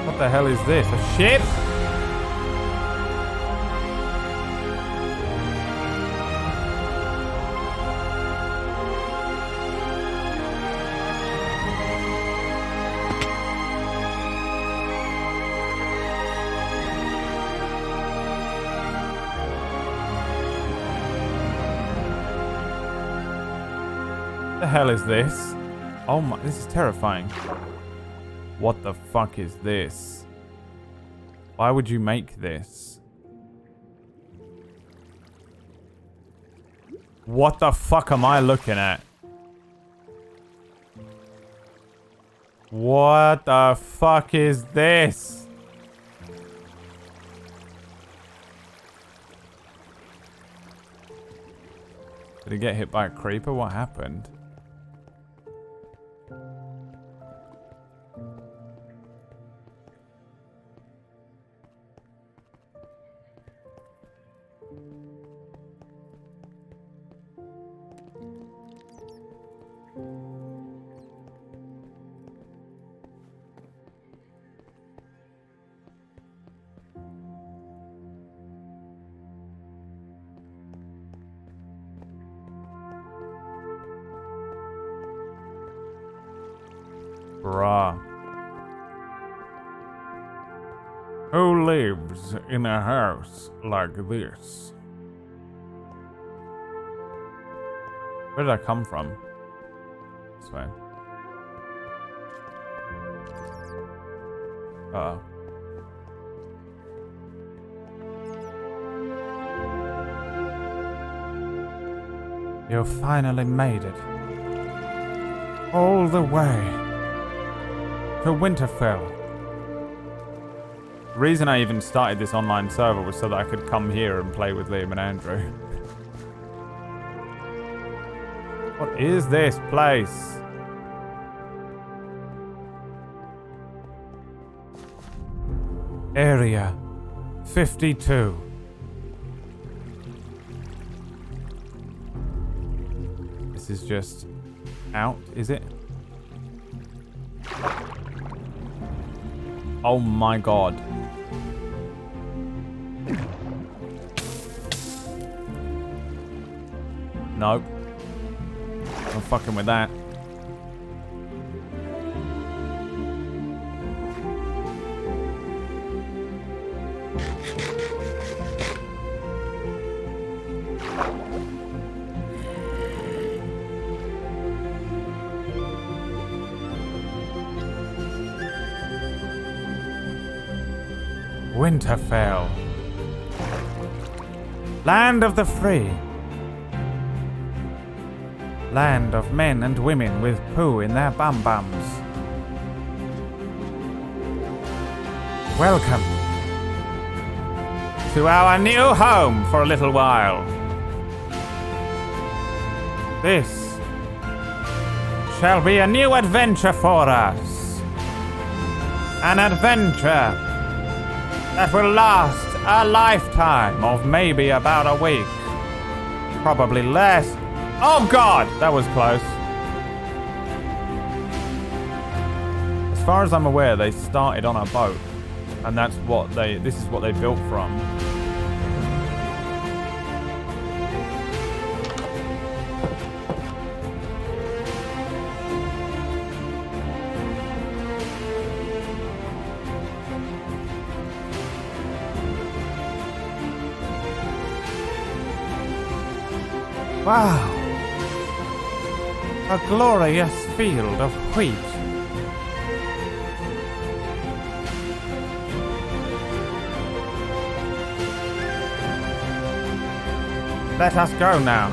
Speaker 1: What the hell is this? A ship? The hell is this? Oh my, this is terrifying. What the fuck is this? Why would you make this? What the fuck am I looking at? What the fuck is this? Did he get hit by a creeper? What happened? Bruh. Who lives in a house like this? Where did I come from? This way. Uh-oh.
Speaker 4: You finally made it. All the way to Winterfell.
Speaker 1: The reason I even started this online server was so that I could come here and play with Liam and Andrew. What is this place?
Speaker 4: Area 52.
Speaker 1: This is just out, is it? Oh my god. Nope. I'm fucking with that.
Speaker 4: Winterfell. Land of the free. Land of men and women with poo in their bum-bums. Welcome to our new home for a little while. This shall be a new adventure for us. An adventure that will last a lifetime of maybe about a week. Probably less. Oh god, that was close. As far as I'm aware, they started on a boat, and this is what they built from. Wow. A glorious field of wheat. Let us go now.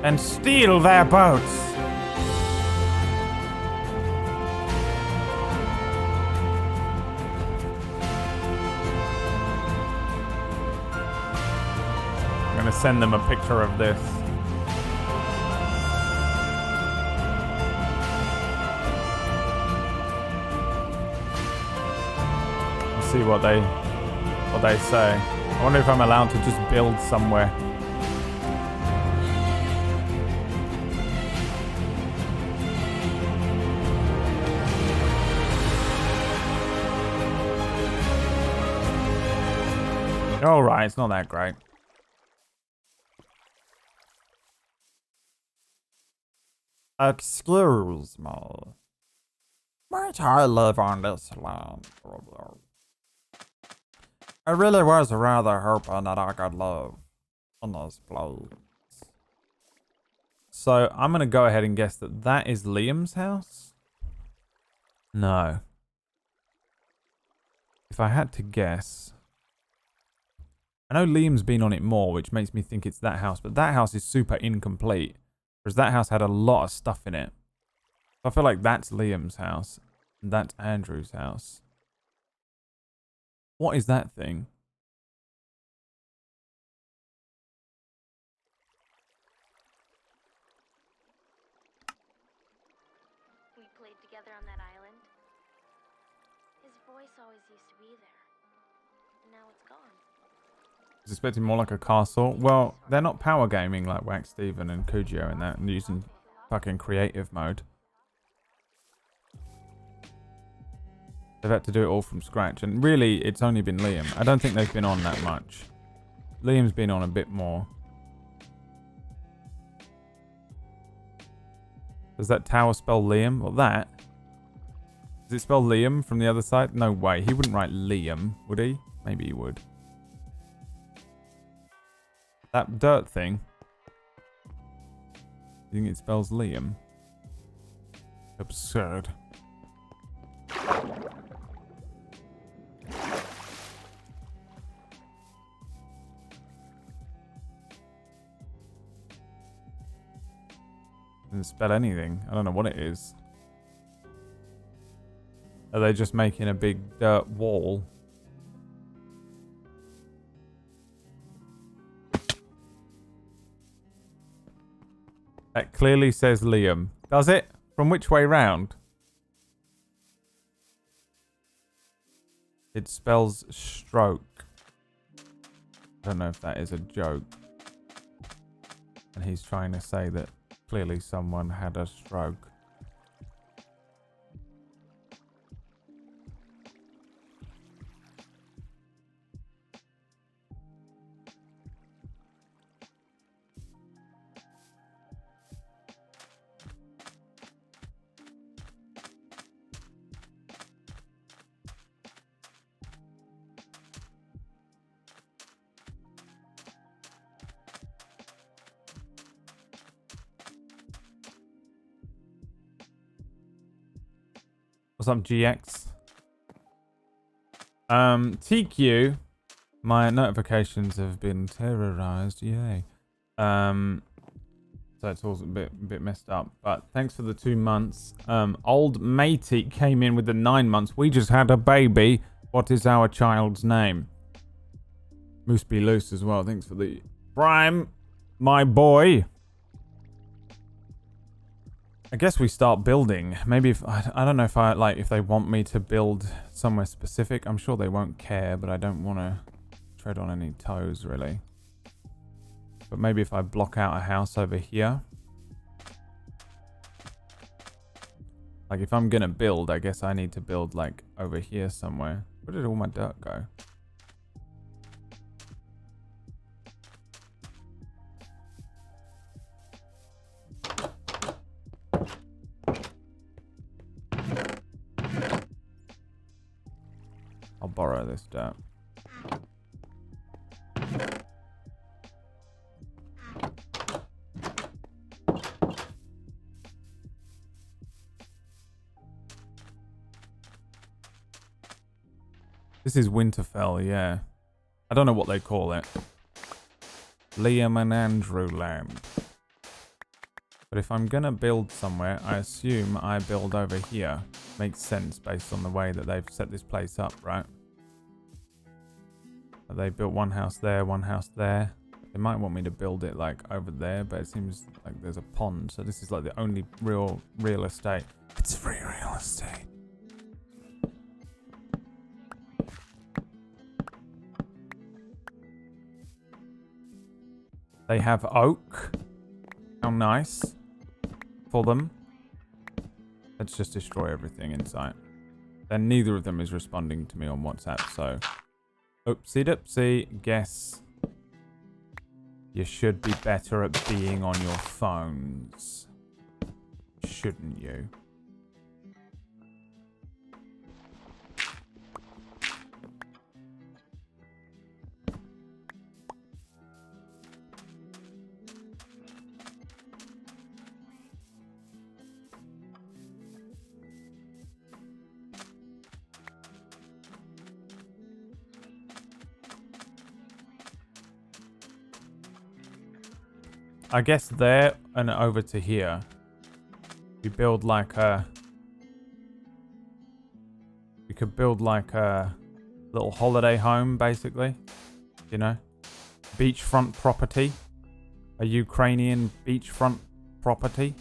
Speaker 4: And steal their boats.
Speaker 1: Send them a picture of this. Let's see what they say. I wonder if I'm allowed to just build somewhere. All right, it's not that great.
Speaker 4: Excuse me. Might I live on this land? I really was rather hoping that I could live on this place.
Speaker 1: So I'm going to go ahead and guess that that is Liam's house? No. If I had to guess... I know Liam's been on it more, which makes me think it's that house, but that house is super incomplete. Whereas that house had a lot of stuff in it. So I feel like that's Liam's house. And that's Andrew's house. What is that thing?
Speaker 8: We played together on that island. His voice always used to be there. And now it's gone.
Speaker 1: I was expecting more like a castle. Well, they're not power gaming like Wax Steven and Kujio and that, and using fucking creative mode. They've had to do it all from scratch, and really, it's only been Liam. I don't think they've been on that much. Liam's been on a bit more. Does that tower spell Liam? Well, that. Does it spell Liam from the other side? No way. He wouldn't write Liam, would he? Maybe he would. That dirt thing. You think it spells Liam? Absurd. Doesn't spell anything. I don't know what it is. Are they just making a big dirt wall? That clearly says Liam. Does it? From which way round? It spells stroke. I don't know if that is a joke. And he's trying to say that clearly someone had a stroke. What's up, GX? TQ, my notifications have been terrorized. Yay. So it's all a bit messed up. But thanks for the 2 months. Old matey came in with the 9 months. We just had a baby. What is our child's name? Moose be loose as well. Thanks for the prime, my boy. I guess we start building. Maybe if I don't know if they want me to build somewhere specific. I'm sure they won't care, but I don't want to tread on any toes really. But maybe if I block out a house over here. Like if I'm gonna build, I guess I need to build like over here somewhere. Where did all my dirt go? I'll borrow this dirt. This is Winterfell, yeah. I don't know what they call it. Liam and Andrew Land. But if I'm gonna build somewhere, I assume I build over here. Makes sense based on the way that they've set this place up, right? They built one house there, one house there. They might want me to build it like over there, but it seems like there's a pond. So this is like the only real estate. It's free real estate. They have oak. How nice for them. Let's just destroy everything in sight. Then neither of them is responding to me on WhatsApp, so... Oopsie doopsie. Guess you should be better at being on your phones. Shouldn't you? I guess there and over to here. We build like a... We could build like a little holiday home, basically. You know? Beachfront property. A Ukrainian beachfront property.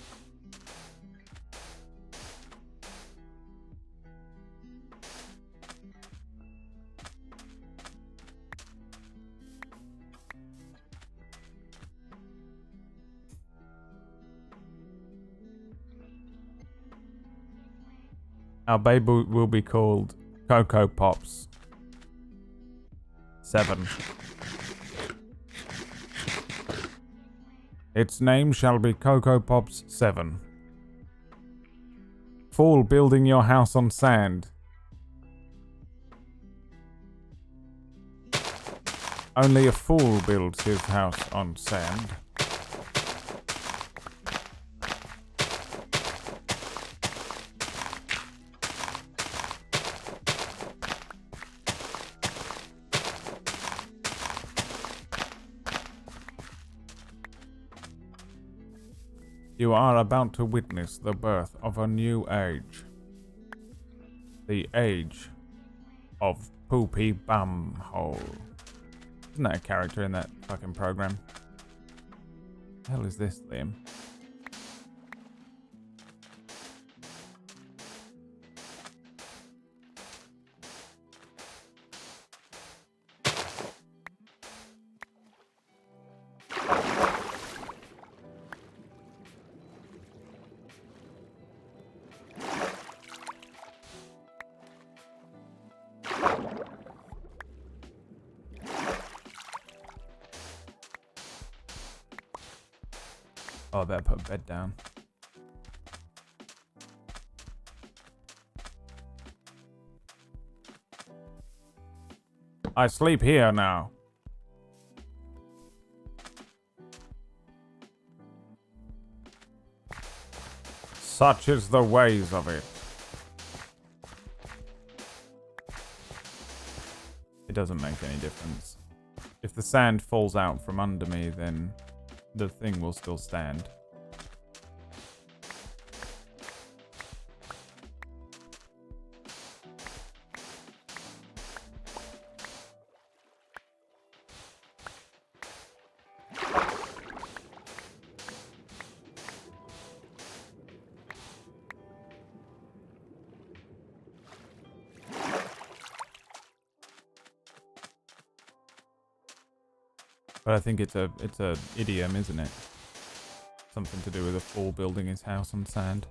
Speaker 1: Our baby will be called Cocoa Pops 7. Its name shall be Cocoa Pops 7. Fool building your house on sand.
Speaker 4: Only a fool builds his house on sand. You are about to witness the birth of a new age. The age of Poopy Bumhole. Isn't that a character in that fucking program? What the hell is this, Liam? Oh, I better put a bed down. I sleep here now. Such is the ways of it. It doesn't make any difference. If the sand falls out from under me, then the thing will still stand. But I think it's a idiom, isn't it? Something to do with a fool building his house on sand.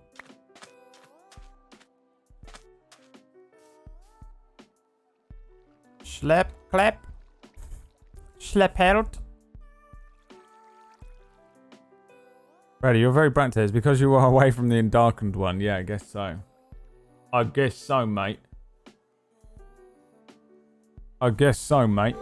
Speaker 4: Schlepp, clap. Schleppelt. Ready, you're very bright today. It's because you are away from the Endarkened one. Yeah, I guess so. I guess so, mate. I guess so, mate.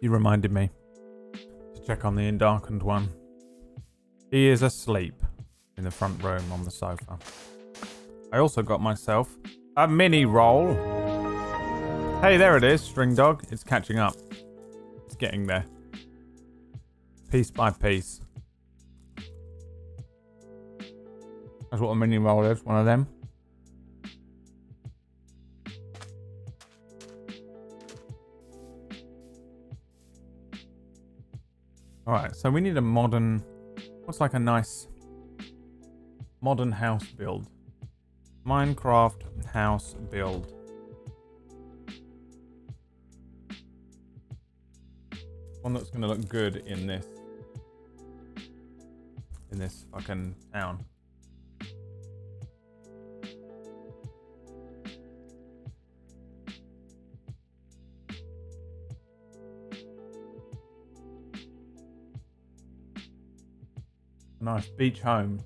Speaker 4: You reminded me to check on the Endarkened one. He is asleep in the front room on the sofa. I also got myself a mini roll. Hey, there it is, String Dog. It's catching up. It's getting there. Piece by piece. That's what a mini roll is, one of them. Alright, so we need a modern... What's like a nice modern house build? Minecraft house build. One that's gonna look good in this fucking town. Nice beach home.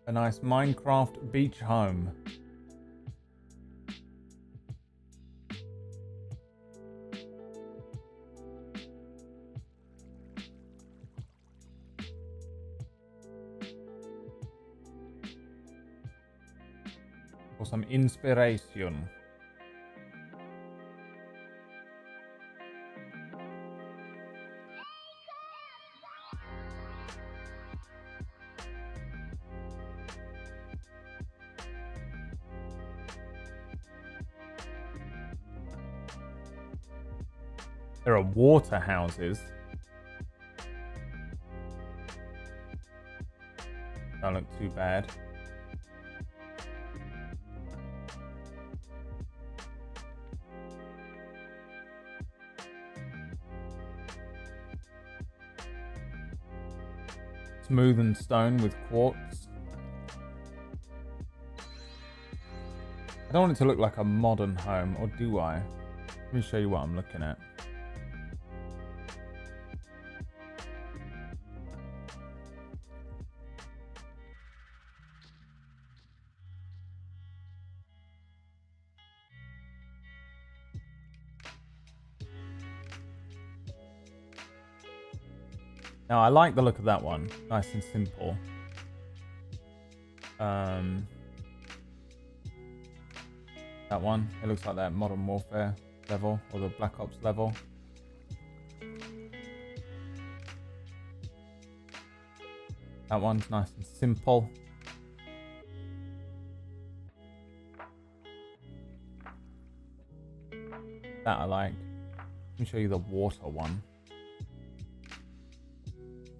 Speaker 1: A nice Minecraft beach home. For some inspiration. There are water houses. Don't look too bad. Smooth and stone with quartz. I don't want it to look like a modern home, or do I? Let me show you what I'm looking at. Now, I like the look of that one. Nice and simple. That one. It looks like that Modern Warfare level, or the Black Ops level. That one's nice and simple. That I like. Let me show you the water one.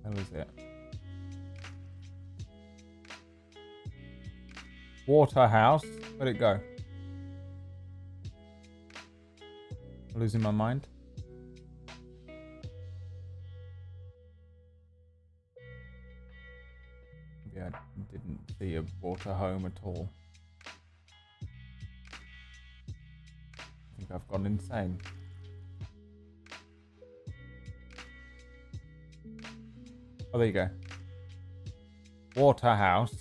Speaker 1: Where is it? Water house. Where'd it go? I'm losing my mind. Maybe I didn't see a water home at all. I think I've gone insane. Oh, there you go. Water house.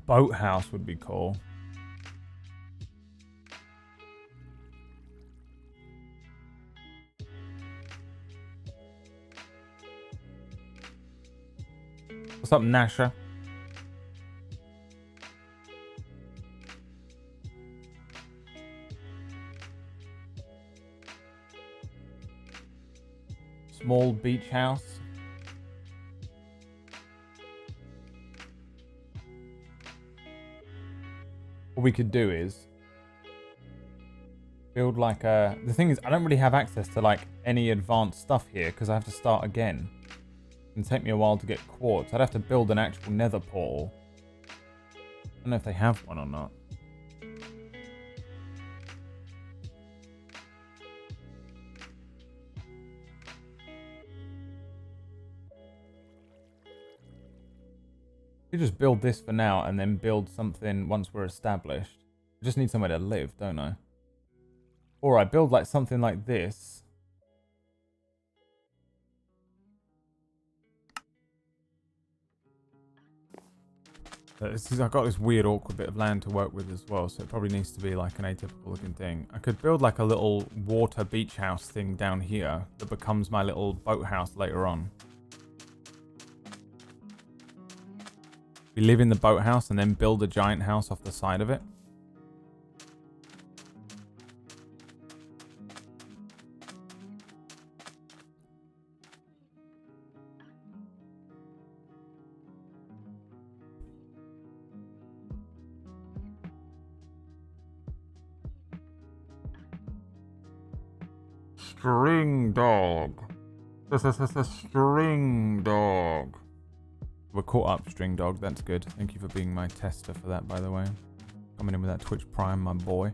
Speaker 1: Boat house would be cool. What's up, Nasha? Small beach house. What we could do is build like a... The thing is, I don't really have access to like any advanced stuff here because I have to start again. It'll take me a while to get quartz. I'd have to build an actual nether portal. I don't know if they have one or not. You just build this for now and then build something once we're established. I just need somewhere to live, don't I? Or I build like something like this. I've got this weird awkward bit of land to work with as well, so it probably needs to be like an atypical looking thing. I could build like a little water beach house thing down here that becomes my little boat house later on. We live in the boathouse and then build a giant house off the side of it. String dog. This is a string dog. We're caught up, String Dog. That's good. Thank you for being my tester for that, by the way. Coming in with that Twitch Prime, my boy.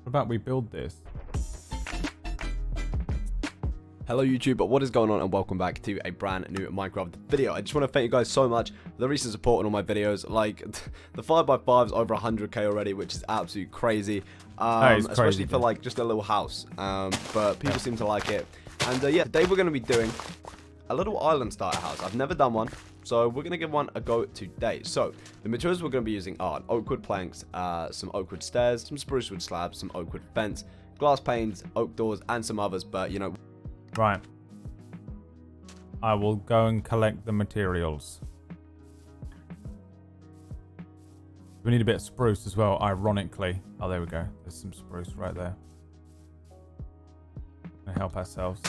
Speaker 1: about we build this?
Speaker 10: Hello YouTube, what is going on and welcome back to a brand new Minecraft video. I just want to thank you guys so much for the recent support on all my videos. Like, the 5x5's over 100k already, which is absolutely crazy. Especially for like just a little house. But people seem to like it. And yeah, today we're going to be doing a little island starter house. I've never done one, so we're going to give one a go today. So, the materials we're going to be using are oak wood planks, some oak wood stairs, some spruce wood slabs, some oak wood fence, glass panes, oak doors, and some others, but you know.
Speaker 1: Right. I will go and collect the materials. We need a bit of spruce as well, ironically. Oh, there we go. There's some spruce right there. Gonna help ourselves.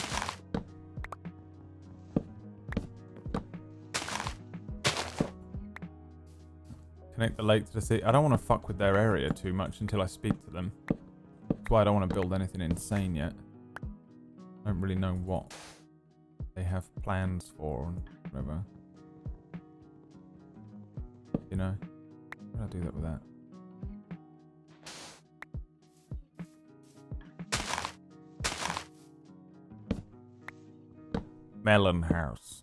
Speaker 1: Connect the lake to the sea. I don't want to fuck with their area too much until I speak to them. That's why I don't want to build anything insane yet. I don't really know what they have plans for and whatever. You know? How do I do that with that? Melon house.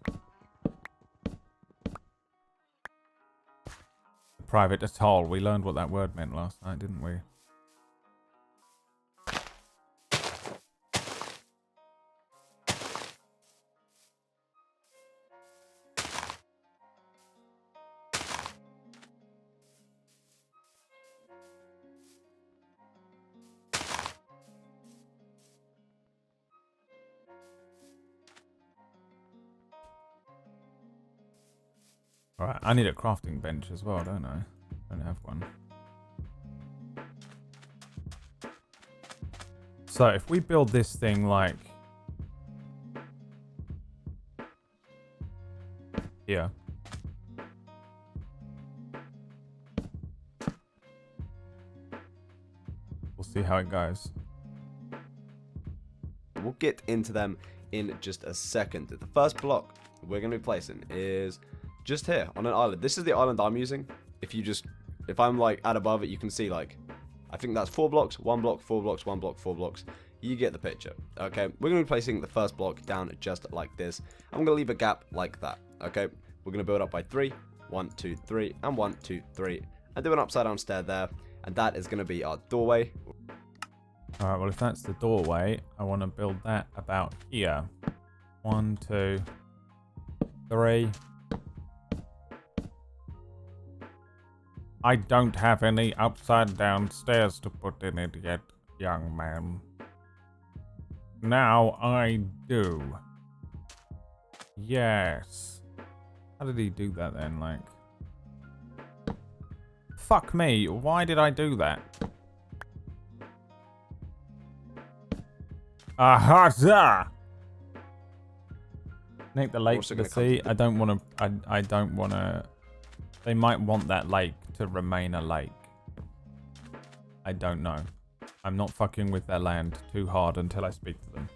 Speaker 1: Private atoll. We learned what that word meant last night, didn't we? Alright, I need a crafting bench as well, don't I? I don't have one. So, if we build this thing like here. We'll see how it goes.
Speaker 10: We'll get into them in just a second. The first block we're going to be placing is just here on an island. This is the island I'm using. If I'm like at above it, you can see like, I think that's 4 blocks, 1 block, 4 blocks, 1 block, 4 blocks. You get the picture. Okay, we're going to be placing the first block down just like this. I'm going to leave a gap like that. Okay, we're going to build up by 3, 1, 2, 3, and 1, 2, 3, and do an upside down stair there. And that is going to be our doorway.
Speaker 1: Alright, well if that's the doorway, I want to build that about here. 1, 2, 3. I don't have any upside down stairs to put in it yet, young man. Now I do. Yes. How did he do that then, like? Fuck me, why did I do that? Aha! Connect the lake to the sea. I don't want to. I don't want to. They might want that lake to remain a lake. I don't know. I'm not fucking with their land too hard until I speak to them.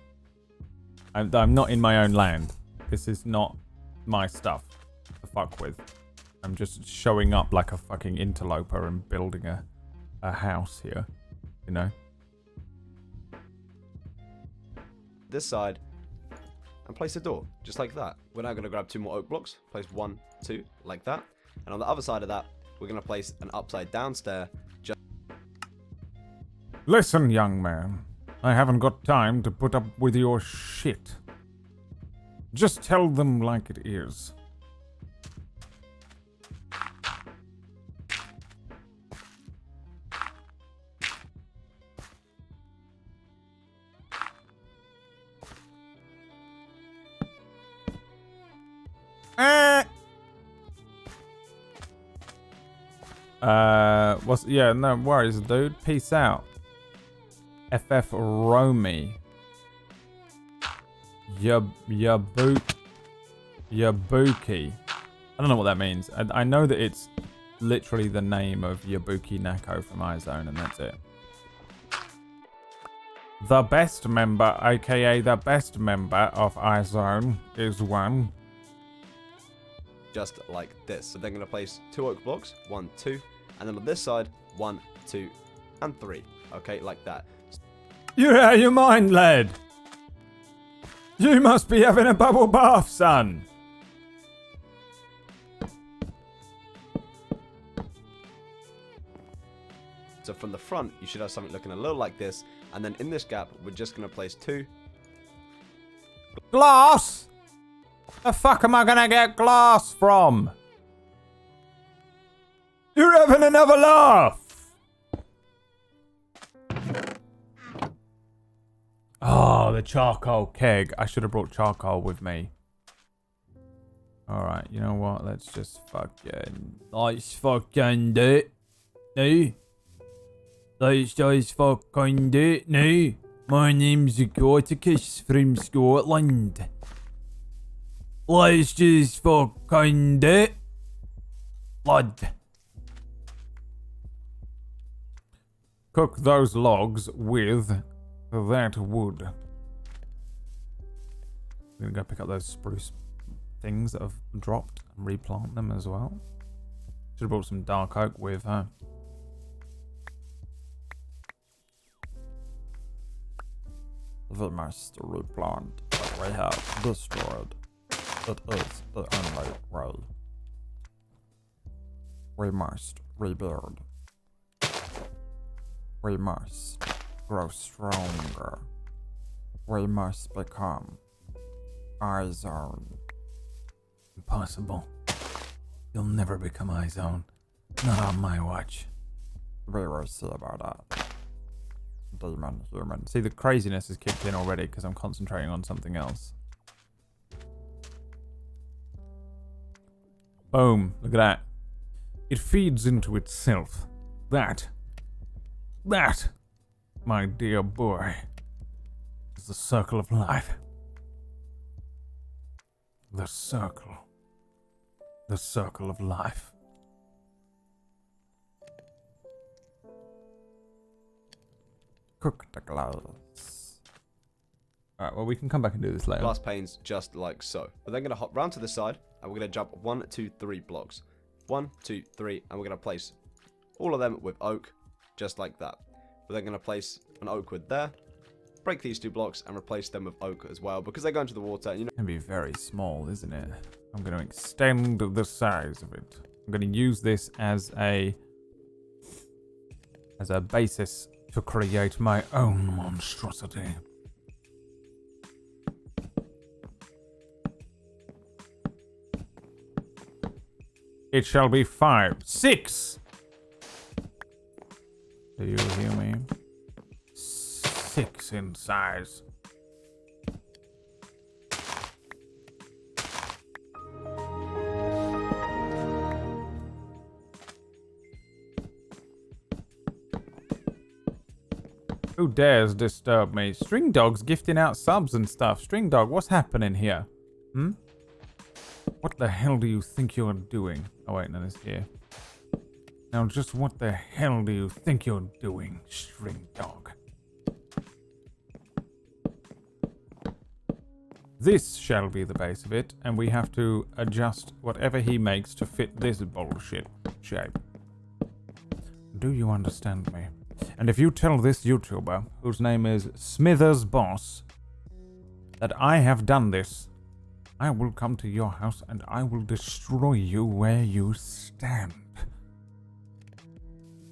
Speaker 1: I'm not in my own land. This is not my stuff to fuck with. I'm just showing up like a fucking interloper and building a house here. You know?
Speaker 10: This side and place a door just like that. We're now going to grab 2 more oak blocks, place 1, 2 like that, and on the other side of that we're going to place an upside down stair.
Speaker 1: Listen, young man, I haven't got time to put up with your shit. Just tell them like it is. Yeah, no worries, dude. Peace out. FF Romy. Yabuki. I don't know what that means. I know that it's literally the name of Yabuki Nako from iZone, and that's it. The best member, aka the best member of iZone, is 1.
Speaker 10: Just like this. So they're going to place 2 oak blocks, 1, 2, and then on this side, 1, 2, and 3. Okay, like that.
Speaker 4: You're out of your mind, lad. You must be having a bubble bath, son.
Speaker 10: So from the front, you should have something looking a little like this. And then in this gap, we're just going to place 2.
Speaker 4: Glass? The fuck am I gonna get glass from? You're having another laugh. Oh, the charcoal keg. I should have brought charcoal with me. Alright, you know what? Let's just let's fucking do it. No. Let's just fucking do it now. My name's Goticus from Scotland. Let's just fucking do it. Lad. Cook those logs with that wood. I'm gonna go pick up those spruce things that have dropped and replant them as well. Should have brought some dark oak with her.
Speaker 9: We must replant what we have destroyed. It is the only way. We must rebuild. We must grow stronger. We must become iZone.
Speaker 4: Impossible. You'll never become iZone. Not on my watch.
Speaker 9: We will see about that. Demon, human.
Speaker 4: See, the craziness has kicked in already because I'm concentrating on something else. Boom. Look at that. It feeds into itself. That, my dear boy, is the circle of life. The circle of life.
Speaker 9: Cook the glass.
Speaker 4: Alright, well, we can come back and do this later.
Speaker 10: Glass panes just like so. We're then going to hop round to the side and we're going to jump 1, 2, 3 blocks. 1, 2, 3, and we're going to place all of them with oak, just like that. We're then going to place an oak wood there, break these 2 blocks, and replace them with oak as well, because they go into the water. And you know,
Speaker 4: It's going to be very small, isn't it? I'm going to extend the size of it. I'm going to use this as a basis to create my own monstrosity. It shall be 5, 6. Do you hear me? 6 in size. Who dares disturb me? String Dog's gifting out subs and stuff. String Dog, what's happening here? What the hell do you think you're doing? Oh wait, no, it's here. Now just what the hell do you think you're doing, String Dog? This shall be the base of it, and we have to adjust whatever he makes to fit this bullshit shape. Do you understand me? And if you tell this YouTuber, whose name is Smithers Boss, that I have done this, I will come to your house and I will destroy you where you stand.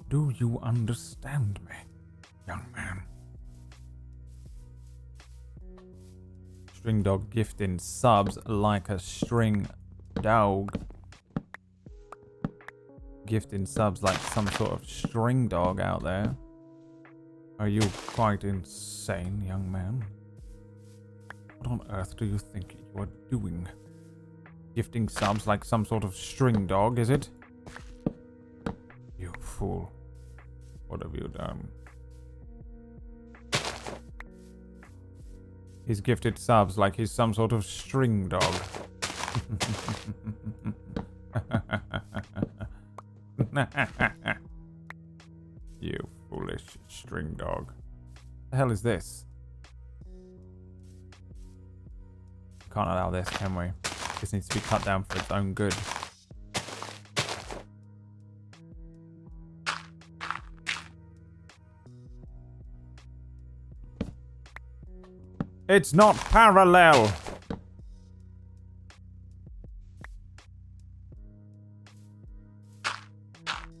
Speaker 4: Do you understand me, young man? String Dog gifting subs like a string dog. Gifting subs like some sort of string dog out there. Are you quite insane, young man? What on earth do you think you are doing? Gifting subs like some sort of string dog, is it? You fool. What have you done? He's gifted subs like he's some sort of string dog. You foolish string dog. The hell is this? Can't allow this, can we? This needs to be cut down for its own good. It's not parallel.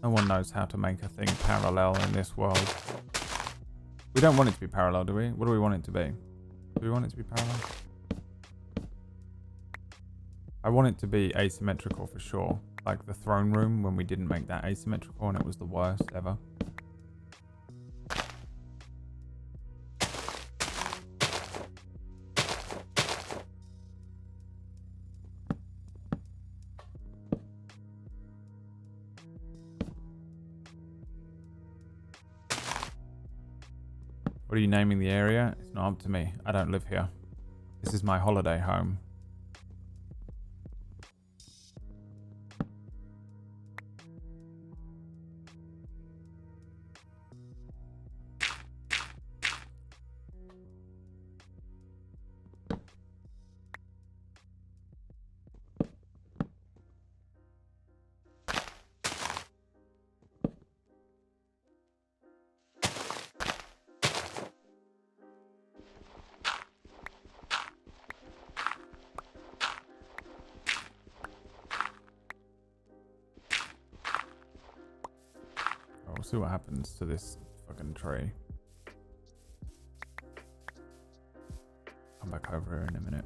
Speaker 4: No one knows how to make a thing parallel in this world. We don't want it to be parallel, do we? What do we want it to be? Do we want it to be parallel? I want it to be asymmetrical for sure. Like the throne room when we didn't make that asymmetrical and it was the worst ever. What are you naming the area? It's not up to me. I don't live here. This is my holiday home. We'll see what happens to this fucking tree. Come back over here in a minute.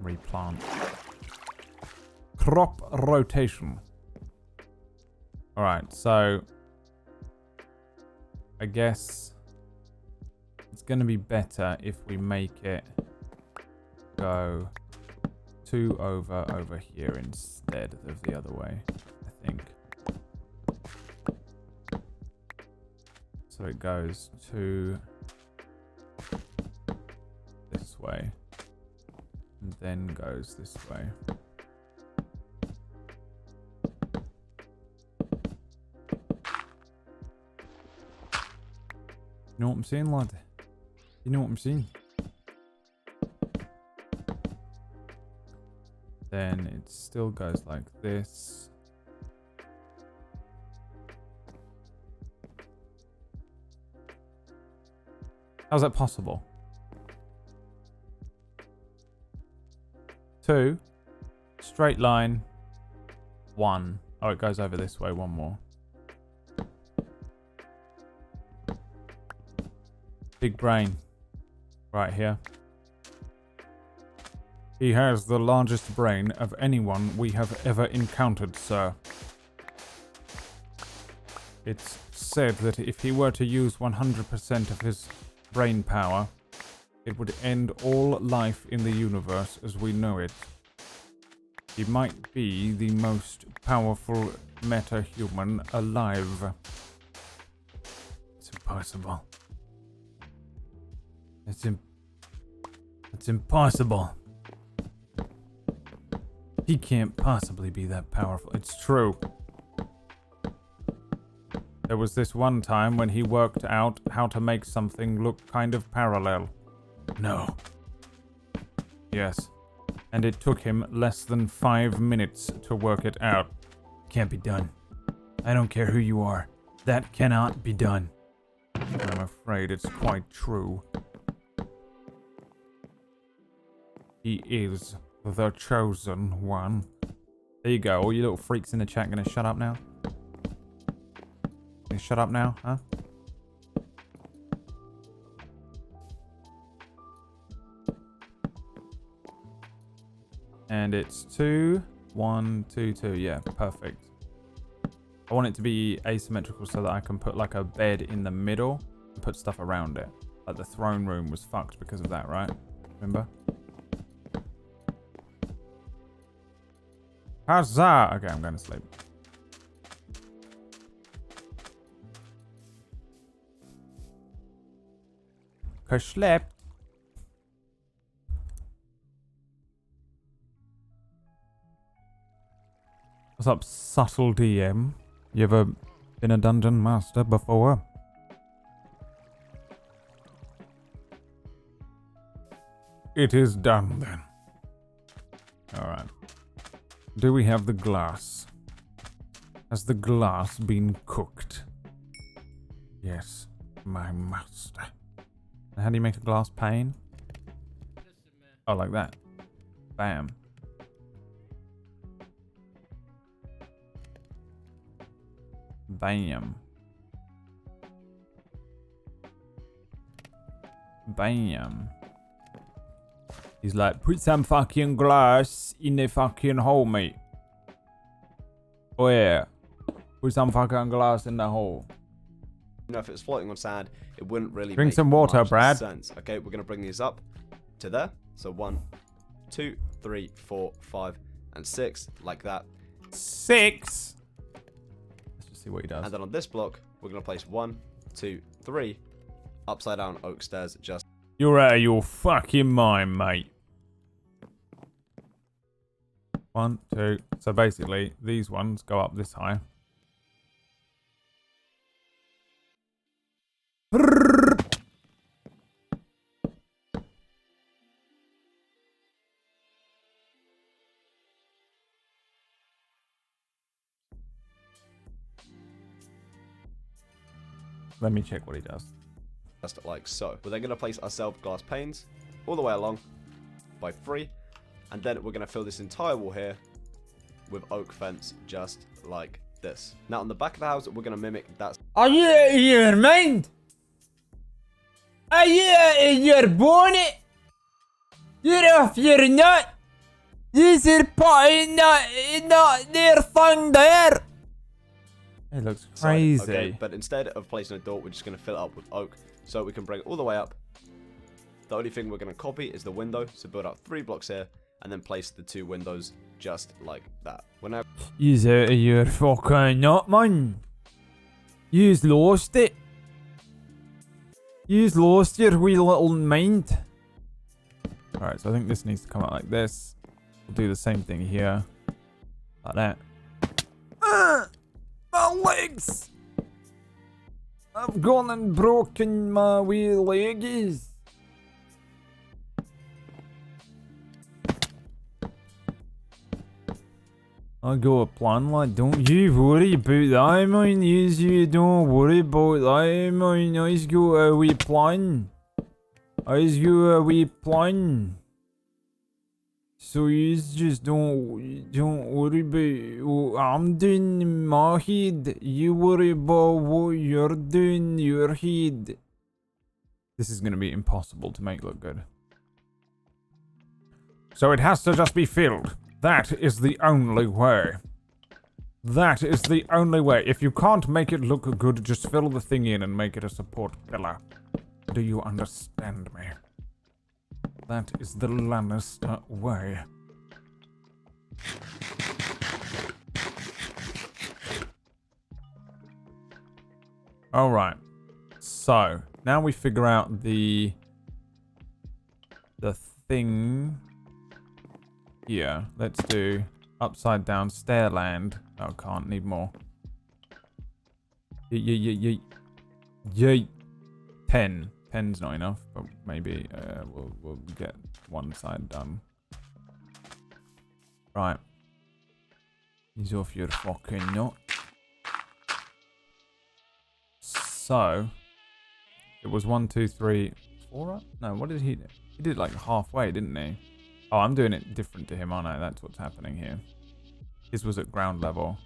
Speaker 4: Replant. Crop rotation. Alright, so I guess it's going to be better if we make it go 2 over here instead of the other way, I think. So it goes to this way and then goes this way. You know what I'm saying, lad? You know what I'm saying? Then it still goes like this. How's that possible? 2, straight line, 1. Oh, it goes over this way, 1 more. Big brain, right here. He has the largest brain of anyone we have ever encountered, sir. It's said that if he were to use 100% of his brain power, it would end all life in the universe as we know it. He might be the most powerful meta-human alive. It's impossible. It's impossible. He can't possibly be that powerful. It's true. There was this one time when he worked out how to make something look kind of parallel. No. Yes. And it took him less than 5 minutes to work it out. Can't be done. I don't care who you are. That cannot be done. I'm afraid it's quite true. He is the chosen one. There you go. All you little freaks in the chat gonna shut up now? Gonna shut up now, huh? And it's 2, 1, 2, 2. Yeah, perfect. I want it to be asymmetrical so that I can put like a bed in the middle and put stuff around it. Like the throne room was fucked because of that, right? Remember? Huzzah! Okay, I'm going to sleep. Geschleppt. What's up, subtle DM? You ever been a dungeon master before? It is done then. Alright. Do we have the glass? Has the glass been cooked? Yes, my master.
Speaker 1: How do you make a glass pane? Oh, like that. Bam. Bam. Bam. He's like, put some fucking glass in the fucking hole, mate. Oh yeah. Put some fucking glass in the hole.
Speaker 10: You know, if it was floating on sand, it wouldn't really
Speaker 1: Drink
Speaker 10: make
Speaker 1: some water,
Speaker 10: much
Speaker 1: Brad.
Speaker 10: sense. Okay, we're gonna bring these up to there. So 1, 2, 3, 4, 5, and 6, like that.
Speaker 1: 6. Let's just see what he does.
Speaker 10: And then on this block, we're gonna place 1, 2, 3 upside down oak stairs. Just
Speaker 1: You're out of your fucking mind, mate. 1, 2. So basically, these ones go up this high. Let me check what he does.
Speaker 10: just like so. We're then going to place our self-glass panes all the way along by 3, and then we're going to fill this entire wall here with oak fence just like this. Now on the back of the house, we're going to mimic that.
Speaker 11: Are you out of your mind? Are you out of your bonnet? You're off your nut. You're putting not their thing there.
Speaker 1: It looks crazy.
Speaker 10: Okay, but instead of placing a door, we're just going to fill it up with oak, so we can bring it all the way up. The only thing we're going to copy is the window, so build up 3 blocks here, and then place the 2 windows just like that. When
Speaker 11: You's out of your fucking nut, man. You's lost it. You's lost your wee little mind.
Speaker 1: Alright, so I think this needs to come out like this. We'll do the same thing here. Like that.
Speaker 11: My legs! I've gone and broken my wee leggies. I got a plan, lad. Don't you worry about that, man. You don't worry about that, man. I's got a wee plan. I's got a wee plan. So you just don't worry about what I'm doing in my head. You worry about what you're doing in your head.
Speaker 1: This is going to be impossible to make look good. So it has to just be filled. That is the only way. That is the only way. If you can't make it look good, just fill the thing in and make it a support pillar. Do you understand me? That is the Lannister way. Alright. So, now we figure out the thing here. Let's do upside down stairland. Oh, can't. Need more. Yeet. 10. 10's not enough, but maybe we'll get one side done. Right. He's off your fucking nut. So it was 1, 2, 3, 4 up? No, what did he do? He did like halfway, didn't he? Oh, I'm doing it different to him, aren't I? That's what's happening here. His was at ground level.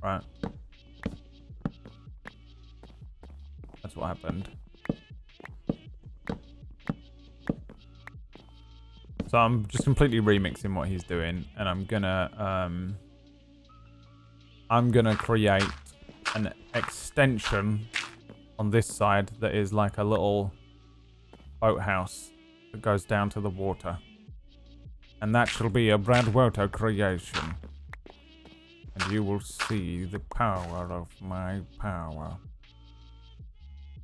Speaker 1: Right. That's what happened. So I'm just completely remixing what he's doing, and I'm gonna create an extension on this side that is like a little boathouse that goes down to the water. And that shall be a Bradwater creation. And you will see the power of my power.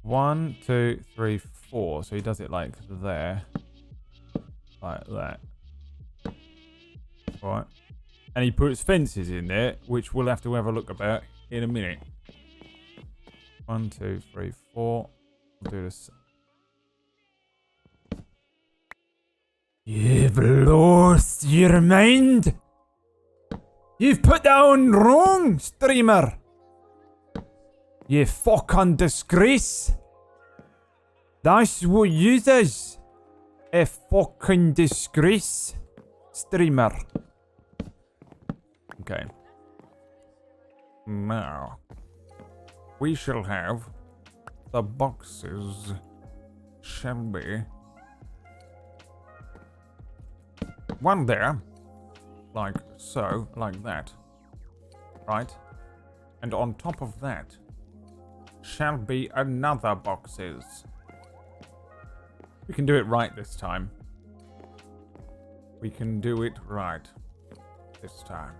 Speaker 1: 1, 2, 3, 4. So he does it like there. Like that. Right. And he puts fences in there, which we'll have to have a look about in a minute. 1, 2, 3, 4. We'll do this.
Speaker 11: You've lost your mind. You've put that on wrong, streamer. You fucking disgrace. That's what you does. A fucking disgrace. Streamer. Okay. Now, we shall have the boxes shall be one there, like so, like that, right? And on top of that shall be another boxes. We can do it right this time. We can do it right this time.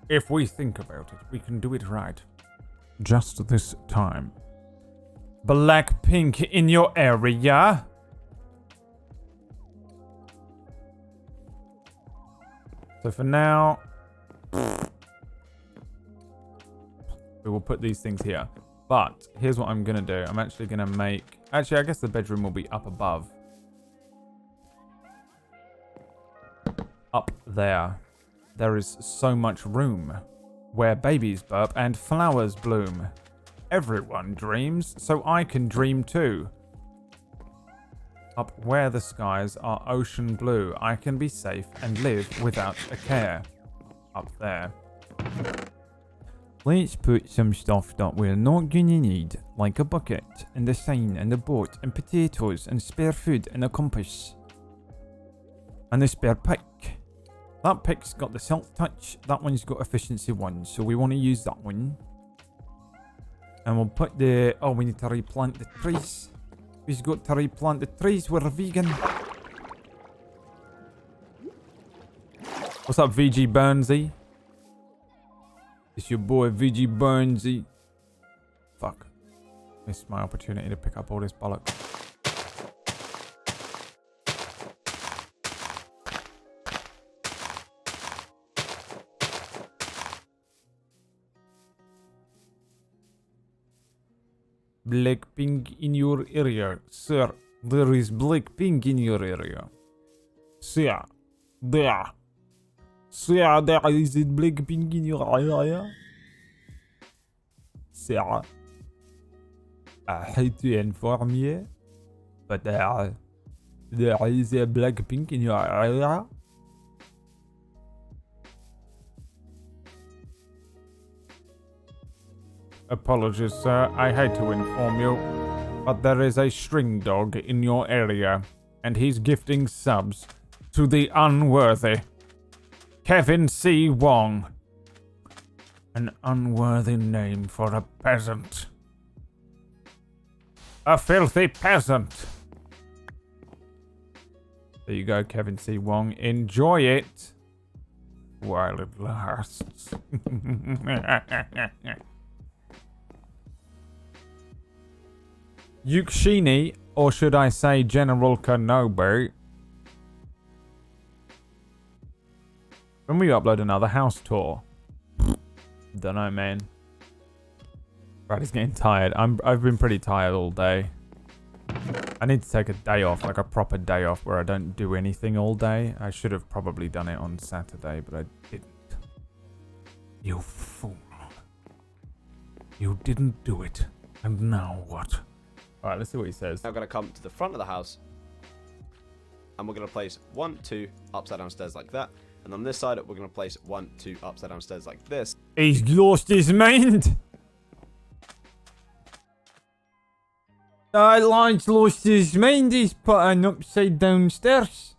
Speaker 11: If we think about it, we can do it right. Just this time. Blackpink in your area? So for now, we will put these things here. But here's what I'm going to do. I'm actually going to make... Actually, I guess the bedroom will be up above. Up there. There is so much room where babies burp and flowers bloom. Everyone dreams, so I can dream too. Up where the skies are ocean blue, I can be safe and live without a care. Up there. Let's put some stuff that we're not gonna need, like a bucket, and a sign, and a boat, and potatoes, and spare food, and a compass. And a spare pick. That pick's got the silk touch, that one's got efficiency 1, so we want to use that one. And we'll put the... Oh, we need to replant the trees. We've got to replant the trees, we're vegan. What's up, VG Burnsy? It's your boy VG Burnsy. Fuck. Missed my opportunity to pick up all this bollocks. Blackpink in your area. Sir, there is Blackpink in your area. Sir, there. Sir, there is it Blackpink in your area. Sir, I hate to inform you, but there is a Blackpink in your area. Apologies, sir. I hate to inform you, but there is a string dog in your area, and he's gifting subs to the unworthy. Kevin C. Wong. An unworthy name for a peasant. A filthy peasant. There you go, Kevin C. Wong. Enjoy it while it lasts. Yukshini, or should I say General Kenobi? When we upload another house tour? Don't know, man. Bradley's getting tired. I've been pretty tired all day. I need to take a day off, like a proper day off where I don't do anything all day. I should have probably done it on Saturday, but I didn't. You fool. You didn't do it. And now what? Alright, let's see what he says.
Speaker 10: Now we're going to come to the front of the house. And we're going to place 1, 2 upside down stairs like that. And on this side, we're going to place 1, 2 upside down stairs like this.
Speaker 11: He's lost his mind. That lad's lost his mind. He's putting upside down stairs.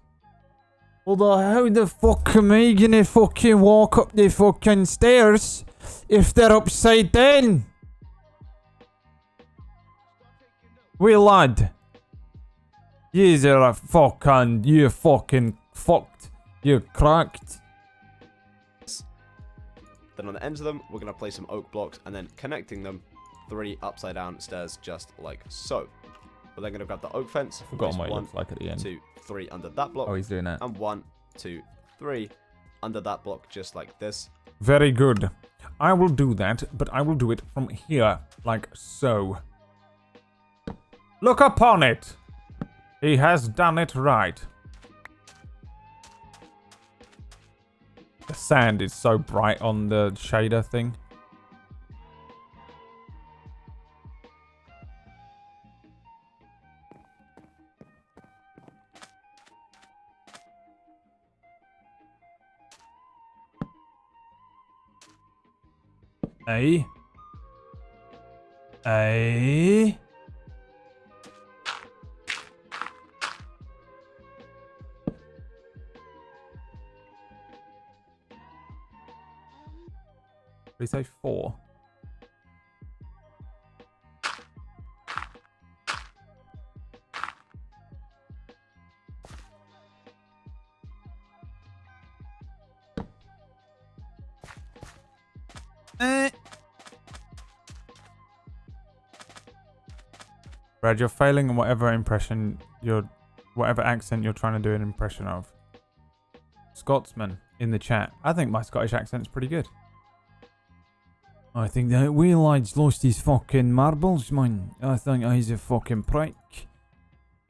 Speaker 11: Although, how the fuck am I going to fucking walk up the fucking stairs if they're upside down? Wee lad. You're you fucking fucked. You're cracked.
Speaker 10: Then on the ends of them, we're going to place some oak blocks and then connecting them 3 upside down stairs just like so. We're then going to grab the oak fence.
Speaker 11: I forgot what it looks like at the end.
Speaker 10: 2, 3 under that block.
Speaker 11: Oh, he's doing that.
Speaker 10: And 1, 2, 3 under that block just like this.
Speaker 11: Very good. I will do that, but I will do it from here, like so. Look upon it! He has done it right.
Speaker 1: The sand is so bright on the shader thing.
Speaker 11: Hey. Hey.
Speaker 1: Did he say 4? Brad, you're failing in whatever whatever accent you're trying to do an impression of. Scotsman in the chat. I think my Scottish accent's pretty good.
Speaker 11: I think that Wheelhide's lost his fucking marbles, man. I think he's a fucking prick.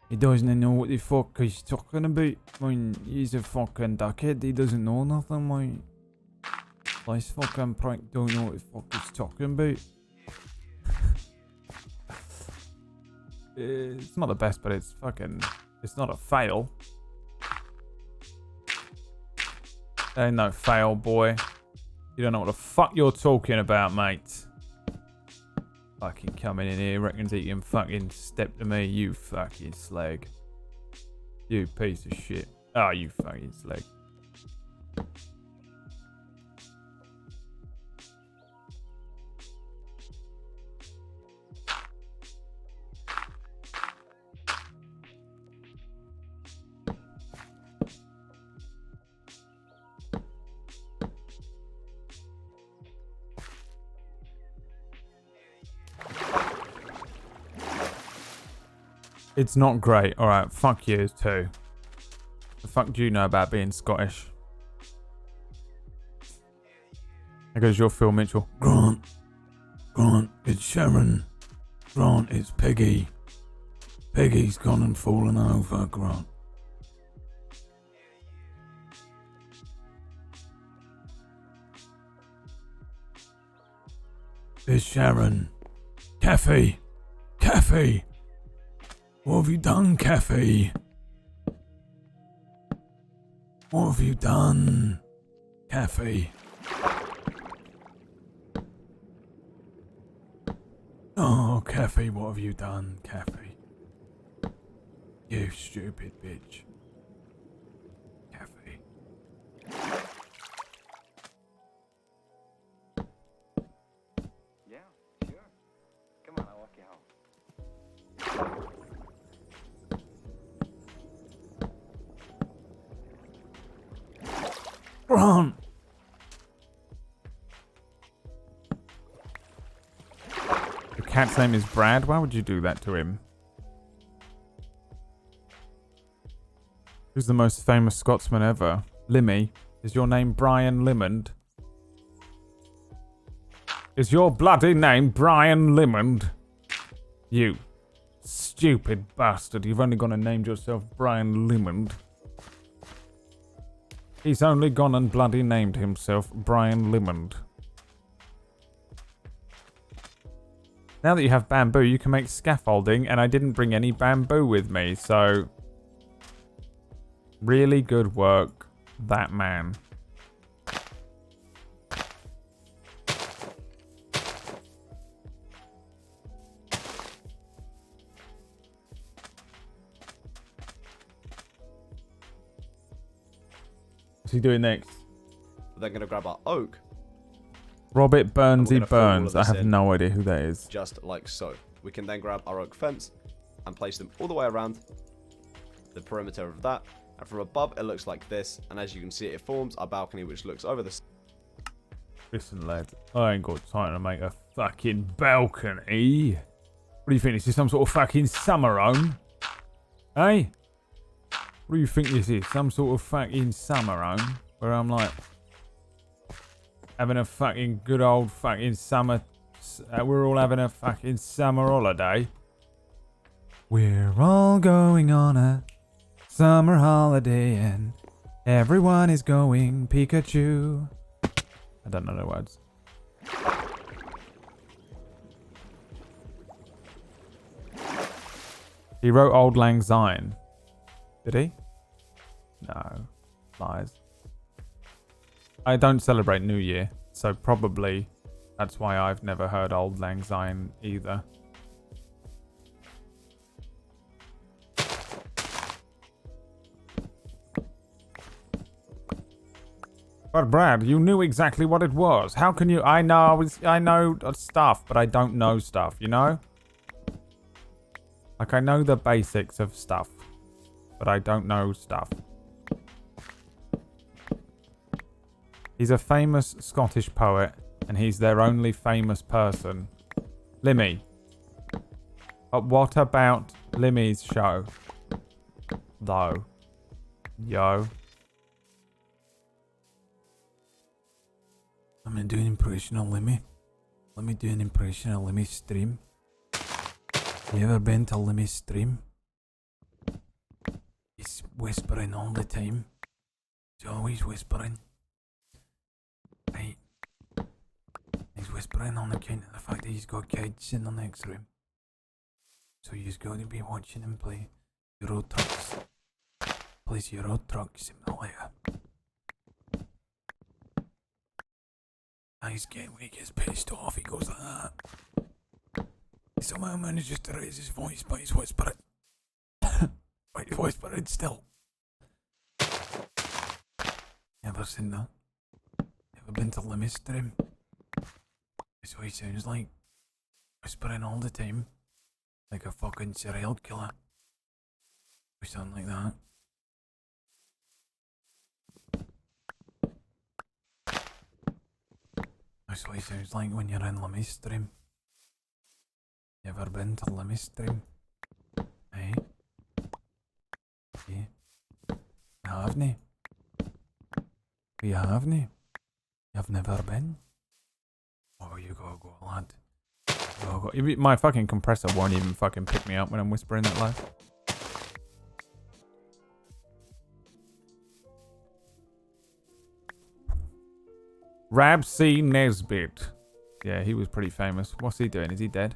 Speaker 11: He doesn't know what the fuck he's talking about. Man, he's a fucking dickhead. He doesn't know nothing, man. This fucking prick don't know what the fuck he's talking about.
Speaker 1: It's not the best, but it's not a fail. Ain't no fail, boy. You don't know what the fuck you're talking about, mate. Fucking coming in here, reckons he can fucking step to me, you fucking slag. You piece of shit. Oh, you fucking slag. It's not great. Alright, fuck you too. The fuck do you know about being Scottish? There goes your Phil Mitchell.
Speaker 11: Grant, it's Sharon. Grant, it's Peggy. Peggy's gone and fallen over, Grant. It's Sharon. Kathy. What have you done, Kathy? What have you done, Kathy? Oh, Kathy, what have you done, Kathy? You stupid bitch. Kathy.
Speaker 12: Yeah, sure. Come on, I'll walk you home.
Speaker 11: Grant!
Speaker 1: The cat's name is Brad. Why would you do that to him? Who's the most famous Scotsman ever? Limmy. Is your name Brian Limond? Is your bloody name Brian Limond? You stupid bastard. You've only gone and named yourself Brian Limond. He's only gone and bloody named himself Brian Limond. Now that you have bamboo, you can make scaffolding, and I didn't bring any bamboo with me, so... Really good work, that man. What's he doing next?
Speaker 10: They're going to grab our oak.
Speaker 1: Robert Burnsy
Speaker 10: gonna fill all of
Speaker 1: Burns. I
Speaker 10: this
Speaker 1: have
Speaker 10: in.
Speaker 1: no idea who that is.
Speaker 10: Just like so. We can then grab our oak fence and place them all the way around the perimeter of that. And from above, it looks like this. And as you can see, it forms our balcony, which looks over the...
Speaker 1: Listen, lad, I ain't got time to make a fucking balcony. What do you think? This is some sort of fucking summer home? Hey? What do you think this is? Some sort of fucking summer home? Where I'm like... having a fucking good old fucking summer... we're all having a fucking summer holiday. We're all going on a summer holiday and
Speaker 11: Everyone is going Pikachu. I don't know the words. He wrote Old Lang Syne. Did he? No. Lies. I don't celebrate New Year, so probably that's why I've never heard Old Lang Syne either. But Brad, you knew exactly what it was. How can you? I know stuff, but I don't know stuff, you know? Like, I know the basics of stuff, but I don't know stuff. He's a famous Scottish poet, and he's their only famous person. Limmy. But what about Limmy's show? Though. Yo.
Speaker 13: I'm gonna do an impression of Limmy. Let me do an impression of Limmy's stream. You ever been to Limmy's stream? He's whispering all the time. He's always whispering. Right. He's whispering on account of the fact that he's got kids in the next room. So you've got to be watching him play Euro Trucks. Plays Euro Truck Simulator. When he gets pissed off, he goes like that. He somehow manages to raise his voice, but he's whispering. Right, he's whispering still. You ever seen that? You ever been to Limmy's stream? That's what he sounds like. Whispering all the time. Like a fucking serial killer. Or something like that. That's what he sounds like when you're in Limmy's stream. You ever been to Limmy's stream? Eh? Yeah. Haven't you? You haven't you? You've never been? Oh, you gotta go, lad.
Speaker 11: My fucking compressor won't even fucking pick me up when I'm whispering that low. Rab C. Nesbitt. Yeah, he was pretty famous. What's he doing? Is he dead?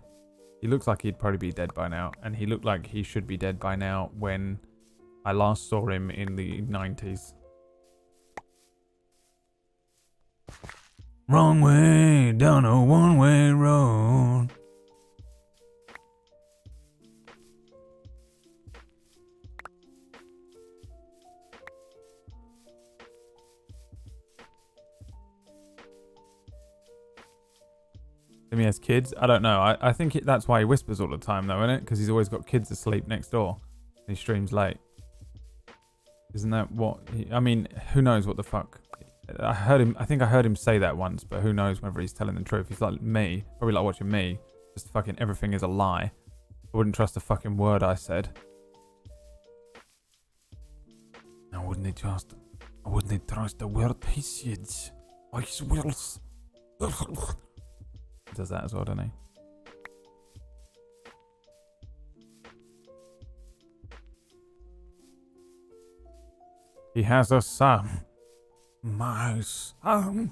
Speaker 11: He looks like he'd probably be dead by now. And he looked like he should be dead by now when I last saw him in the 90s.
Speaker 13: Wrong way, down a one-way road.
Speaker 11: He has kids? I don't know. I think that's why he whispers all the time though, isn't it? Because he's always got kids asleep next door. And he streams late. Isn't that what I mean, who knows what the fuck? I think I heard him say that once, but who knows whether he's telling the truth. He's like me. Probably like watching me. Just fucking everything is a lie. I wouldn't trust a fucking word I said.
Speaker 13: I wouldn't trust a word he said. I swear.
Speaker 11: He does that as well, doesn't he? He has a son.
Speaker 13: My son.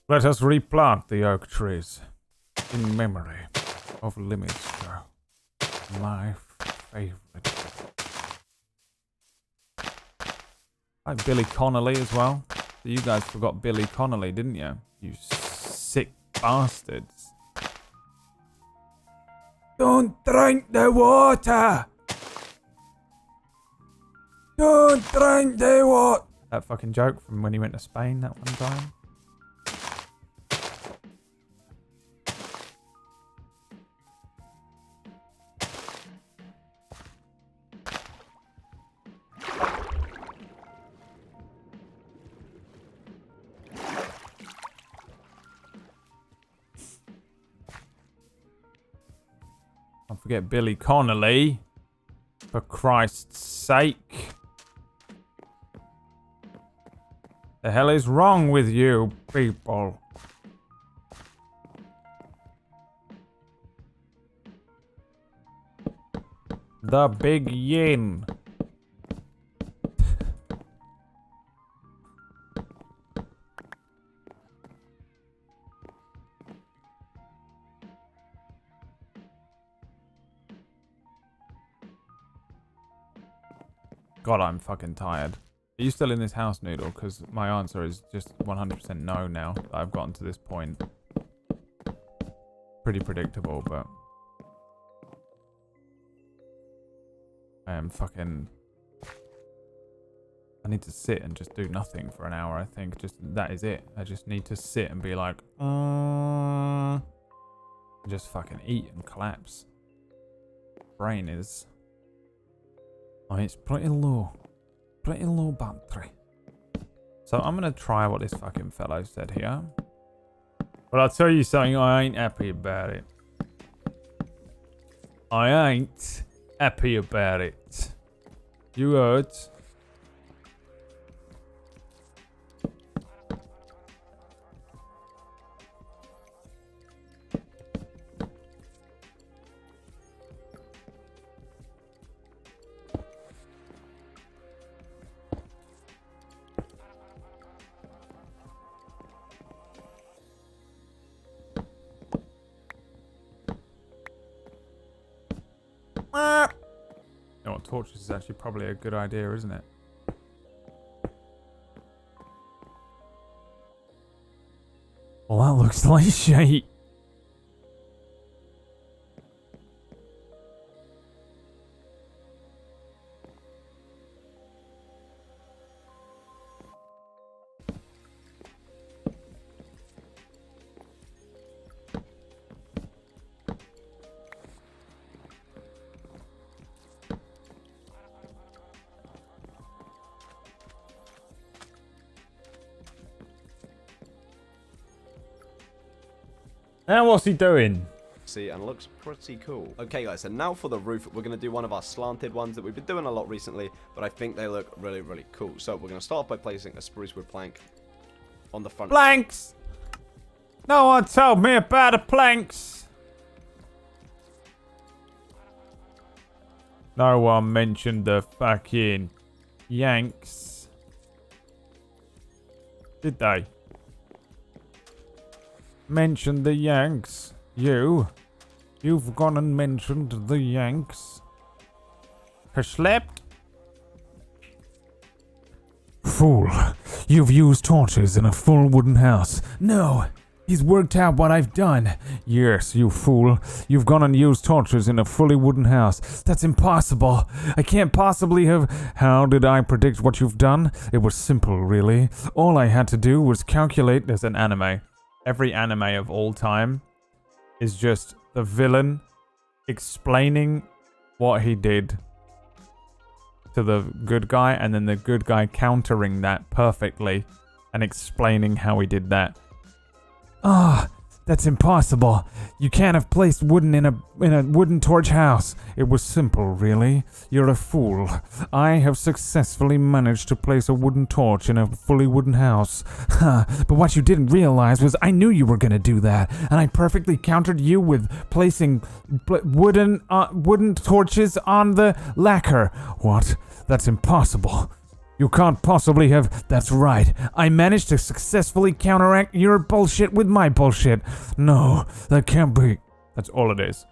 Speaker 11: Let us replant the oak trees in memory of Limmy's show. My favorite. Like Billy Connolly as well. So you guys forgot Billy Connolly, didn't you? You sick bastards.
Speaker 13: Don't drink the water. Don't drink the water.
Speaker 11: That fucking joke from when he went to Spain that one time. Don't forget Billy Connolly. For Christ's sake. The hell is wrong with you people? The big yin. God, I'm fucking tired. Are you still in this house, Noodle? Because my answer is just 100% no now that I've gotten to this point. Pretty predictable, but... I am fucking... I need to sit and just do nothing for an hour, I think. Just, that is it. I just need to sit and be like... just fucking eat and collapse. Brain is... Oh, it's pretty low. Pretty low battery. So I'm gonna try what this fucking fellow said here. But I'll tell you something, I ain't happy about it. I ain't happy about it. You heard? You know what, torches is actually probably a good idea, isn't it? Well, that looks like shit. And what's he doing?
Speaker 10: See, and looks pretty cool. Okay guys, so now for the roof, we're going to do one of our slanted ones that we've been doing a lot recently, but I think they look really, really cool. So we're going to start off by placing a spruce wood plank on the front.
Speaker 11: Planks! No one told me about the planks! No one mentioned the fucking Yanks. Did they? Mentioned the Yanks. You've gone and mentioned the Yanks. Slept? Fool, you've used torches in a full wooden house. No, he's worked out what I've done. Yes, you fool. You've gone and used torches in a fully wooden house. That's impossible. I can't possibly have... How did I predict what you've done? It was simple, really. All I had to do was calculate... There's an anime. Every anime of all time is just the villain explaining what he did to the good guy, and then the good guy countering that perfectly and explaining how he did that. Ah, that's impossible. You can't have placed wooden in a wooden torch house. It was simple, really. You're a fool. I have successfully managed to place a wooden torch in a fully wooden house. But what you didn't realize was I knew you were gonna do that, and I perfectly countered you with placing wooden torches on the lacquer. What? That's impossible. You can't possibly have... That's right. I managed to successfully counteract your bullshit with my bullshit. No, that can't be. That's all it is.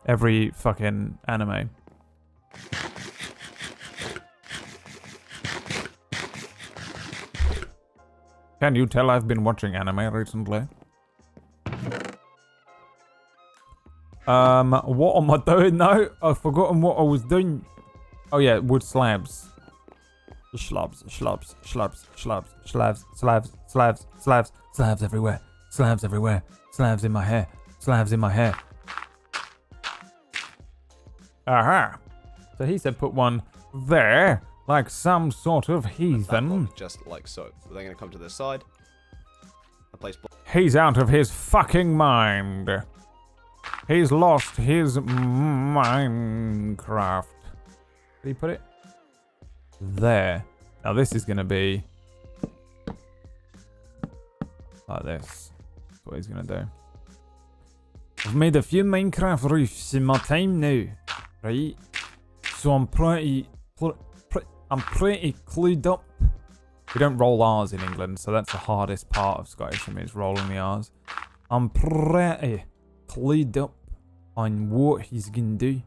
Speaker 11: Every fucking anime. Can you tell I've been watching anime recently? What am I doing now? I've forgotten what I was doing. Oh yeah, wood slabs. Slabs everywhere. Slabs everywhere. Slabs in my hair. Slabs in my hair. Aha. So he said put one there, like some sort of heathen.
Speaker 10: Just like so. So they're going to come to this side.
Speaker 11: He's out of his fucking mind. He's lost his Minecraft. Did he put it? There. Now this is going to be like this. That's what he's going to do. I've made a few Minecraft roofs in my time now. Right? So I'm pretty clued up. We don't roll R's in England, so that's the hardest part of Scottish for me, is rolling the R's. I'm pretty clued up on what he's gonna do.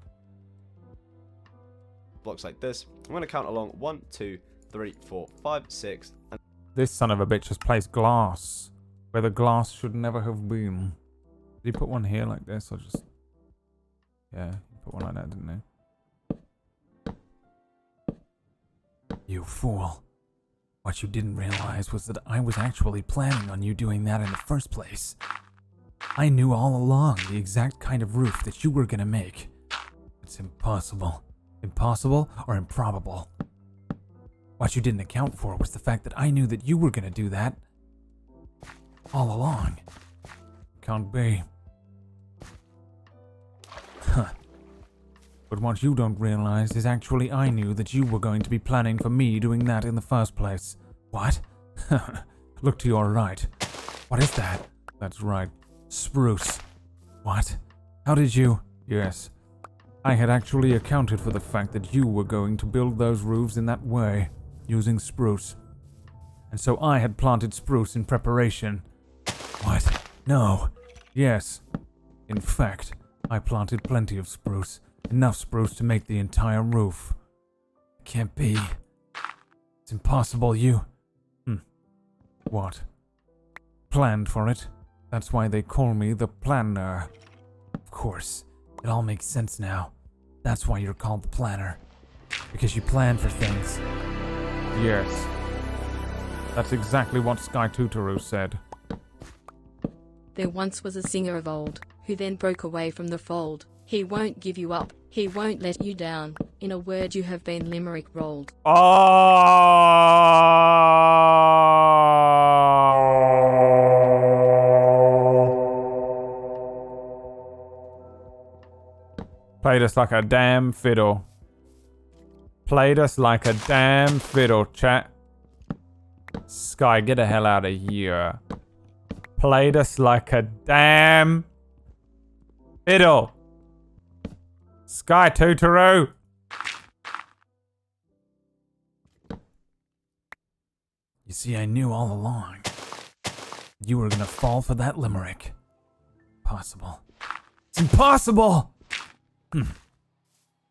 Speaker 10: Blocks like this. I'm going to count along 1, 2, 3, 4, 5, 6, and
Speaker 11: This son of a bitch has placed glass where the glass should never have been. Did he put one here like this, or just... Yeah, he put one like that, didn't he?
Speaker 13: You fool. What you didn't realize was that I was actually planning on you doing that in the first place. I knew all along the exact kind of roof that you were gonna make. It's impossible. Impossible or improbable. What you didn't account for was the fact that I knew that you were gonna do that all along.
Speaker 11: Can't be. Huh. But what you don't realize is actually I knew that you were going to be planning for me doing that in the first place.
Speaker 13: What?
Speaker 11: Look to your right.
Speaker 13: What is that?
Speaker 11: That's right. Spruce.
Speaker 13: What?
Speaker 11: How did you? Yes. I had actually accounted for the fact that you were going to build those roofs in that way, using spruce. And so I had planted spruce in preparation.
Speaker 13: What? No.
Speaker 11: Yes. In fact, I planted plenty of spruce. Enough spruce to make the entire roof.
Speaker 13: Can't be. It's impossible, you...
Speaker 11: What? Planned for it. That's why they call me the planner.
Speaker 13: Of course. It all makes sense now. That's why you're called the planner. Because you plan for things.
Speaker 11: Yes. That's exactly what Sky Tutoru said.
Speaker 5: There once was a singer of old, who then broke away from the fold. He won't give you up, he won't let you down. In a word, you have been limerick rolled.
Speaker 11: Played us like a damn fiddle. Played us like a damn fiddle, chat. Sky, get the hell out of here. Played us like a damn fiddle. Sky Tutoru.
Speaker 13: You see, I knew all along you were gonna fall for that limerick. Possible. It's impossible!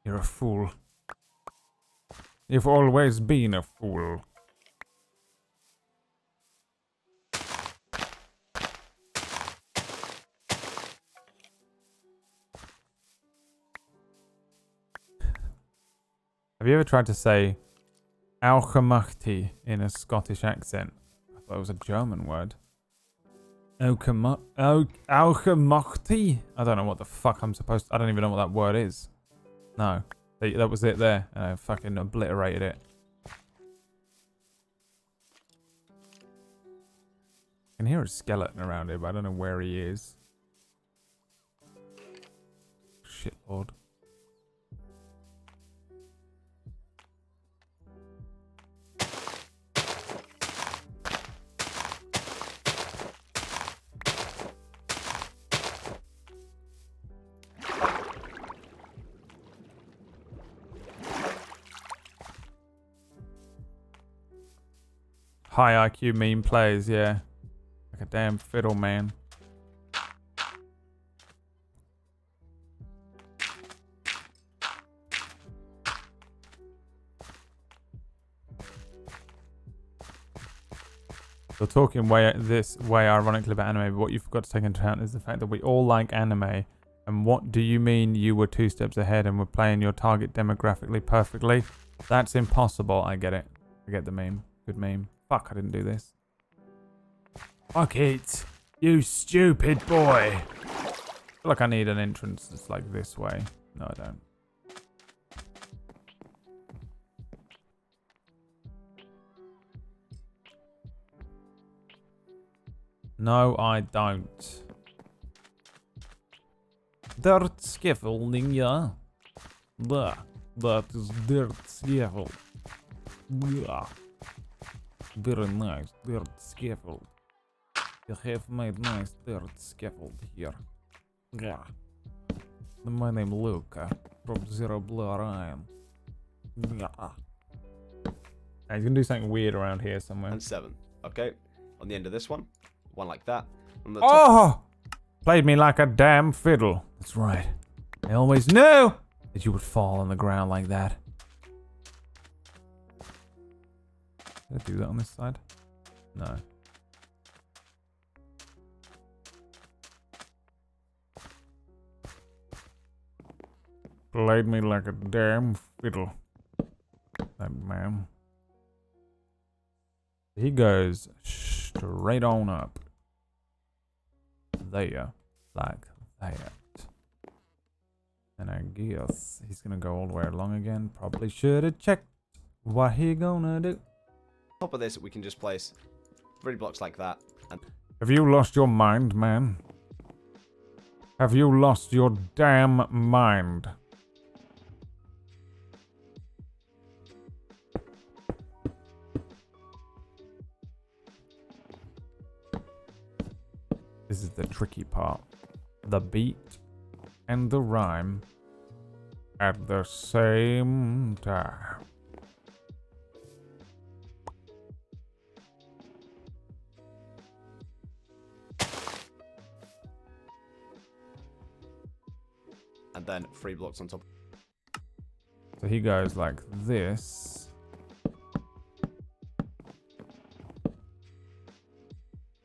Speaker 11: You're a fool. You've always been a fool. Have you ever tried to say Alchemachti in a Scottish accent? I thought it was a German word. Alchemachti? I don't know what the fuck I'm supposed to... I don't even know what that word is. No. That was it there. And I fucking obliterated it. I can hear a skeleton around here, but I don't know where he is. Shit, Lord. High IQ meme plays, yeah. Like a damn fiddle, man. You're talking this way ironically about anime, but what you forgot to take into account is the fact that we all like anime. And what do you mean you were 2 steps ahead and were playing your target demographically perfectly? That's impossible. I get it. I get the meme. Good meme. Fuck, I didn't do this.
Speaker 13: Fuck it. You stupid boy.
Speaker 11: I feel like I need an entrance that's like this way. No, I don't. No, I don't. Dirt scaffolding, yeah. Blah. That is dirt scaffold. Blah. Very nice dirt scaffold. You have made nice dirt scaffold here. Yeah. My name Luca from Zero Blue Orion.
Speaker 1: He's gonna do something weird around here somewhere.
Speaker 10: And 7. Okay. On the end of this one like that. On the top.
Speaker 11: Oh! Played me like a damn fiddle. That's right. I always knew that you would fall on the ground like that.
Speaker 1: Did I do that on this side? No. Played me like a damn fiddle. That man. He goes straight on up. There. Like that. And I guess he's gonna go all the way along again. Probably should have checked what he gonna do.
Speaker 10: Top of this, we can just place 3 blocks like that. And
Speaker 1: have you lost your mind, man? Have you lost your damn mind? This is the tricky part. The beat and the rhyme at the same time.
Speaker 10: And then 3 blocks on top.
Speaker 1: So he goes like this.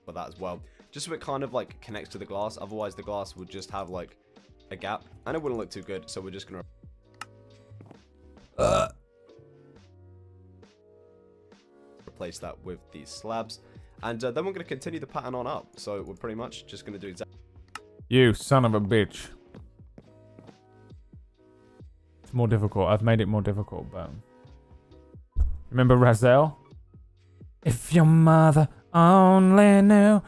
Speaker 10: But that as well. Just so it kind of like connects to the glass. Otherwise the glass would just have like a gap. And it wouldn't look too good. So we're just going to replace that with these slabs. And then we're going to continue the pattern on up. So we're pretty much just going to do exactly.
Speaker 1: You son of a bitch. It's more difficult. I've made it more difficult, but... Remember Razel?
Speaker 11: If your mother only knew.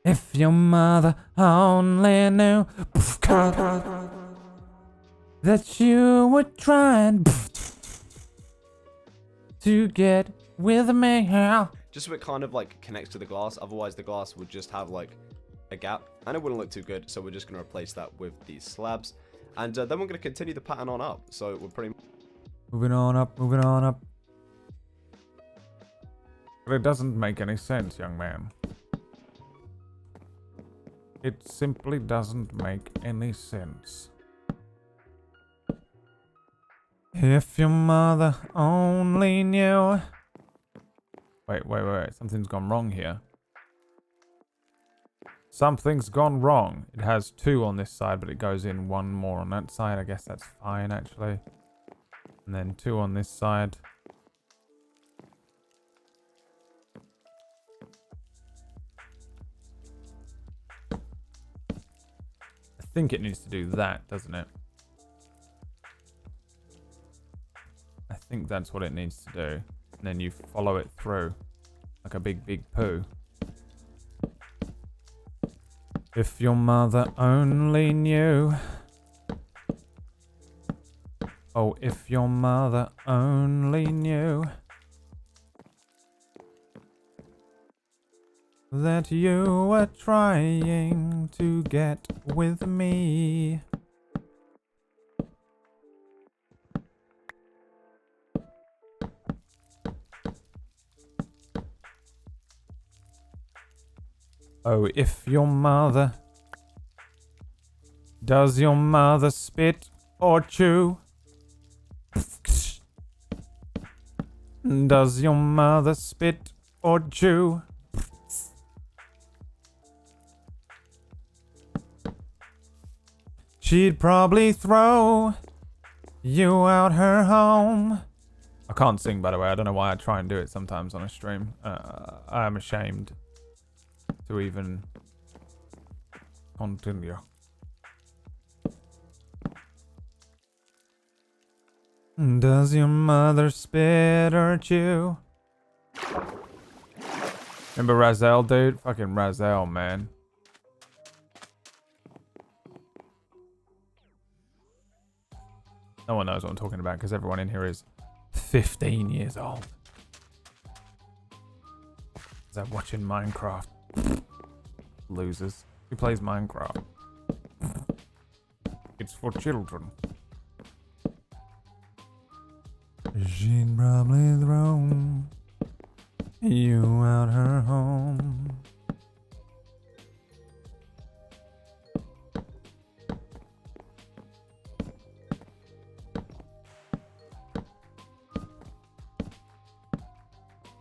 Speaker 11: If your mother only knew that you were trying to get with me.
Speaker 10: Just so it kind of like connects to the glass. Otherwise the glass would just have like a gap. And it wouldn't look too good. So we're just going to replace that with these slabs. And then we're going to continue the pattern on up. So we're pretty...
Speaker 1: Moving on up, moving on up. But it doesn't make any sense, young man. It simply doesn't make any sense.
Speaker 11: If your mother only knew.
Speaker 1: Wait. Something's gone wrong here. Something's gone wrong. It has 2 on this side, but it goes in 1 more on that side. I guess that's fine, actually. And then 2 on this side. I think it needs to do that, doesn't it? I think that's what it needs to do. And then you follow it through. Like a big poo. If your mother only knew. Oh, if your mother only knew that you were trying to get with me. Oh, if your mother... Does your mother spit or chew? Does your mother spit or chew? She'd probably throw you out her home. I can't sing, by the way. I don't know why I try and do it sometimes on a stream. I'm ashamed to even continue. Does your mother spit or chew? Remember Razel, dude? Fucking Razel, man. No one knows what I'm talking about because everyone in here is 15 years old. Is that watching Minecraft? Losers. Who plays Minecraft? It's for children.
Speaker 11: She'd probably throw you out her home.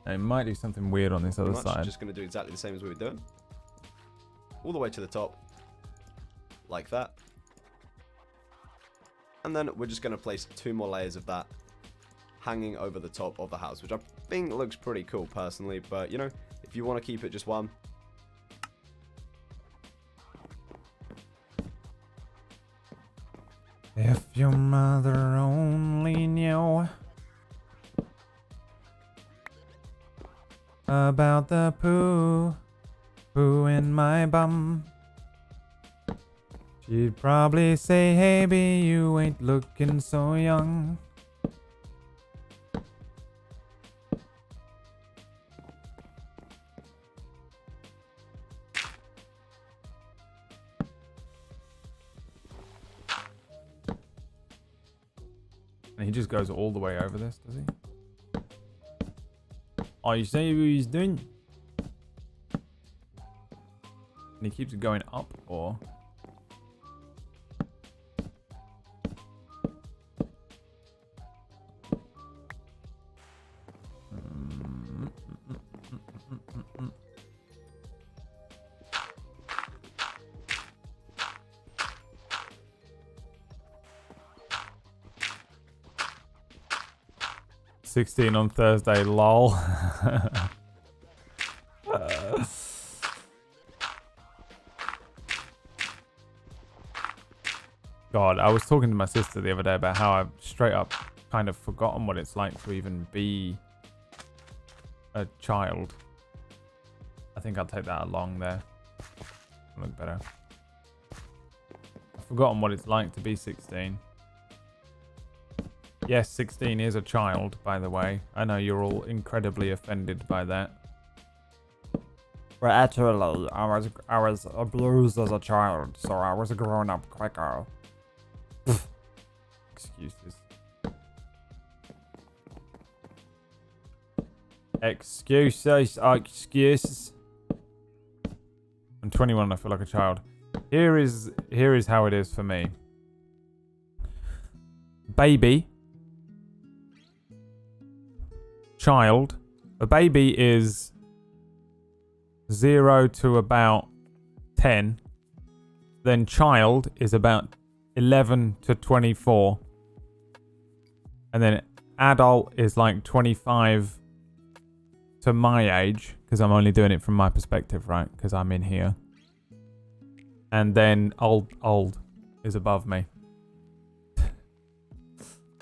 Speaker 11: It might do something weird on this other
Speaker 10: Pretty much
Speaker 11: side.
Speaker 10: just going to do exactly the same as we were doing. All the way to the top. Like that. And then we're just going to place 2 more layers of that hanging over the top of the house, which I think looks pretty cool personally, but you know, if you want to keep it just one.
Speaker 11: If your mother only knew about the poo in my bum, she'd probably say, hey, B, you ain't looking so young. And he just goes all the way over this, does he? Oh, you see what he's doing? And he keeps it going up, or? $16 on Thursday, lol. God, I was talking to my sister the other day about how I've straight up kind of forgotten what it's like to even be a child. I think I'll take that along there. Look better. I've forgotten what it's like to be 16. Yes, 16 is a child, by the way. I know you're all incredibly offended by that.
Speaker 9: Well, actually, I was abused as a child, so I was growing up quicker.
Speaker 11: Excuses. Excuses. I'm 21 and I feel like a child. Here is how it is for me. Baby. Child. A baby is 0 to about 10. Then child is about 11 to 24. And then adult is like 25 to my age, because I'm only doing it from my perspective, right? Because I'm in here. And then old is above me.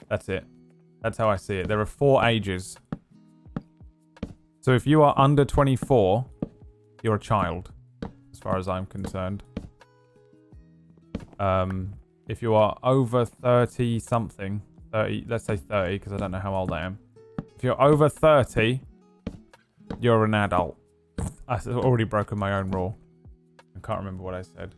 Speaker 11: That's it. That's how I see it. There are 4 ages. So if you are under 24, you're a child, as far as I'm concerned. If you are over 30 something, 30, let's say 30, because I don't know how old I am. If you're over 30, you're an adult. I've already broken my own rule. I can't remember what I said.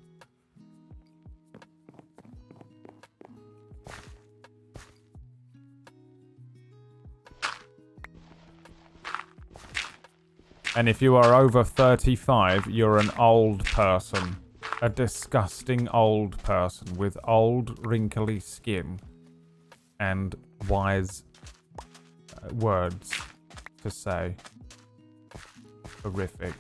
Speaker 11: And if you are over 35, you're an old person. A disgusting old person with old, wrinkly skin and wise words to say. Horrific.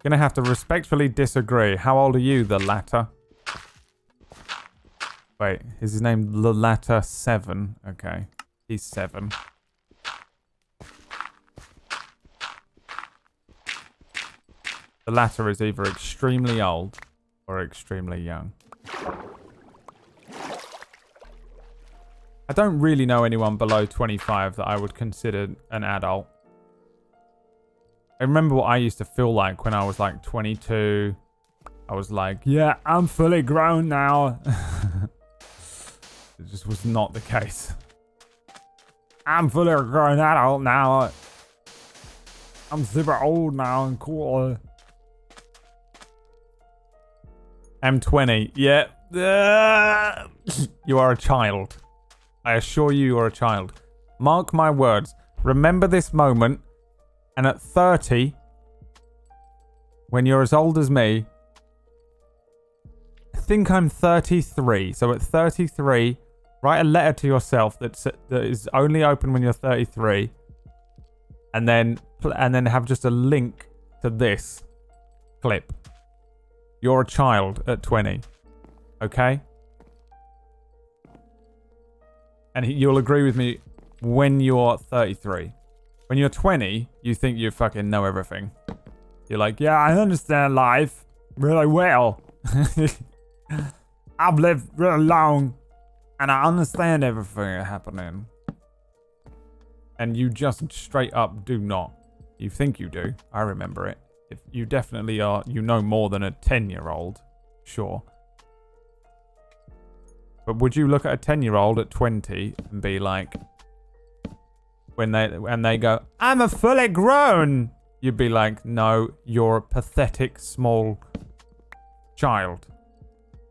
Speaker 11: Gonna have to respectfully disagree. How old are you, the latter? Wait, is his name the latter 7? Okay, he's 7. The latter is either extremely old or extremely young. I don't really know anyone below 25 that I would consider an adult. I remember what I used to feel like when I was like 22. I was like, yeah, I'm fully grown now. It just was not the case. I'm fully grown adult now. I'm super old now and cool.
Speaker 1: I'm 20. Yeah. You are a child. I assure you, you're a child. Mark my words. Remember this moment, and at 30, when you're as old as me, I think I'm 33. So at 33, write a letter to yourself that is only open when you're 33, and then have just a link to this clip. You're a child at 20, okay? And you'll agree with me when you're 33. When you're 20, you think you fucking know everything. You're like, yeah, I understand life really well. I've lived really long, and I understand everything happening. And you just straight up do not. You think you do. I remember it. If you definitely are, you know more than a 10-year-old. Sure. But would you look at a 10-year-old at 20 and be like, when they go, I'm a fully grown, you'd be like, no, you're a pathetic small child.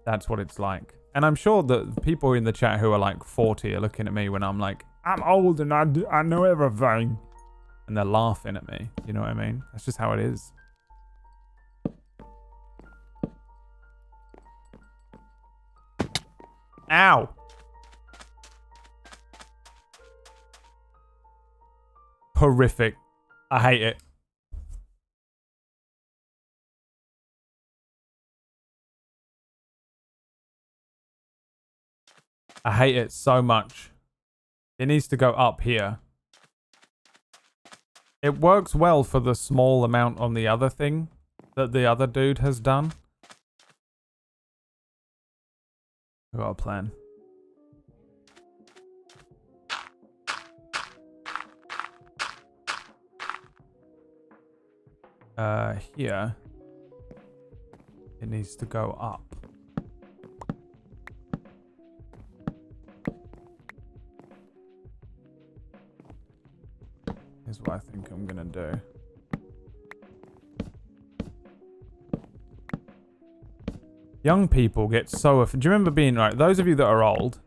Speaker 1: That's what it's like. And I'm sure that people in the chat who are like 40 are looking at me when I'm like, I'm old and I know everything. And they're laughing at me. You know what I mean? That's just how it is. Ow. Horrific. I hate it. I hate it so much. It needs to go up here. It works well for the small amount on the other thing that the other dude has done. I've got a plan. Here. It needs to go up. Here's what I think I'm gonna do. Young people get so... Do you remember being... Right, those of you that are old,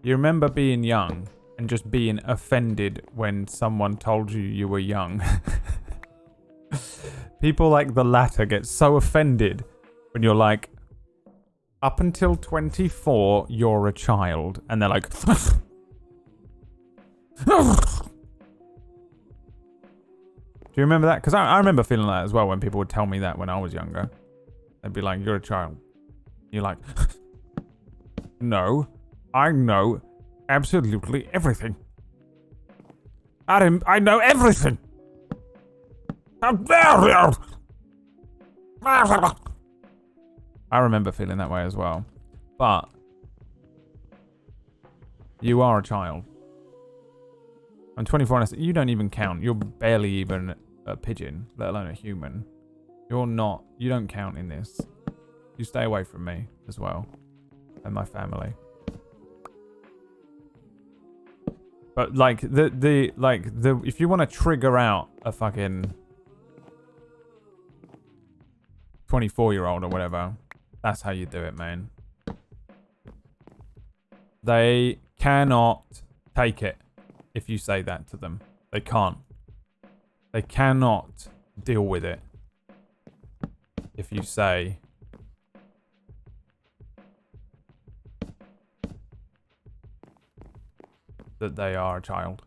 Speaker 1: you remember being young and just being offended when someone told you you were young. People like the latter get so offended when you're like, up until 24, you're a child. And they're like... Do you remember that? Because I remember feeling that as well when people would tell me that when I was younger. They'd be like, you're a child. You're like, no, I know absolutely everything. I know everything. How dare you? I remember feeling that way as well. But you are a child. I'm 24 and you don't even count. You're barely even a pigeon, let alone a human. You're not. You don't count in this. You stay away from me as well. And my family. But like if you want to trigger out a fucking 24-year-old or whatever, that's how you do it, man. They cannot take it if you say that to them. They can't. They cannot deal with it if you say that they are a child.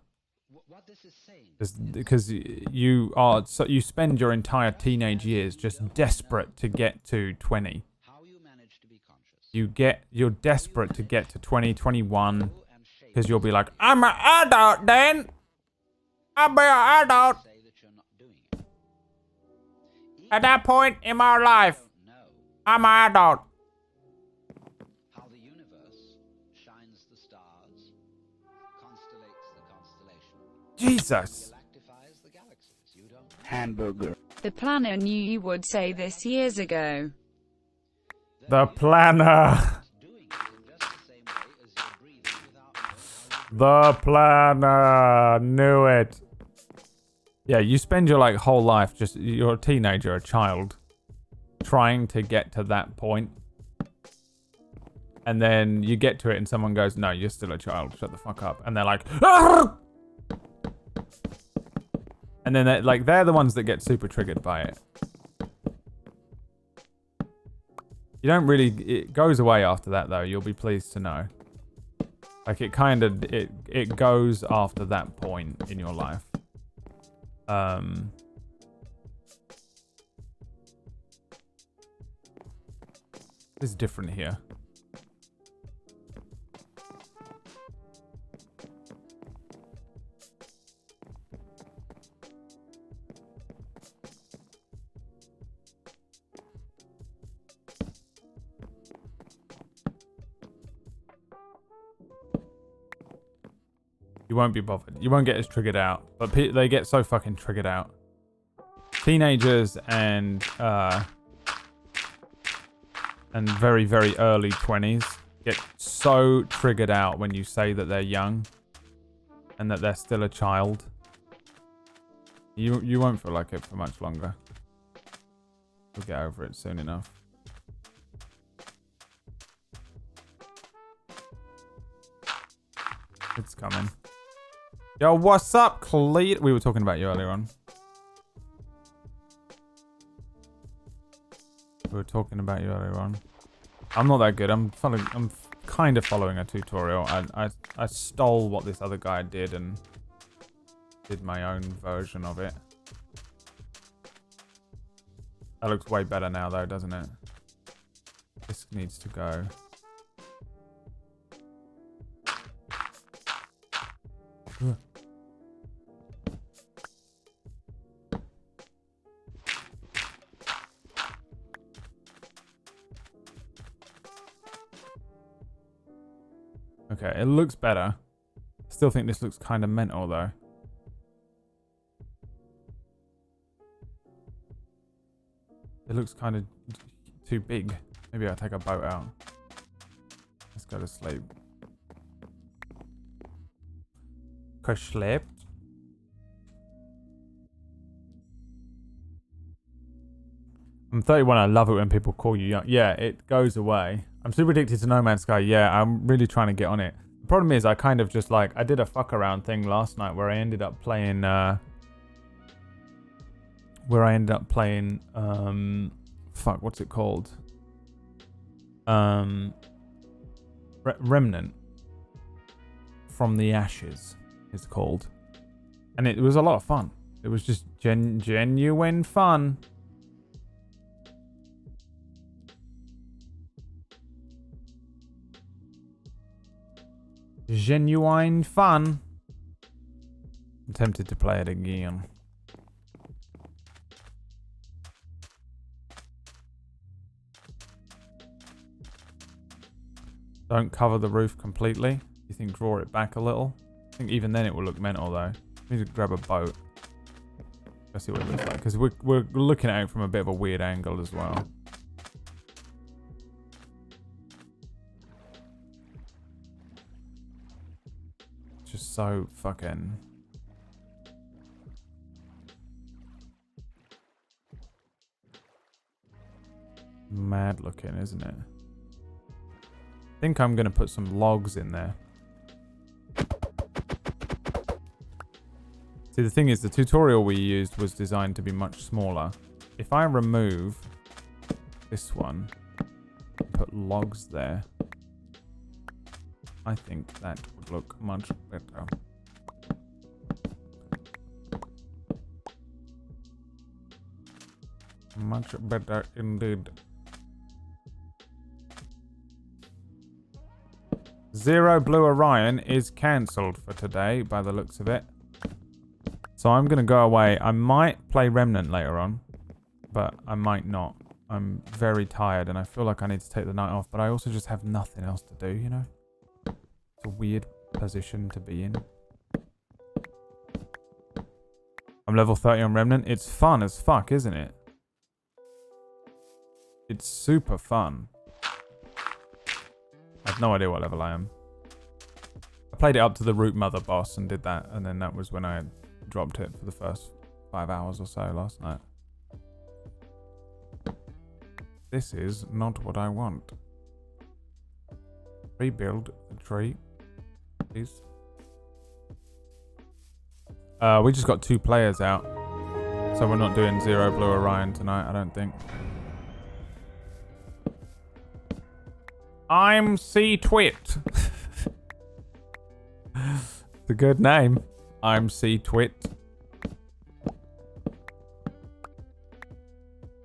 Speaker 1: Because you are, so you spend your entire teenage years just desperate to get to 20. You're desperate to get to 20, 21, because you'll be like, I'm an adult then. I'll be an adult. At that point in my life, I'm an adult.
Speaker 14: How the universe shines the stars, constellates the constellation.
Speaker 1: Jesus.
Speaker 14: Galactifies the galaxies. You don't.
Speaker 6: Hamburger.
Speaker 2: The planner knew you would say this years ago.
Speaker 1: The planner. The planner knew it. Yeah, you spend your like whole life just, you're a teenager, a child, trying to get to that point. And then you get to it and someone goes, no, you're still a child. Shut the fuck up. And they're like, "Argh!" And then they're the ones that get super triggered by it. You don't really, it goes away after that though. You'll be pleased to know. Like it kind of, it goes after that point in your life. It's different here. You won't be bothered. You won't get as triggered out. But they get so fucking triggered out. Teenagers and very, very early 20s get so triggered out when you say that they're young and that they're still a child. You won't feel like it for much longer. You'll get over it soon enough. It's coming. Yo, what's up, Cleet? We were talking about you earlier on. We were talking about you earlier on. I'm not that good. I'm kind of following a tutorial. I stole what this other guy did and did my own version of it. That looks way better now though, doesn't it? This needs to go. Okay, it looks better. Still think this looks kind of mental though. It looks kind of too big. Maybe I'll take a boat out. Let's go to sleep. Geschleppt. I'm 31. I love it when people call you young. Yeah, it goes away. I'm super addicted to No Man's Sky. Yeah, I'm really trying to get on it. The problem is I kind of just like, I did a fuck around thing last night where I ended up playing, fuck, what's it called? Remnant from the Ashes, it's called. And it was a lot of fun. It was just genuine fun. Genuine fun. I'm tempted to play it again. Don't cover the roof completely. You think draw it back a little? I think even then it will look mental though. We need to grab a boat. Let's see what it looks like. Because we're looking at it from a bit of a weird angle as well. Just so fucking mad looking, isn't it? I think I'm gonna put some logs in there. See, the thing is, the tutorial we used was designed to be much smaller. If I remove this one and put logs there, I think that would look much better. Much better indeed. Zero Blue Orion is cancelled for today by the looks of it. So I'm going to go away. I might play Remnant later on, but I might not. I'm very tired and I feel like I need to take the night off, but I also just have nothing else to do, you know? It's a weird position to be in. I'm level 30 on Remnant. It's fun as fuck, isn't it? It's super fun. I have no idea what level I am. I played it up to the Root Mother boss and did that, and then that was when I dropped it for the first 5 hours or so last night. This is not what I want. Rebuild the tree, please. We just got 2 players out. So we're not doing Zero Blue Orion tonight, I don't think. I'm C Twit. It's a good name. I'm C Twit.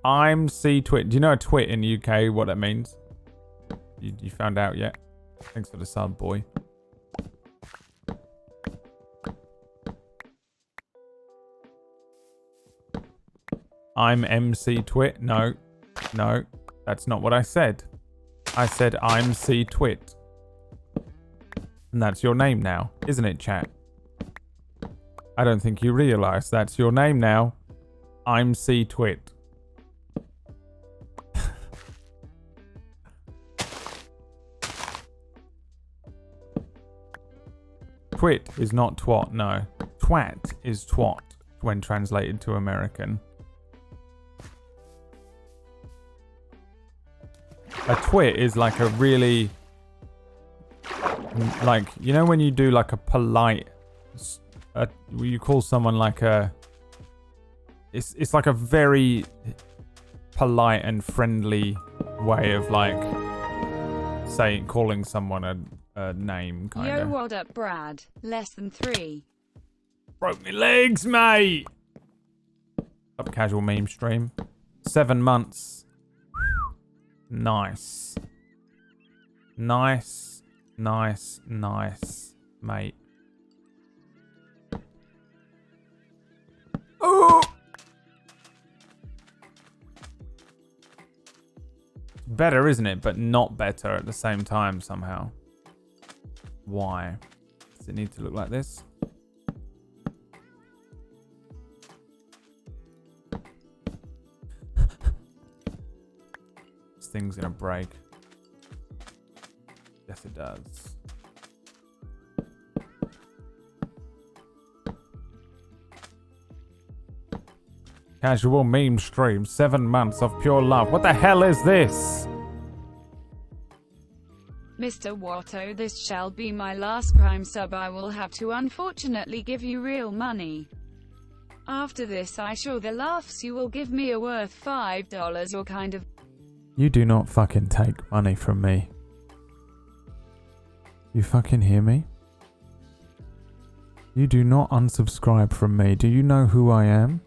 Speaker 1: I'm C Twit. Do you know a twit in the UK, what that means? You found out yet? Thanks for the sub, boy. I'm MC Twit. No, that's not what I said. I said I'm C Twit. And that's your name now, isn't it, chat? I don't think you realise that's your name now. I'm C Twit. Twit is not twat, no. Twat is twat when translated to American. A twit is like a really, like, you know when you do like a polite, you call someone like a, it's like a very polite and friendly way of like calling someone a name, kind
Speaker 2: Yo,
Speaker 1: of.
Speaker 2: what up, Brad? Less than 3.
Speaker 1: Broke me legs, mate. Up casual meme stream. 7 months. Nice. Nice, mate. Oh! Better, isn't it? But not better at the same time somehow. Why? Does it need to look like this? This thing's gonna break. Yes, it does. Casual meme stream, 7 months of pure love. What the hell is this?
Speaker 2: Mr. Watto, this shall be my last Prime sub. I will have to unfortunately give you real money. After this, I sure the laughs you will give me are worth $5 or kind of.
Speaker 1: You do not fucking take money from me. You fucking hear me? You do not unsubscribe from me. Do you know who I am?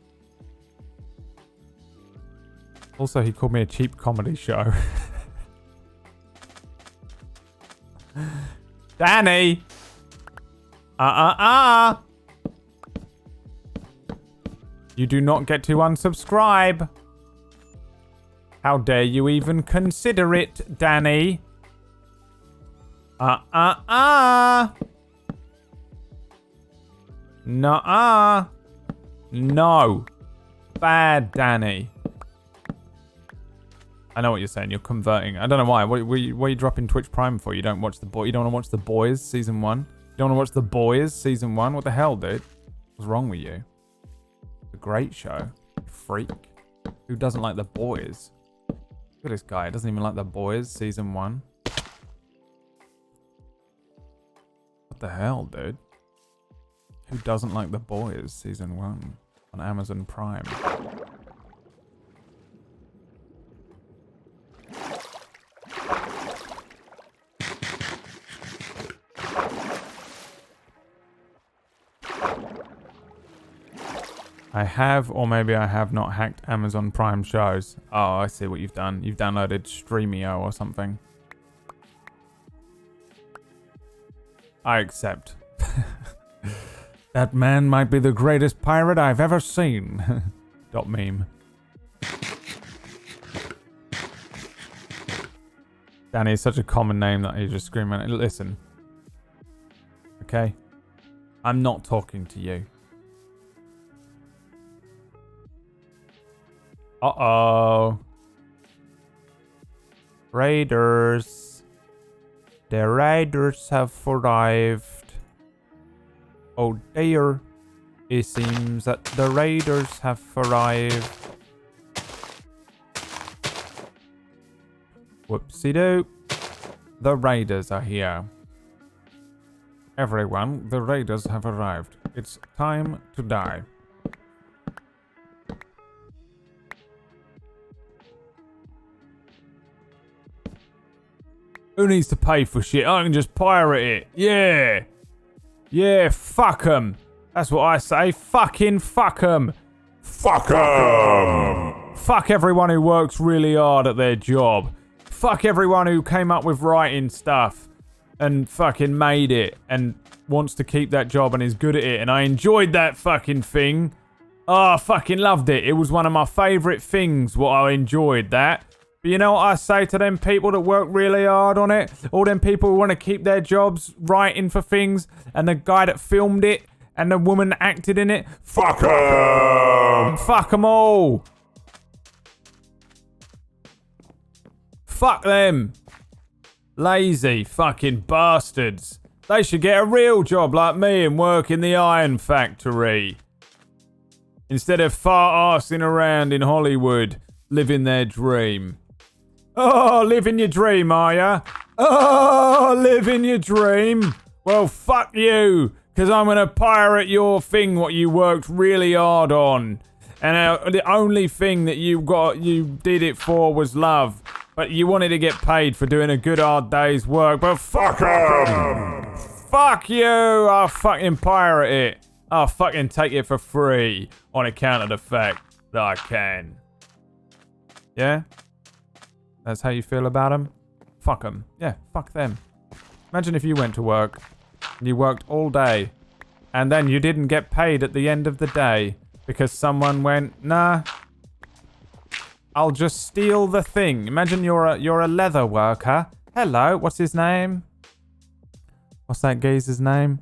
Speaker 1: Also, he called me a cheap comedy show. Danny! You do not get to unsubscribe. How dare you even consider it, Danny? Nuh-uh. No. Bad, Danny. I know what you're saying. You're converting. I don't know why. What are you dropping Twitch Prime for? You don't watch the boy. You don't want to watch The Boys season 1. You don't want to watch The Boys season 1. What the hell, dude? What's wrong with you? It's a great show. You freak. Who doesn't like The Boys? Look at this guy. Doesn't even like The Boys season 1. What the hell, dude? Who doesn't like The Boys season 1 on Amazon Prime? I have, or maybe I have not hacked Amazon Prime shows. Oh, I see what you've done. You've downloaded Streamio or something. I accept. That man might be the greatest pirate I've ever seen. Dot meme. Danny is such a common name that you just scream at it. Listen. Okay? I'm not talking to you. Uh-oh. Raiders. The raiders have arrived. Oh dear. It seems that the raiders have arrived.
Speaker 11: Whoopsie-doo. The raiders are here. Everyone, the raiders have arrived. It's time to die. Who needs to pay for shit? I can just pirate it. Yeah. Yeah, fuck 'em. That's what I say. Fucking fuck 'em.
Speaker 3: Fuck 'em!
Speaker 11: Fuck everyone who works really hard at their job. Fuck everyone who came up with writing stuff and fucking made it and wants to keep that job and is good at it. And I enjoyed that fucking thing. Oh, I fucking loved it. It was one of my favourite things, what I enjoyed that. But you know what I say to them people that work really hard on it? All them people who want to keep their jobs writing for things, and the guy that filmed it, and the woman that acted in it.
Speaker 3: Fuck 'em!
Speaker 11: Fuck 'em all! Fuck them! Lazy fucking bastards. They should get a real job like me and work in the iron factory. Instead of fart-arsing around in Hollywood, living their dream. Oh, living your dream, are ya? Oh, living your dream? Well, fuck you, because I'm going to pirate your thing what you worked really hard on. And the only thing that you did it for was love. But you wanted to get paid for doing a good hard day's work. But fuck 'em! Fuck you! I'll fucking pirate it. I'll fucking take it for free on account of the fact that I can. Yeah? That's how you feel about them? Fuck them. Yeah, fuck them. Imagine if you went to work and you worked all day and then you didn't get paid at the end of the day because someone went, nah, I'll just steal the thing. Imagine you're a leather worker. Hello, what's his name? What's that geezer's name?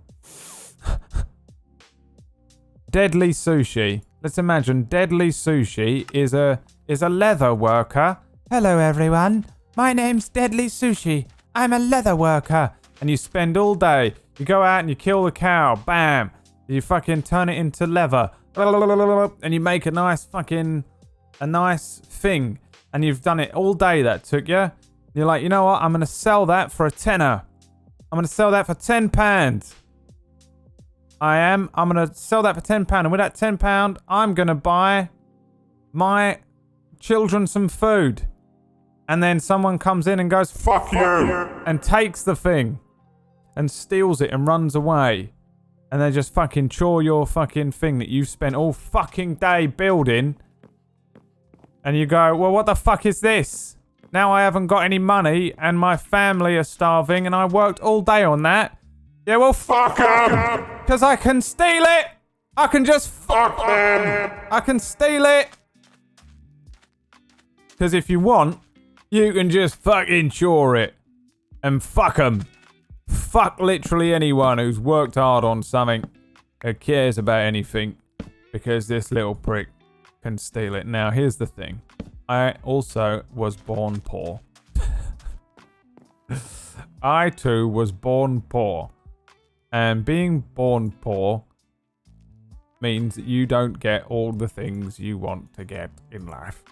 Speaker 11: Deadly Sushi. Let's imagine Deadly Sushi is a leather worker. Hello everyone, my name's Deadly Sushi. I'm a leather worker. And you spend all day, you go out and you kill the cow, bam. You fucking turn it into leather. And you make a nice thing. And you've done it all day that took you. You're like, you know what, I'm going to sell that for a tenner. I'm going to sell that for £10. I'm going to sell that for £10. And with that £10, I'm going to buy my children some food. And then someone comes in and goes, fuck you, and takes the thing and steals it and runs away. And they just fucking chore your fucking thing that you spent all fucking day building. And you go, well, what the fuck is this? Now I haven't got any money and my family are starving and I worked all day on that. Yeah, well, fuck them. Because I can steal it. I can just fuck them. I can steal it. Because if you want, you can just fucking chore it. And fuck them. Fuck literally anyone who's worked hard on something, who cares about anything. Because this little prick can steal it. Now, here's the thing. I also was born poor. I too was born poor. And being born poor means that you don't get all the things you want to get in life.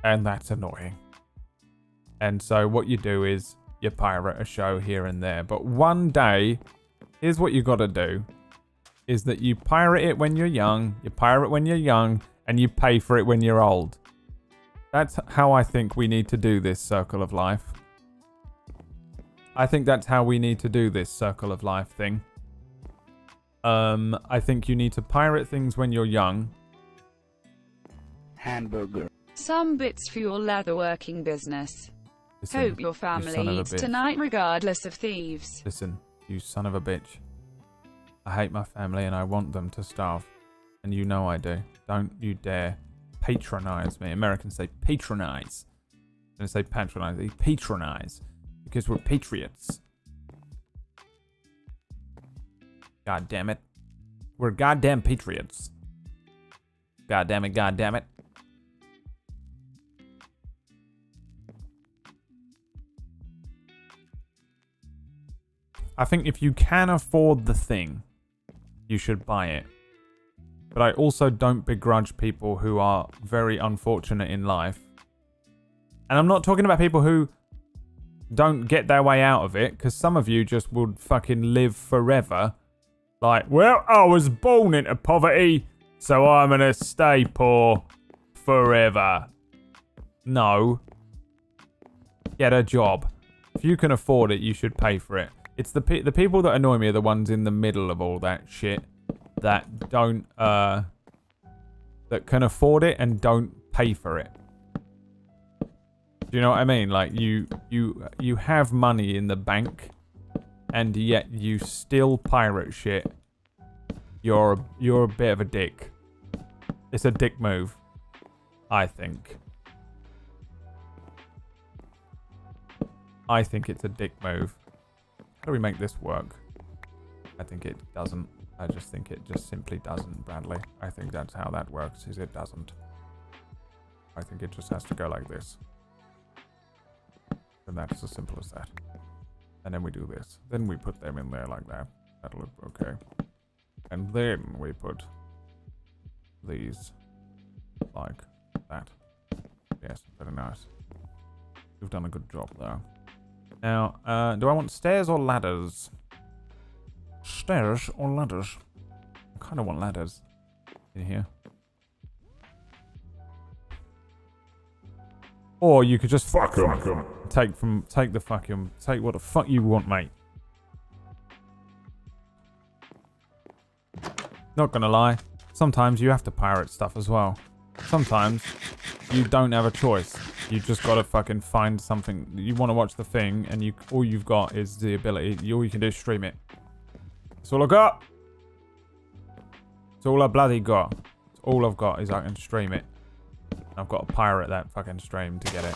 Speaker 11: And that's annoying. And so what you do is you pirate a show here and there. But one day, here's what you gotta do. Is that you pirate it when you're young, and you pay for it when you're old. That's how I think we need to do this circle of life. I think that's how we need to do this circle of life thing. I think you need to pirate things when you're young.
Speaker 2: Hamburger. Some bits for your leatherworking business.
Speaker 11: Listen,
Speaker 2: Hope your family eats tonight regardless of thieves.
Speaker 11: Listen, you son of a bitch. I hate my family and I want them to starve. And you know I do. Don't you dare patronize me. Americans say patronize. I'm going to say patronize. They patronize. Because we're patriots. God damn it. We're goddamn patriots. God damn it, god damn it. I think if you can afford the thing, you should buy it. But I also don't begrudge people who are very unfortunate in life. And I'm not talking about people who
Speaker 1: don't get their way out of it, because some of you just would fucking live forever. Like, well, I was born into poverty, so I'm gonna stay poor forever. No. Get a job. If you can afford it, you should pay for it. It's the people that annoy me are the ones in the middle of all that shit that don't, that can afford it and don't pay for it. Do you know what I mean? Like, you have money in the bank, and yet you still pirate shit. You're a bit of a dick. It's a dick move, I think. I think it's a dick move. How do we make this work? I think it doesn't. I just think it just simply doesn't, Bradley. I think that's how that works, is it doesn't. I think it just has to go like this. And that's as simple as that. And then we do this. Then we put them in there like that. That'll look okay. And then we put these like that. Yes, very nice. You've done a good job there. Now, do I want stairs or ladders? Stairs or ladders? I kind of want ladders in here. Or you could just
Speaker 3: Fuck 'em.
Speaker 1: take what the fuck you want, mate. Not gonna lie, sometimes you have to pirate stuff as well. Sometimes you don't have a choice. You just gotta fucking find something. You want to watch the thing, and all you've got is the ability. All you can do is stream it. That's all I got. That's all I bloody got. That's all I've got is I can stream it. I've got to pirate that fucking stream to get it.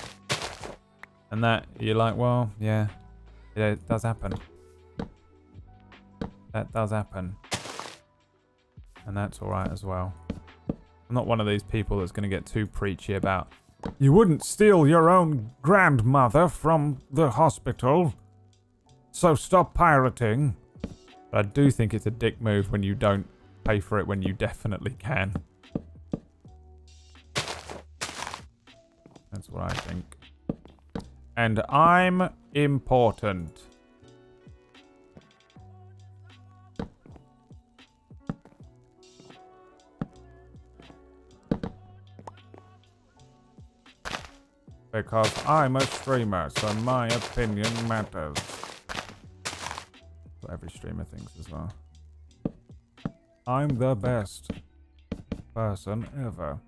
Speaker 1: And that, you're like, well, yeah, it does happen. That does happen. And that's alright as well. I'm not one of these people that's going to get too preachy about, you wouldn't steal your own grandmother from the hospital, so stop pirating. But I do think it's a dick move when you don't pay for it when you definitely can. That's what I think. And I'm important. Because I'm a streamer, so my opinion matters. What every streamer thinks as well. I'm the best person ever.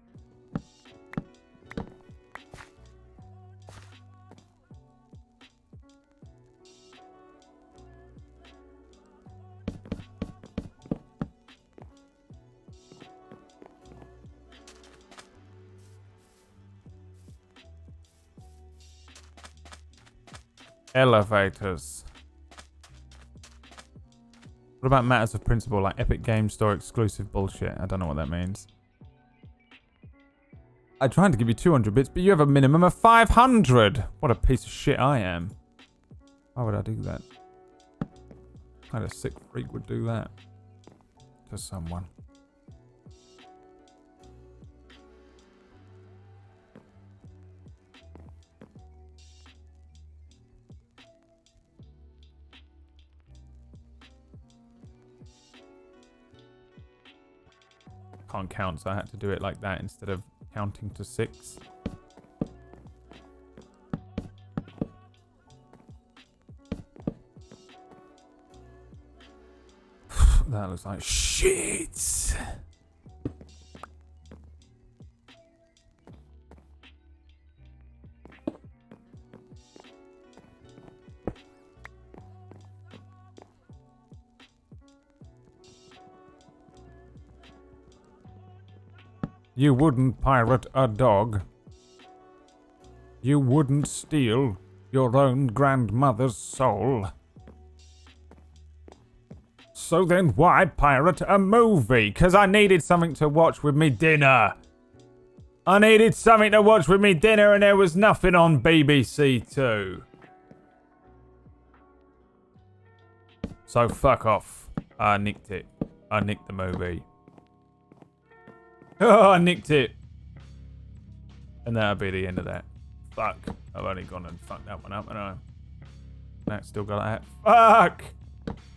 Speaker 1: Elevators. What about matters of principle, like Epic Games Store exclusive bullshit? I don't know what that means. I tried to give you 200 bits, but you have a minimum of 500. What a piece of shit I am. Why would I do that? What kind of sick freak would do that to someone? Can't count, so I had to do it like that instead of counting to 6. That looks like shit. You wouldn't pirate a dog. You wouldn't steal your own grandmother's soul. So then why pirate a movie? Because I needed something to watch with me dinner. I needed something to watch with me dinner and there was nothing on BBC Two. So fuck off. I nicked it. I nicked the movie. Oh, I nicked it. And that'll be the end of that. Fuck. I've only gone and fucked that one up, and
Speaker 11: That's still got that. Fuck!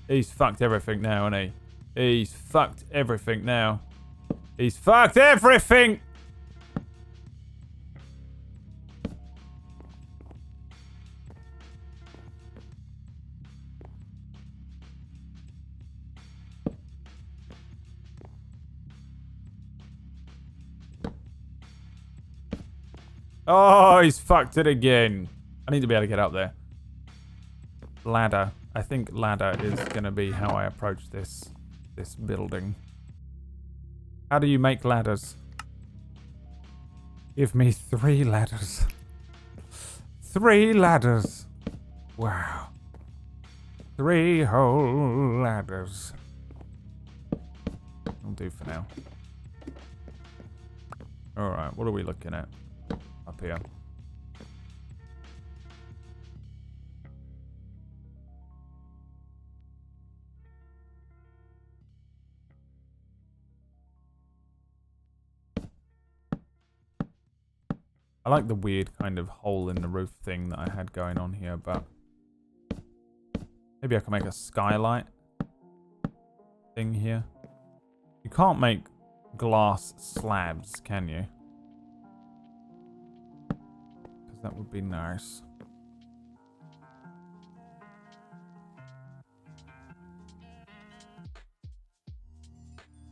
Speaker 11: He's fucked everything now, hasn't he? He's fucked everything now. He's fucked everything! Oh, he's fucked it again. I need to be able to get up there. Ladder. I think ladder is going to be how I approach this building. How do you make ladders? Give me 3 ladders. 3 ladders. Wow. 3 whole ladders. I'll do for now. Alright, what are we looking at? Up here. I like the weird kind of hole in the roof thing that I had going on here, but maybe I can make a skylight thing here. You can't make glass slabs, can you? Because that would be nice.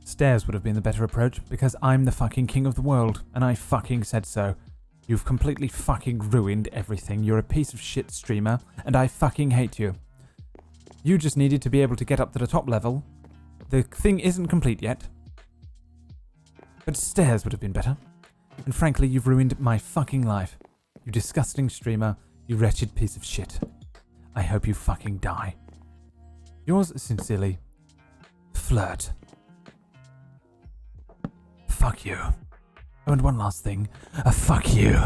Speaker 11: Stairs would have been the better approach, because I'm the fucking king of the world, and I fucking said so. You've completely fucking ruined everything. You're a piece of shit streamer, and I fucking hate you. You just needed to be able to get up to the top level. The thing isn't complete yet. But stairs would have been better. And frankly, you've ruined my fucking life. You disgusting streamer. You wretched piece of shit. I hope you fucking die. Yours sincerely, Flirt. Fuck you. Oh, and one last thing. Fuck you.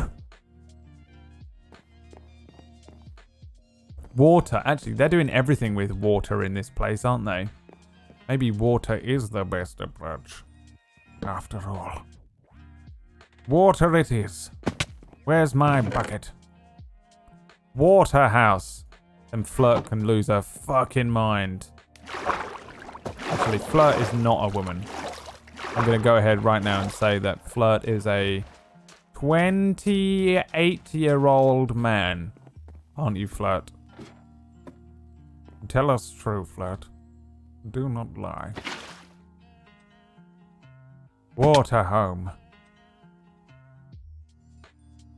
Speaker 11: Water. Actually, they're doing everything with water in this place, aren't they? Maybe water is the best approach. After all. Water it is. Where's my bucket? Waterhouse. And Flirt can lose her fucking mind. Actually, Flirt is not a woman. I'm going to go ahead right now and say that Flirt is a 28-year-old man. Aren't you, Flirt? Tell us true, Flirt. Do not lie. Water home.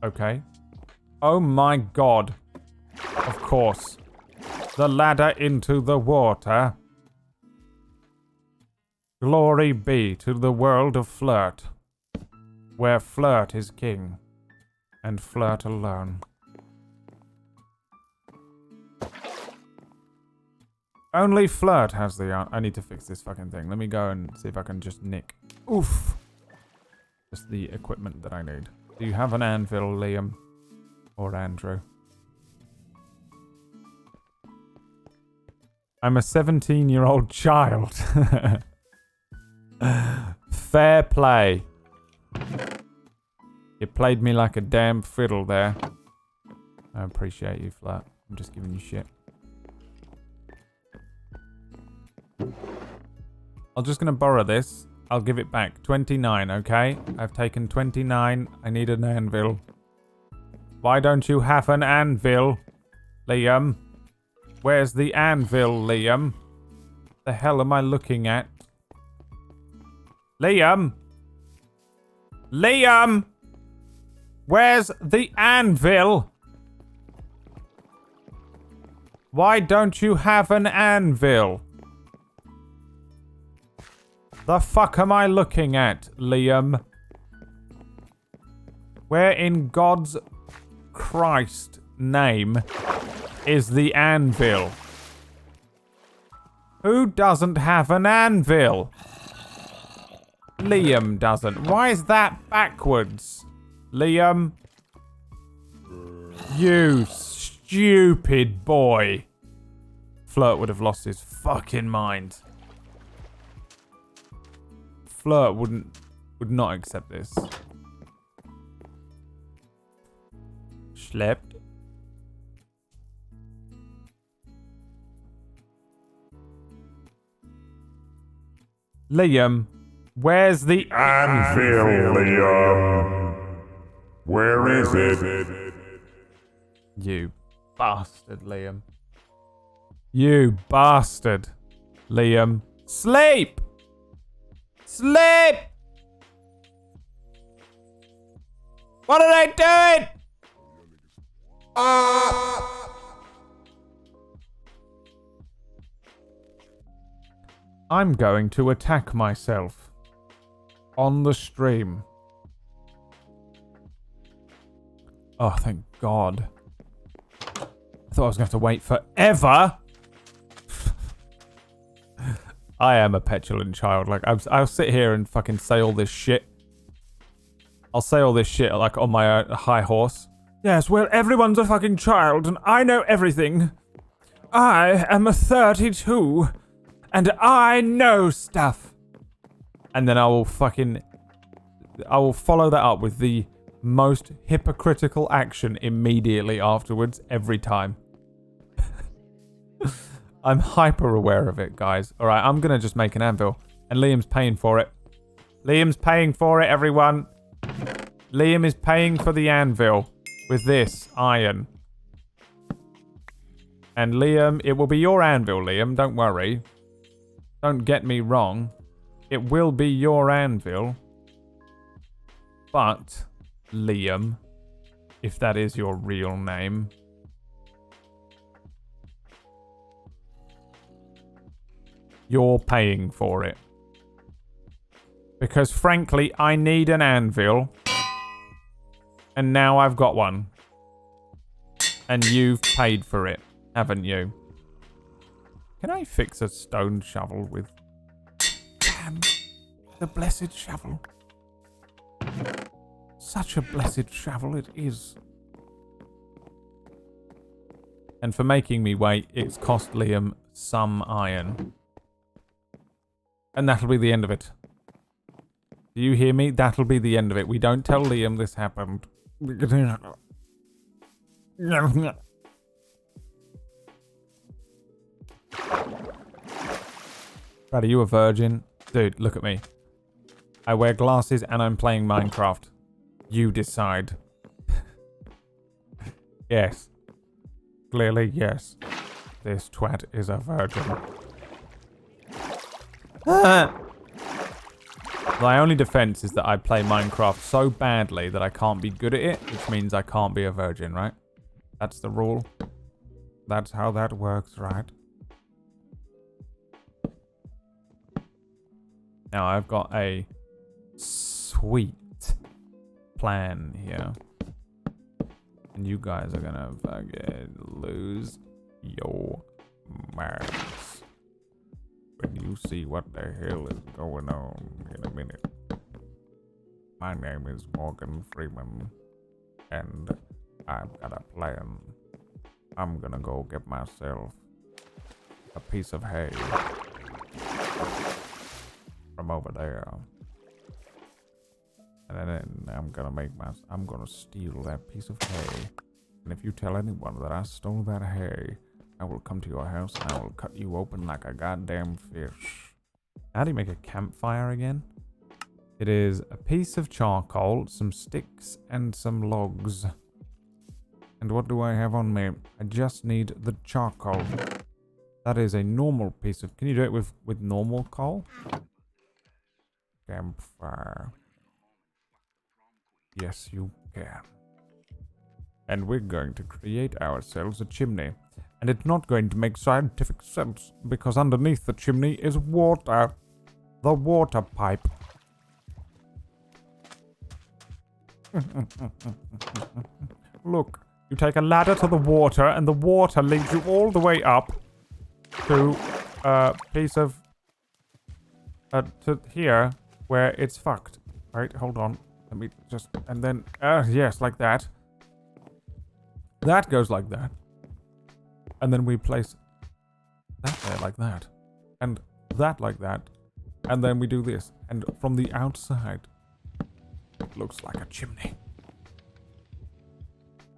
Speaker 11: Okay. Oh my god. Of course. The ladder into the water. Glory be to the world of Flirt, where Flirt is king, and Flirt alone. Only Flirt has the I need to fix this fucking thing. Let me go and see if I can just nick. Oof. Just the equipment that I need. Do you have an anvil, Liam? Or Andrew? I'm a 17-year-old child. Fair play. You played me like a damn fiddle there. I appreciate you, Flirt. I'm just giving you shit. I'm just gonna borrow this. I'll give it back. 29, okay? I've taken 29. I need an anvil. Why don't you have an anvil, Liam? Where's the anvil, Liam? The hell am I looking at? Liam! Liam! Where's the anvil? Why don't you have an anvil? The fuck am I looking at, Liam? Where in God's Christ name is the anvil? Who doesn't have an anvil? Liam doesn't. Why is that backwards? Liam? You stupid boy. Flirt would have lost his fucking mind. Flirt would not accept this. Schlepped.
Speaker 1: Liam, where's the
Speaker 3: Anvil, Liam. Where is it?
Speaker 1: You bastard, Liam. You bastard, Liam. Sleep! Sleep! What are they doing? I'm going to attack myself on the stream. Oh, thank God. I thought I was going to have to wait forever. I am a petulant child. Like, I'll sit here and fucking say all this shit. I'll say all this shit, like, on my high horse. Yes, well, everyone's a fucking child, and I know everything. I am a 32, and I know stuff. And then I will follow that up with the most hypocritical action immediately afterwards, every time. I'm hyper aware of it, guys. Alright, I'm gonna just make an anvil. And Liam's paying for it. Liam's paying for it, everyone. Liam is paying for the anvil with this iron. And Liam, it will be your anvil, Liam. Don't worry. Don't get me wrong. It will be your anvil. But, Liam, if that is your real name, you're paying for it. Because frankly, I need an anvil. And now I've got one. And you've paid for it, haven't you? Can I fix a stone shovel with... Damn, the blessed shovel. Such a blessed shovel it is. And for making me wait, it's cost Liam some iron. And that'll be the end of it. Do you hear me? That'll be the end of it. We don't tell Liam this happened. Brad, are you a virgin? Dude, look at me. I wear glasses and I'm playing Minecraft. You decide. Yes. Clearly, yes. This twat is a virgin. My only defense is that I play Minecraft so badly that I can't be good at it, which means I can't be a virgin, right? That's the rule. That's how that works, right? Now I've got a sweet plan here. And you guys are gonna fucking lose your minds when you see what the hell is going on in a minute. My name is Morgan Freeman, and I've got a plan. I'm gonna go get myself a piece of hay from over there. And then I'm gonna steal that piece of hay. And if you tell anyone that I stole that hay, I will come to your house and I will cut you open like a goddamn fish. How do you make a campfire again? It is a piece of charcoal, some sticks, and some logs. And what do I have on me? I just need the charcoal. That is a normal piece of... Can you do it with normal coal? Campfire. Yes, you can. And we're going to create ourselves a chimney. And it's not going to make scientific sense, because underneath the chimney is water. The water pipe. Look, you take a ladder to the water, and the water leads you all the way up to a piece of... to here, where it's fucked. Right, hold on. Let me just... And then... yes, like that. That goes like that. And then we place that there like that. And that like that. And then we do this. And from the outside, it looks like a chimney.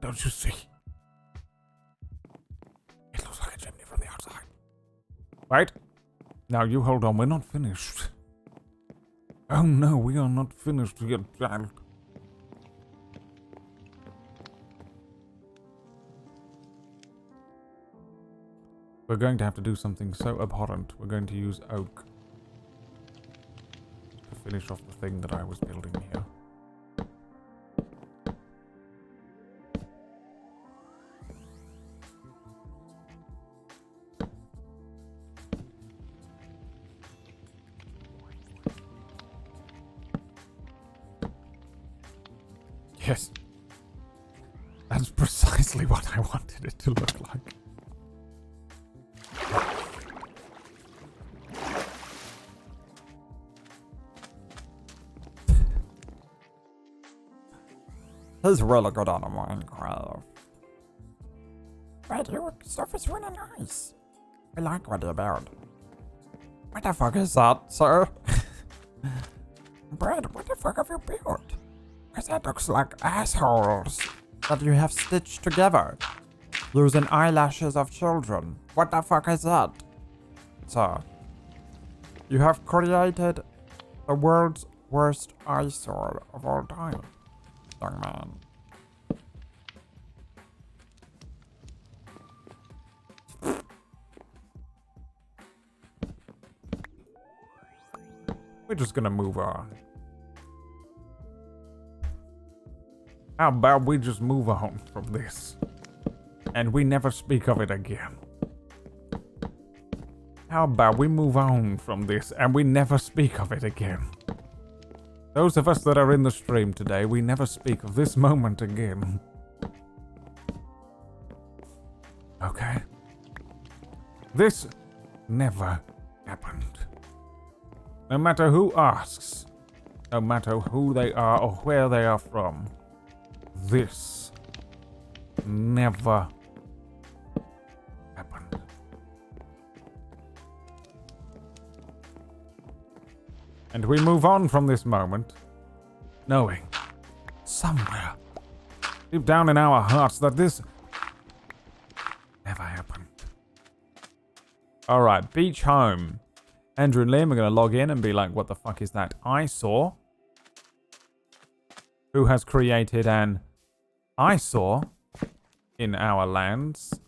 Speaker 1: Don't you see? It looks like a chimney from the outside. Right? Now you hold on, we're not finished.
Speaker 11: Oh no, we are not finished yet, child. We're going to have to do something so abhorrent. We're going to use oak to finish off the thing that I was building here. Yes. That's precisely what I wanted it to look like.
Speaker 9: He's really good on a Minecraft. Brad, your stuff is really nice. I like what you built. What the fuck is that, sir? Brad, what the fuck have you built? Because that looks like assholes that you have stitched together using eyelashes of children. What the fuck is that? Sir, you have created the world's worst eyesore of all time, young man.
Speaker 11: We're just gonna move on. How about we just move on from this? And we never speak of it again. How about we move on from this and we never speak of it again? Those of us that are in the stream today, we never speak of this moment again. Okay? This never happened. No matter who asks, no matter who they are or where they are from, this never happened. And we move on from this moment, knowing somewhere deep down in our hearts that this never happened. Alright, beach home. Andrew and Liam are going to log in and be like, what the fuck is that eyesore? Who has created an eyesore in our lands?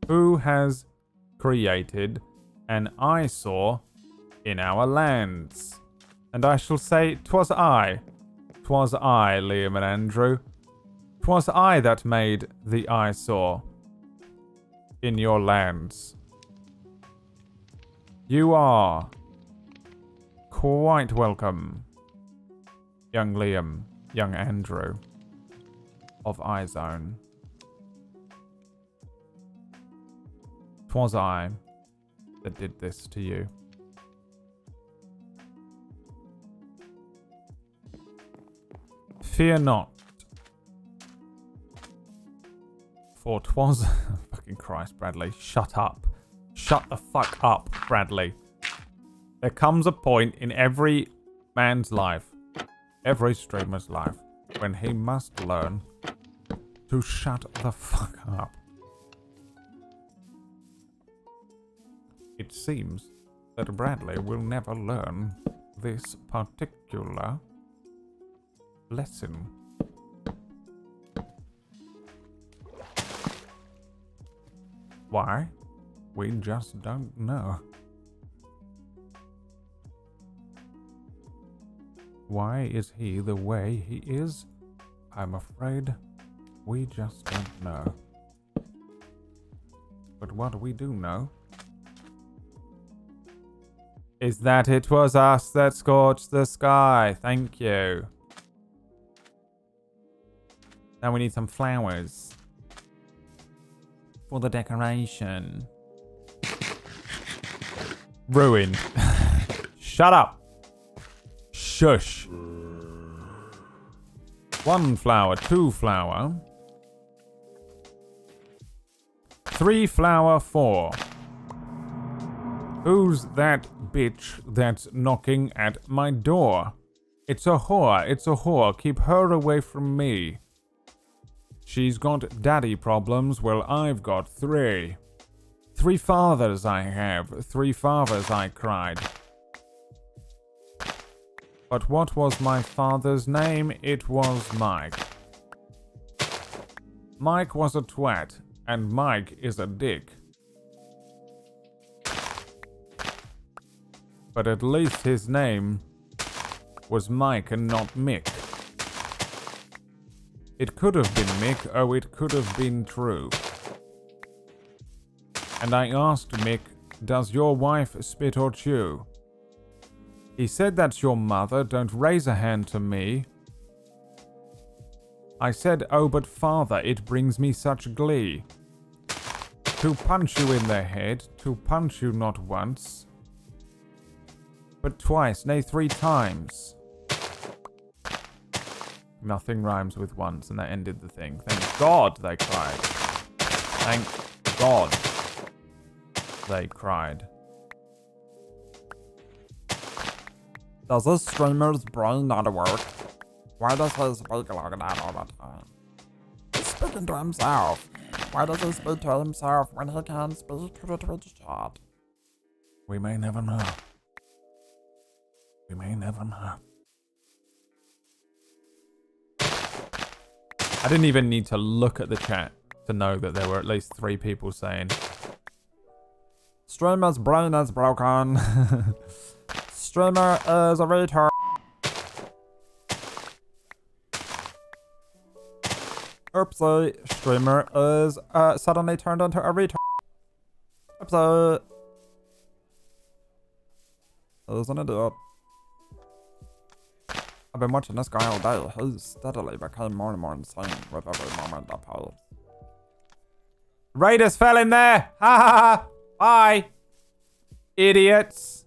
Speaker 11: Who has created an eyesore in our lands? And I shall say, 'twas I. 'Twas I, Liam and Andrew. 'Twas I that made the eyesore in your lands. You are quite welcome, young Liam, young Andrew of iZone. 'Twas I that did this to you. Fear not, for 'twas... Fucking Christ, Bradley, shut up. Shut the fuck up, Bradley. There comes a point in every man's life, every streamer's life, when he must learn to shut the fuck up. It seems that Bradley will never learn this particular lesson. Why? We just don't know. Why is he the way he is? I'm afraid we just don't know. But what we do know is that it was us that scorched the sky. Thank you. Now we need some flowers for the decoration. Ruined. Shut up. Shush. 1 flower, 2 flower. 3 flower, 4. Who's that bitch that's knocking at my door? It's a whore, it's a whore. Keep her away from me. She's got daddy problems, well I've got 3. 3 fathers I have, 3 fathers I cried. But what was my father's name? It was Mike. Mike was a twat, and Mike is a dick. But at least his name was Mike and not Mick. It could have been Mick, or it could have been true. And I asked Mick, does your wife spit or chew? He said, that's your mother, don't raise a hand to me. I said, oh but father, it brings me such glee. To punch you in the head, to punch you not once, but twice, nay 3 times. Nothing rhymes with once, and that ended the thing. Thank God, they cried. Thank God, they cried.
Speaker 9: Does this streamer's brain not work? Why does he speak like that all the time? He's speaking to himself. Why does he speak to himself when he can't speak to the Twitch chat?
Speaker 11: We may never know. We may never know. I didn't even need to look at the chat to know that there were at least 3 people saying
Speaker 9: Streamer's brain is broken. Streamer is a retard. Oopsie, streamer is suddenly turned into a retard. Oopsie. He's an idiot. I've been watching this guy all day. He's steadily became more and more insane with every moment that passes.
Speaker 11: Raiders fell in there! Ha ha ha! Bye! Idiots!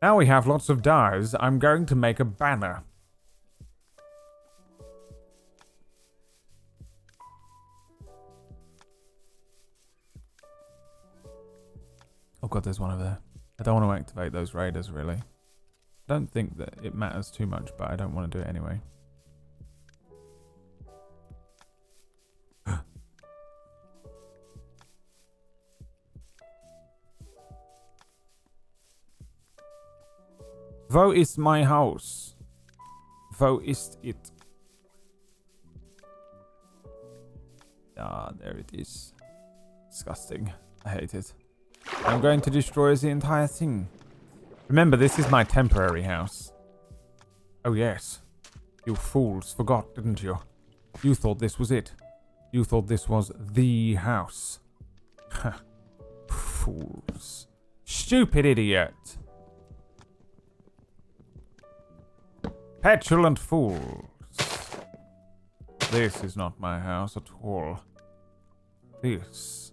Speaker 11: Now we have lots of dyes. I'm going to make a banner. Oh god, there's one over there. I don't want to activate those raiders, really. I don't think that it matters too much, but I don't want to do it anyway. Wo ist my house? Wo ist it? Ah, there it is. Disgusting. I hate it. I'm going to destroy the entire thing. Remember, this is my temporary house. Oh yes. You fools forgot, didn't you? You thought this was it. You thought this was the house. Fools. Stupid idiot. Petulant fools. This is not my house at all. This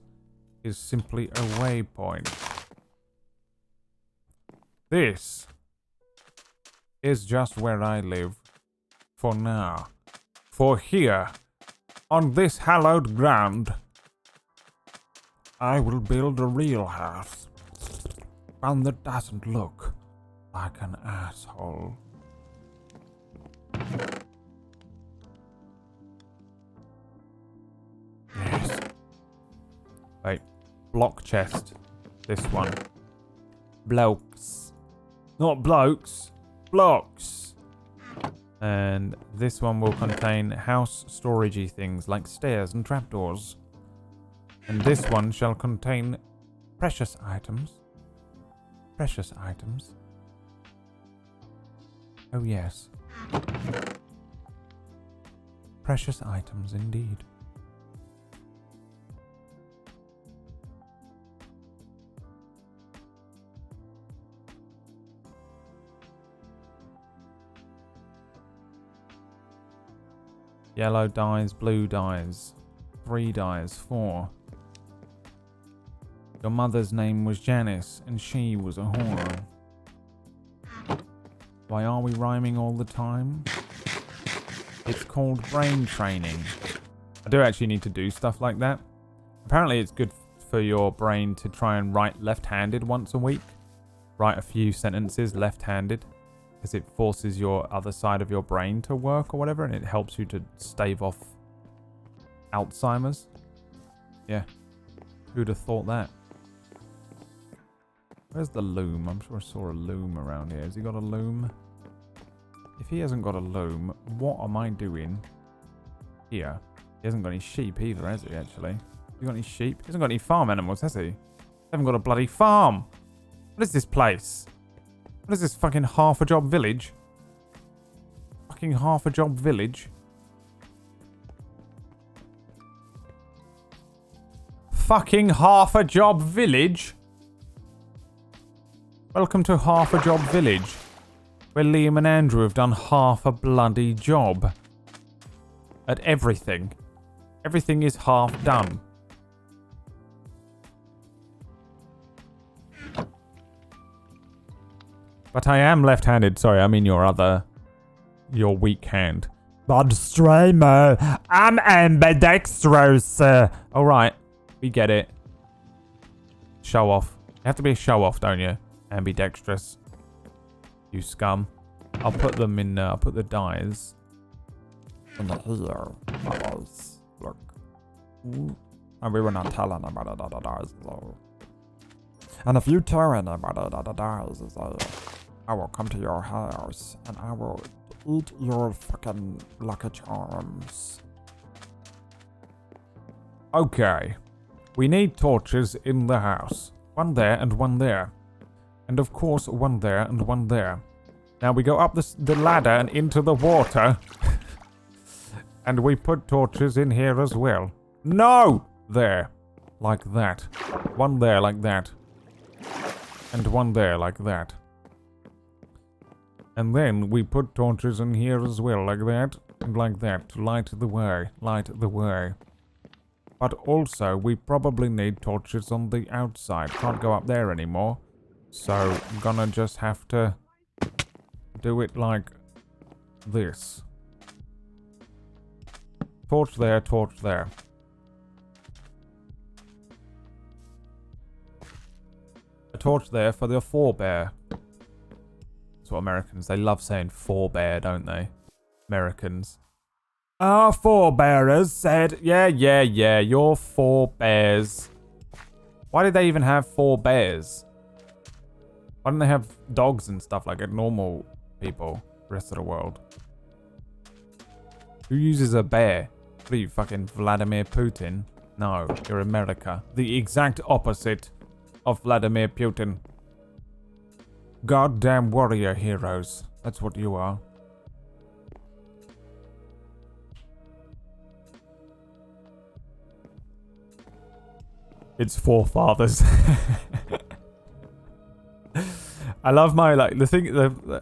Speaker 11: is simply a waypoint. This is just where I live. For now. For here, on this hallowed ground, I will build a real house. One that doesn't look like an asshole. Yes. Wait. Block chest. This one. Blokes. Not blokes. Blocks. And this one will contain house storagey things like stairs and trapdoors. And this one shall contain precious items. Precious items. Oh yes. Precious items indeed. Yellow dyes, blue dyes. 3 dyes, 4. Your mother's name was Janice, and she was a whore. Why are we rhyming all the time? It's called brain training. I do actually need to do stuff like that. Apparently it's good for your brain to try and write left-handed once a week. Write a few sentences left-handed. Because it forces your other side of your brain to work or whatever, and it helps you to stave off Alzheimer's. Yeah. Who'd have thought that?
Speaker 1: Where's the loom? I'm sure I saw a loom around here. Has he got a loom? If he hasn't got a loom, what am I doing here? He hasn't got any sheep either, has he, actually? Has he got any sheep? He hasn't got any farm animals, has he? He hasn't got a bloody farm. What is this place? What is this fucking half a job village? Fucking half a job village. Fucking half a job village. Welcome to Half a Job Village, where Liam and Andrew have done half a bloody job. At everything. Everything is half done. But I am left-handed. Sorry, I mean your weak hand. But streamer, I'm ambidextrous. Alright, we get it. Show off. You have to be a show off, don't you? Ambidextrous. You scum. I'll put them in, I'll put the dies in the here, fellas. Look.
Speaker 9: And we were not telling about the dies, so. And if you tell anybody that the dies, so I will come to your house and I will eat your fucking Lucky Charms.
Speaker 1: Okay. We need torches in the house. One there and one there. And of course, one there and one there. Now we go up the ladder and into the water. And we put torches in here as well. No! There. Like that. One there like that. And one there like that. And then we put torches in here as well, like that. And like that, to light the way. Light the way. But also, we probably need torches on the outside. Can't go up there anymore. So, I'm gonna just have to do it like this. Torch there, torch there. A torch there for the forebear. That's what Americans, they love saying forebear, don't they? Americans. Our forebearers said, yeah, your forebears. Why did they even have forebears? Why don't they have dogs and stuff like it? Normal people, the rest of the world. Who uses a bear? What are you, fucking Vladimir Putin? No, you're America. The exact opposite of Vladimir Putin. Goddamn warrior heroes. That's what you are. It's forefathers. I love my, like,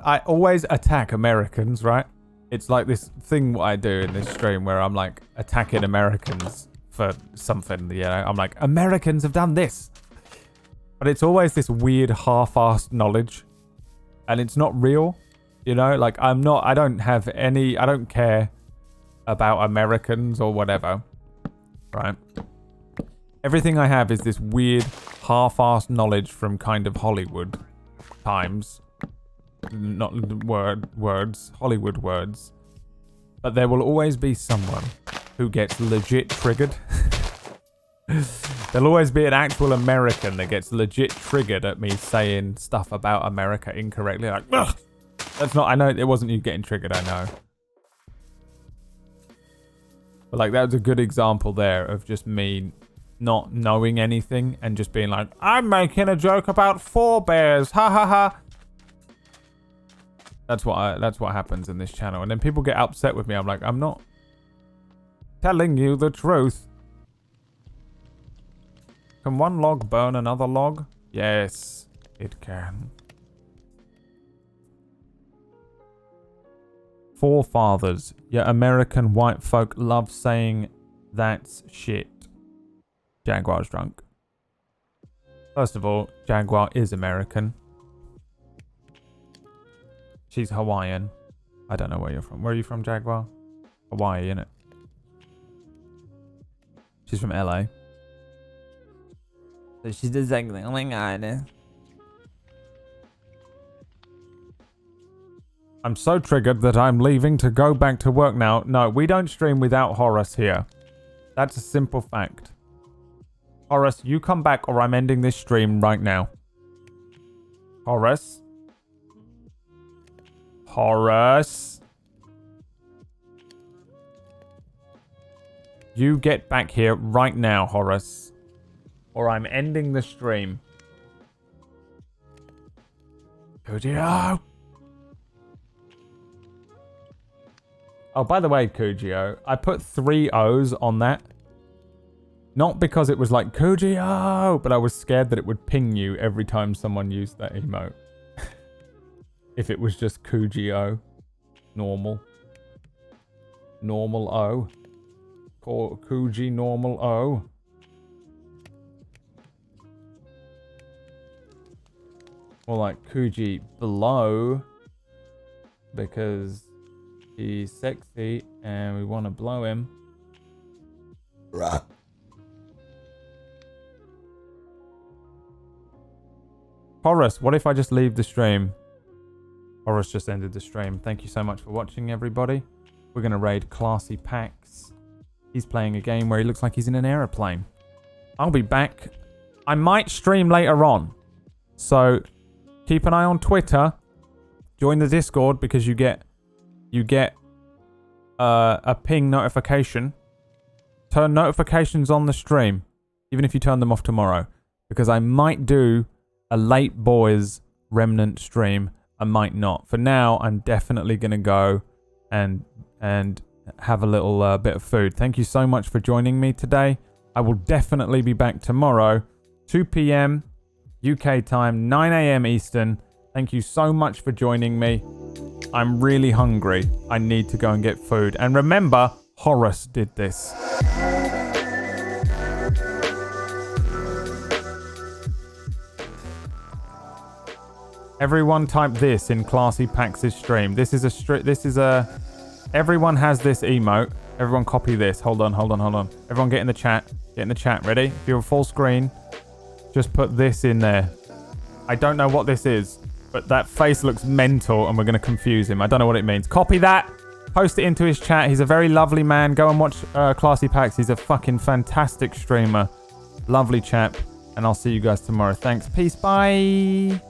Speaker 1: I always attack Americans, right? It's like this thing what I do in this stream where I'm like attacking Americans for something, you know? I'm like, Americans have done this. But it's always this weird half-assed knowledge. And it's not real, you know? Like, I don't care about Americans or whatever, right? Everything I have is this weird half-assed knowledge from kind of Hollywood times. Not words, Hollywood words. But there will always be someone who gets legit triggered. There'll always be an actual American that gets legit triggered at me saying stuff about America incorrectly. Like, ugh! That's not, I know it wasn't you getting triggered, I know. But like, that was a good example there of just me not knowing anything and just being like, I'm making a joke about forebears, ha ha ha. That's what happens in this channel. And then people get upset with me. I'm like, I'm not telling you the truth. Can one log burn another log? Yes, it can. Forefathers. Yeah, American white folk love saying that's shit. Jaguar's drunk. First of all, Jaguar is American. She's Hawaiian. I don't know where you're from. Where are you from, Jaguar? Hawaii, innit? She's from LA. So she does like, oh my god. I'm so triggered that I'm leaving to go back to work now. No, we don't stream without Horace here. That's a simple fact. Horace, you come back or I'm ending this stream right now. Horace. Horace. You get back here right now, Horace. Or I'm ending the stream. Kujio! Oh, by the way, Kujio, I put 3 O's on that. Not because it was like, Kujio, but I was scared that it would ping you every time someone used that emote. If it was just Kujio. Normal. Normal O. Kuji normal O. More like Kuji below. Because he's sexy and we want to blow him. Right. Horace, what if I just leave the stream? Horace just ended the stream. Thank you so much for watching, everybody. We're going to raid Classy Pax. He's playing a game where he looks like he's in an aeroplane. I'll be back. I might stream later on. So keep an eye on Twitter. Join the Discord because you get a ping notification. Turn notifications on the stream, even if you turn them off tomorrow, because I might do a late boys remnant stream. I might not. For now, I'm definitely gonna go and have a little bit of food. Thank you so much for joining me today. I will definitely be back tomorrow, 2 p.m. UK time, 9 a.m. Eastern. Thank you so much for joining me. I'm really hungry. I need to go and get food. And remember, Horace did this. Everyone type this in Classy Pax's stream. Everyone has this emote. Everyone copy this. Hold on. Everyone get in the chat. Ready? If you're full screen, just put this in there. I don't know what this is, but that face looks mental and we're going to confuse him. I don't know what it means. Copy that. Post it into his chat. He's a very lovely man. Go and watch Classy Pax. He's a fucking fantastic streamer. Lovely chap. And I'll see you guys tomorrow. Thanks. Peace. Bye.